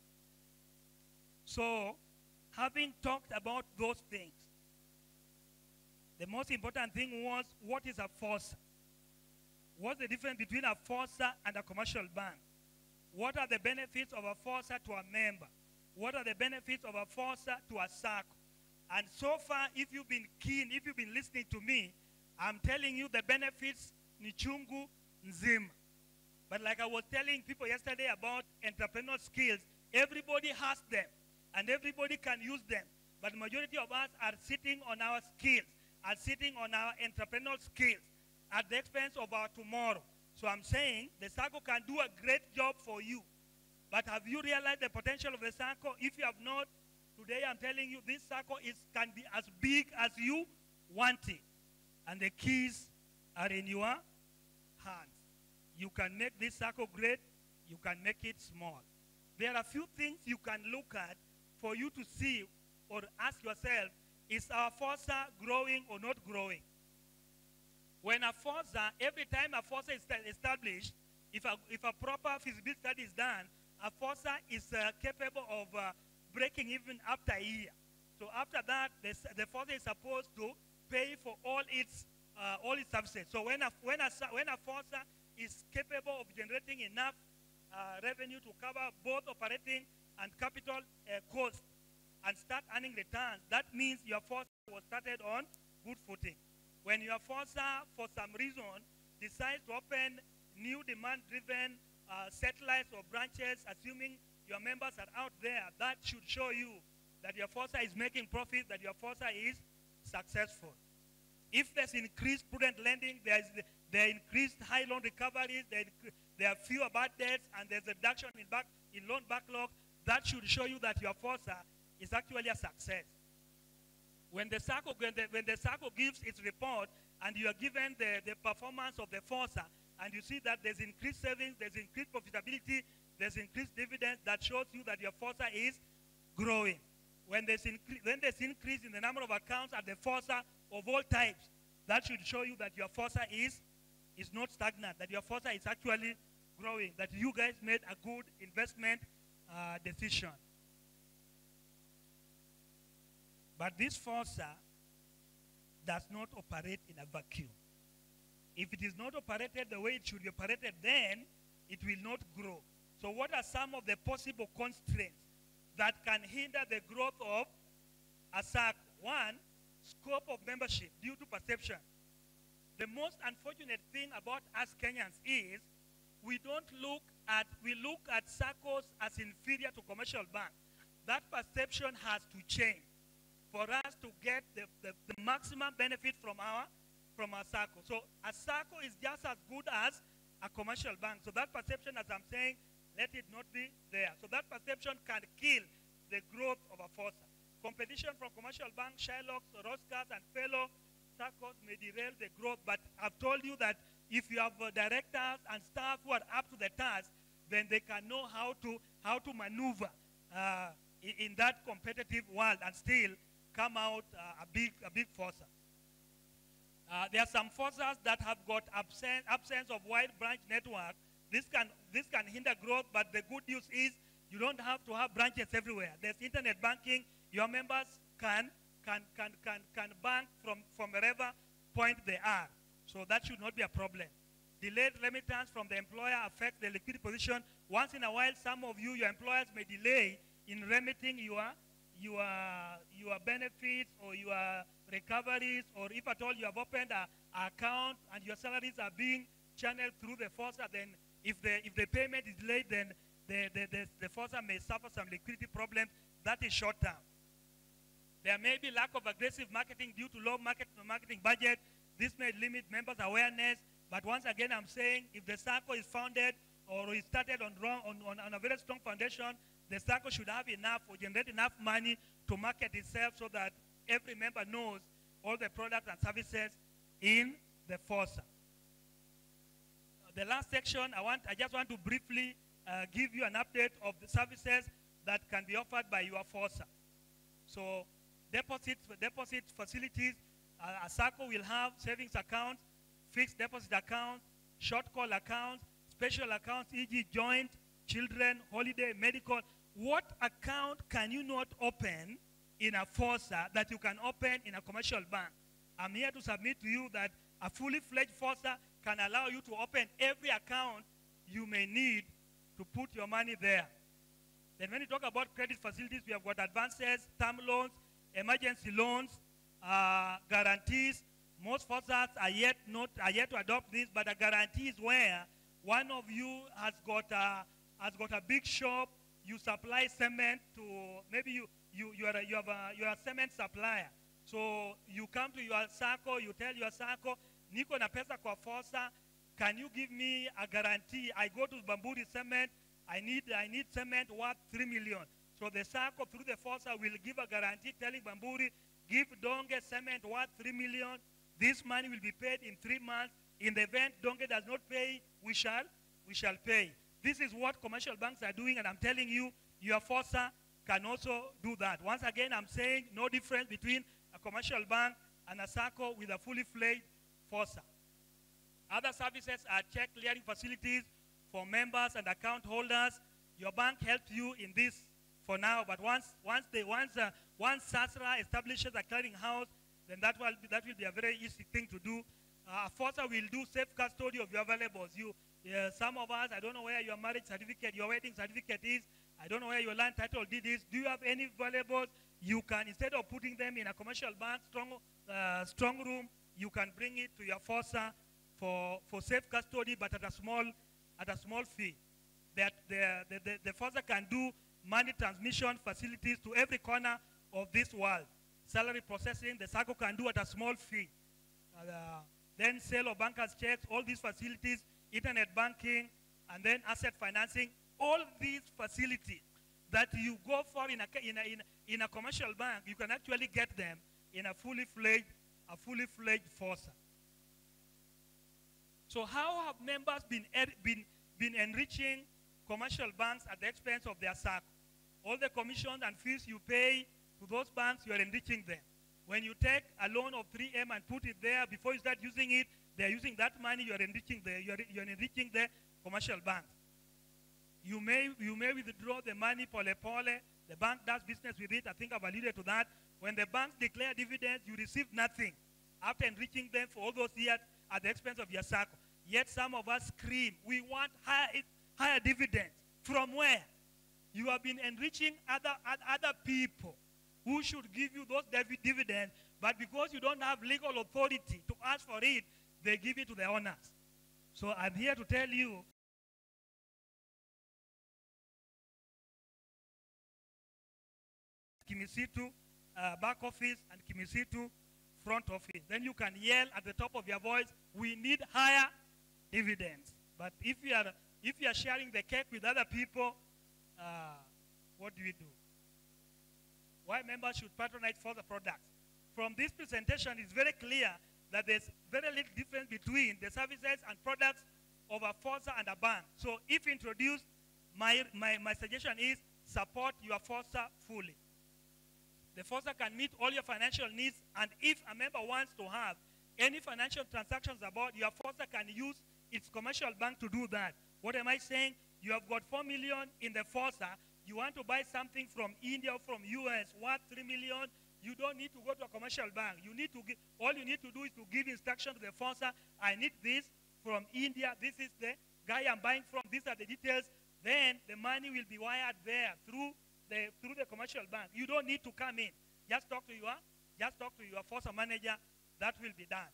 So, having talked about those things, the most important thing was, what is a FOSA? What's the difference between a FOSA and a commercial bank? What are the benefits of a FOSA to a member? What are the benefits of a FOSA to a Sacco? And so far, if you've been keen, if you've been listening to me, I'm telling you the benefits ni chungu nzima. But like I was telling people yesterday about entrepreneurial skills, everybody has them and everybody can use them. But the majority of us are sitting on our skills, are sitting on our entrepreneurial skills at the expense of our tomorrow. So I'm saying the Sacco can do a great job for you. But have you realized the potential of the Sacco? If you have not, today I'm telling you this Sacco can be as big as you want it. And the keys are in your hands. You can make this Sacco great. You can make it small. There are a few things you can look at for you to see or ask yourself, is our FOSA growing or not growing? When a FOSA, every time a FOSA is established, if a proper feasibility study is done, a FOSA is capable of breaking even after a year. So after that, the FOSA is supposed to pay for all its services. So when a FOSA is capable of generating enough revenue to cover both operating and capital costs and start earning returns, that means your FOSA was started on good footing. When your FOSA, for some reason, decides to open new demand-driven satellites or branches, assuming your members are out there, that should show you that your FOSA is making profit, that your FOSA is successful. If there's increased prudent lending, there are increased high loan recoveries, there are fewer bad debts, and there's a reduction in loan backlog, that should show you that your FOSA is actually a success. When the Sacco, when the Sacco gives its report and you are given the performance of the FOSA, and you see that there's increased savings, there's increased profitability, there's increased dividends, that shows you that your FOSA is growing. When there's increase in the number of accounts at the FOSA of all types, that should show you that your FOSA is not stagnant, that your FOSA is actually growing, that you guys made a good investment decision. But this FOSA does not operate in a vacuum. If it is not operated the way it should be operated, then it will not grow. So what are some of the possible constraints that can hinder the growth of a Sacco? One, scope of membership due to perception. The most unfortunate thing about us Kenyans is we look at Saccos as inferior to commercial banks. That perception has to change for us to get the maximum benefit from our Sacco. So a Sacco is just as good as a commercial bank. So that perception, as I'm saying, let it not be there. So that perception can kill the growth of a FOSA. Competition from commercial banks, Shylocks, Roscas, and fellow Saccos may derail the growth. But I've told you that if you have directors and staff who are up to the task, then they can know how to maneuver in that competitive world and still come out a big FOSA. There are some FOSAs that have got absence of wide branch network. This can hinder growth, but the good news is you don't have to have branches everywhere. There's internet banking. Your members can bank from wherever point they are. So that should not be a problem. Delayed remittance from the employer affects the liquidity position. Once in a while, some of you, your employers may delay in remitting your benefits or your recoveries, or if at all you have opened an account and your salaries are being channeled through the FOSA, then if the payment is delayed, then the FOSA may suffer some liquidity problems. That is short term. There may be lack of aggressive marketing due to low marketing budget. This may limit members' awareness. But once again, I'm saying if the Sacco is founded or is started on a very strong foundation, the Sacco should have enough or generate enough money to market itself so that every member knows all the products and services in the FOSA. The last section, I just want to briefly give you an update of the services that can be offered by your FOSA. So deposit facilities, a Sacco will have savings accounts, fixed deposit accounts, short call accounts, special accounts, e.g. joint, children, holiday, medical. What account can you not open in a FOSA that you can open in a commercial bank? I'm here to submit to you that a fully fledged FOSA can allow you to open every account you may need to put your money there. Then when you talk about credit facilities, we have got advances, term loans, emergency loans, guarantees. Most FOSAs are yet to adopt this, but a guarantee is where one of you has got a big shop. You supply cement to, maybe you are a cement supplier. So you come to your Sacco, you tell your Sacco, niko na pesa kwa FOSA, can you give me a guarantee? I go to Bamburi Cement, I need cement worth 3 million. So the Sacco through the FOSA will give a guarantee telling Bamburi, give Donge cement worth 3 million. This money will be paid in 3 months. In the event Donge does not pay, we shall pay. This is what commercial banks are doing, and I'm telling you, your FOSA can also do that. Once again, I'm saying no difference between a commercial bank and a Sacco with a fully fledged FOSA. Other services are check clearing facilities for members and account holders. Your bank helps you in this for now, but once SASRA establishes a clearing house, then that will be a very easy thing to do. FOSA will do safe custody of your valuables. Some of us, I don't know where your marriage certificate, your wedding certificate is. I don't know where your land title deed is. Do you have any valuables? You can, instead of putting them in a commercial bank strong room, you can bring it to your FOSA for safe custody, but at a small fee. The FOSA can do money transmission facilities to every corner of this world. Salary processing, the Sacco can do at a small fee. Then sale of bankers' checks, all these facilities, internet banking, and then asset financing. All these facilities, that you go for in a commercial bank, you can actually get them in a fully fledged FOSA. So how have members been enriching commercial banks at the expense of their Sacco? All the commissions and fees you pay to those banks, you are enriching them. When you take a loan of 3M and put it there, before you start using it, they are using that money, you are enriching the commercial banks. You may withdraw the money pole. The bank does business with it. I think I've alluded to that. When the banks declare dividends, you receive nothing after enriching them for all those years at the expense of your Sacco. Yet some of us scream, we want higher dividends. From where? You have been enriching other people who should give you those dividends, but because you don't have legal authority to ask for it, they give it to the owners. So I'm here to tell you, Kimisitu back office and Kimisitu front office. Then you can yell at the top of your voice, we need higher dividends. But if you are sharing the cake with other people, what do you do? Why members should patronize for the products? From this presentation, it's very clear that there's very little difference between the services and products of a FOSA and a bank. So if introduced, my suggestion is support your FOSA fully. The FOSA can meet all your financial needs, and if a member wants to have any financial transactions about, your FOSA can use its commercial bank to do that. What am I saying? You have got 4 million in the FOSA. You want to buy something from India or from US worth 3 million. You don't need to go to a commercial bank. You need to give, all you need to do is to give instruction to the FOSA. I need this from India. This is the guy I'm buying from. These are the details. Then the money will be wired there through the commercial bank. You don't need to come in. Just talk to your FOSA manager. That will be done.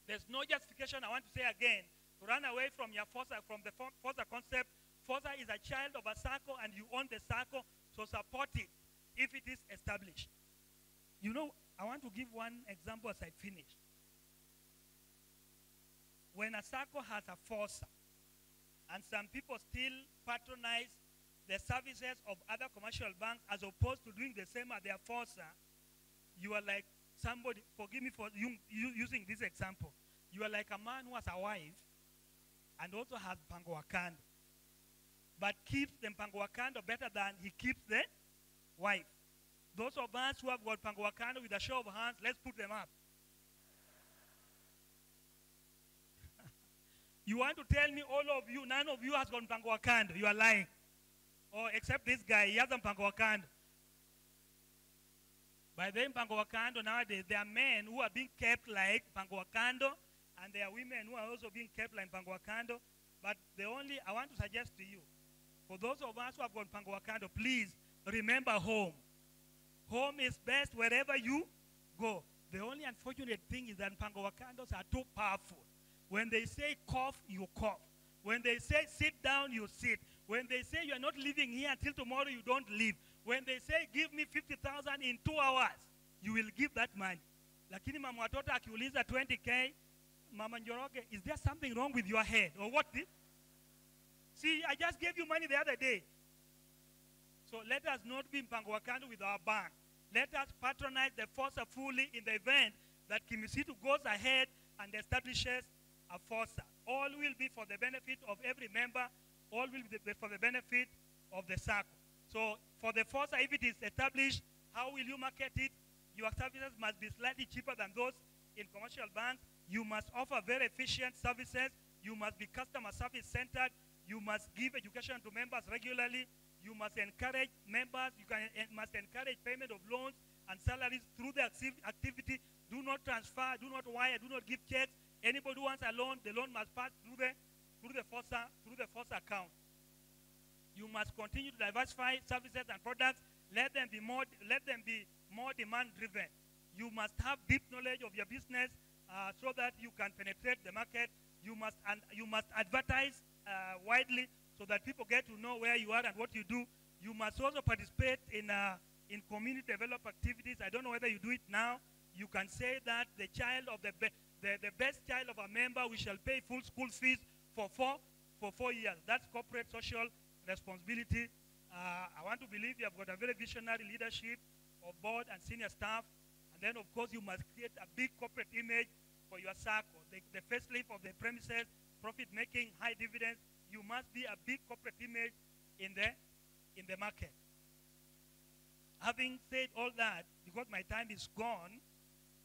There's no justification, I want to say again, to run away from your FOSA, from the FOSA concept. FOSA is a child of a Sacco, and you own the Sacco, so support it if it is established. You know, I want to give one example as I finish. When a Sacco has a FOSA, and some people still patronize the services of other commercial banks as opposed to doing the same at their FOSA, you are like somebody, forgive me for using this example, you are like a man who has a wife and also has Mpango wa Kando, but keeps the Mpango wa Kando better than he keeps the wife. Those of us who have got Mpango wa Kando, with a show of hands, let's put them up. You want to tell me all of you, none of you has got Mpango wa Kando? You are lying. Oh, except this guy, he has a Mpango wa Kando. By the Mpango wa Kando nowadays, there are men who are being kept like Mpango wa Kando, and there are women who are also being kept like Mpango wa Kando. But I want to suggest to you, for those of us who have got Mpango wa Kando, please remember home. Home is best wherever you go. The only unfortunate thing is that Mpango wa Kandos are too powerful. When they say cough, you cough. When they say sit down, you sit. When they say you are not living here until tomorrow, you don't leave. When they say give me 50,000 in 2 hours, you will give that money. Lakini mama watoto akiuliza 20K, Mama Njoroge, is there something wrong with your head? Or what? See, I just gave you money the other day. So let us not be Mpango wa Kando with our bank. Let us patronize the FOSA fully in the event that Kimisitu goes ahead and establishes a FOSA. All will be for the benefit of every member. All will be for the benefit of the Sacco. So for the FOSA, if it is established, how will you market it? Your services must be slightly cheaper than those in commercial banks. You must offer very efficient services. You must be customer service centered. You must give education to members regularly. You must encourage members. Must encourage payment of loans and salaries through the activity. Do not transfer, do not wire, do not give checks. Anybody who wants a loan, the loan must pass through the FOSA account. You must continue to diversify services and products. Let them be more demand driven. You must have deep knowledge of your business so that you can penetrate the market. You must advertise widely so that people get to know where you are and what you do. You must also participate in community development activities. I don't know whether you do it now. You can say that the child of the best child of a member, we shall pay full school fees for 4 years. That's corporate social responsibility. I want to believe you have got a very visionary leadership of board and senior staff. And then, of course, you must create a big corporate image for your Sacco. The facelift of the premises, profit-making, high dividends. You must be a big corporate image in the market. Having said all that, because my time is gone,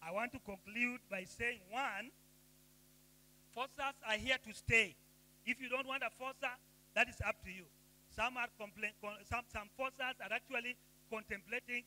I want to conclude by saying, one, forces are here to stay. If you don't want a forcer, that is up to you. Some forces are actually contemplating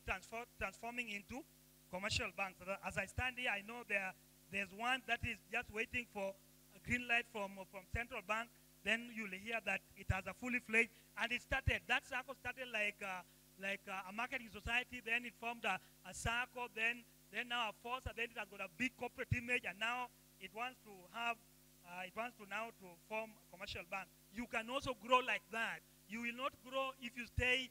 transforming into commercial banks. As I stand here, I know there's one that is just waiting for a green light from central bank. Then you'll hear that it has a fully fledged, and it started. That Sacco started like a marketing society. Then it formed a Sacco. Then now a force. Then it has got a big corporate image, and now it wants to have. It wants to now to form a commercial bank. You can also grow like that. You will not grow if you stay.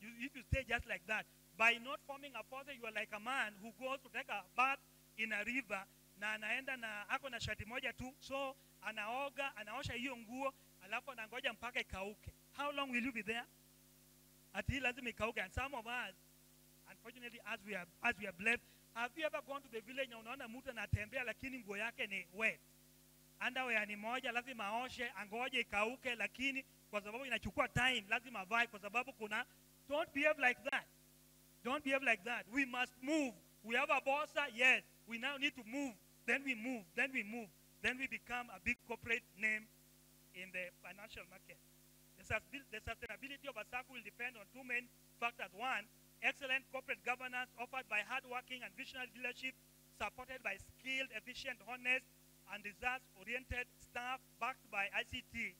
If you stay just like that. By not forming a force, you are like a man who goes to take a bath in a river. Na anaenda na ako na shati moja tu, so anaoga, anaosha hiyo nguo, alafu anangoja mpaka ikauke. How long will you be there? Ati lazima ikauke. And some of us, unfortunately, as we are blessed, have you ever gone to the village na unaona mtu anatembea lakini nguo yake ni wet? Underwear ni moja, lazima aoshe, angoje ikauke, lakini kwa sababu inachukua time, lazima avae kwa sababu kuna. Don't behave like that. Don't behave like that. We must move. We have a boss, yes. We now need to move. Then we move. Then we move. Then we become a big corporate name in the financial market. The sustainability of a Sacco will depend on two main factors. One, excellent corporate governance offered by hardworking and visionary leadership, supported by skilled, efficient, honest, and results-oriented staff backed by ICT,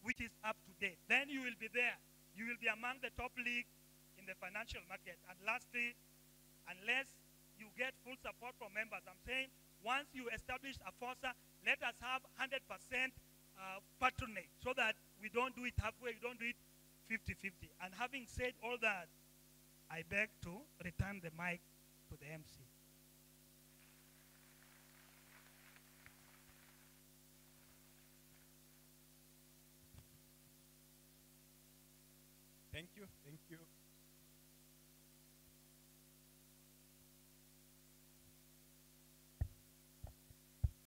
which is up to date. Then you will be there. You will be among the top league in the financial market. And lastly, unless you get full support from members, I'm saying once you establish a FOSA, let us have 100% patronage so that we don't do it halfway, we don't do it 50-50. And having said all that, I beg to return the mic to the MC. Thank you.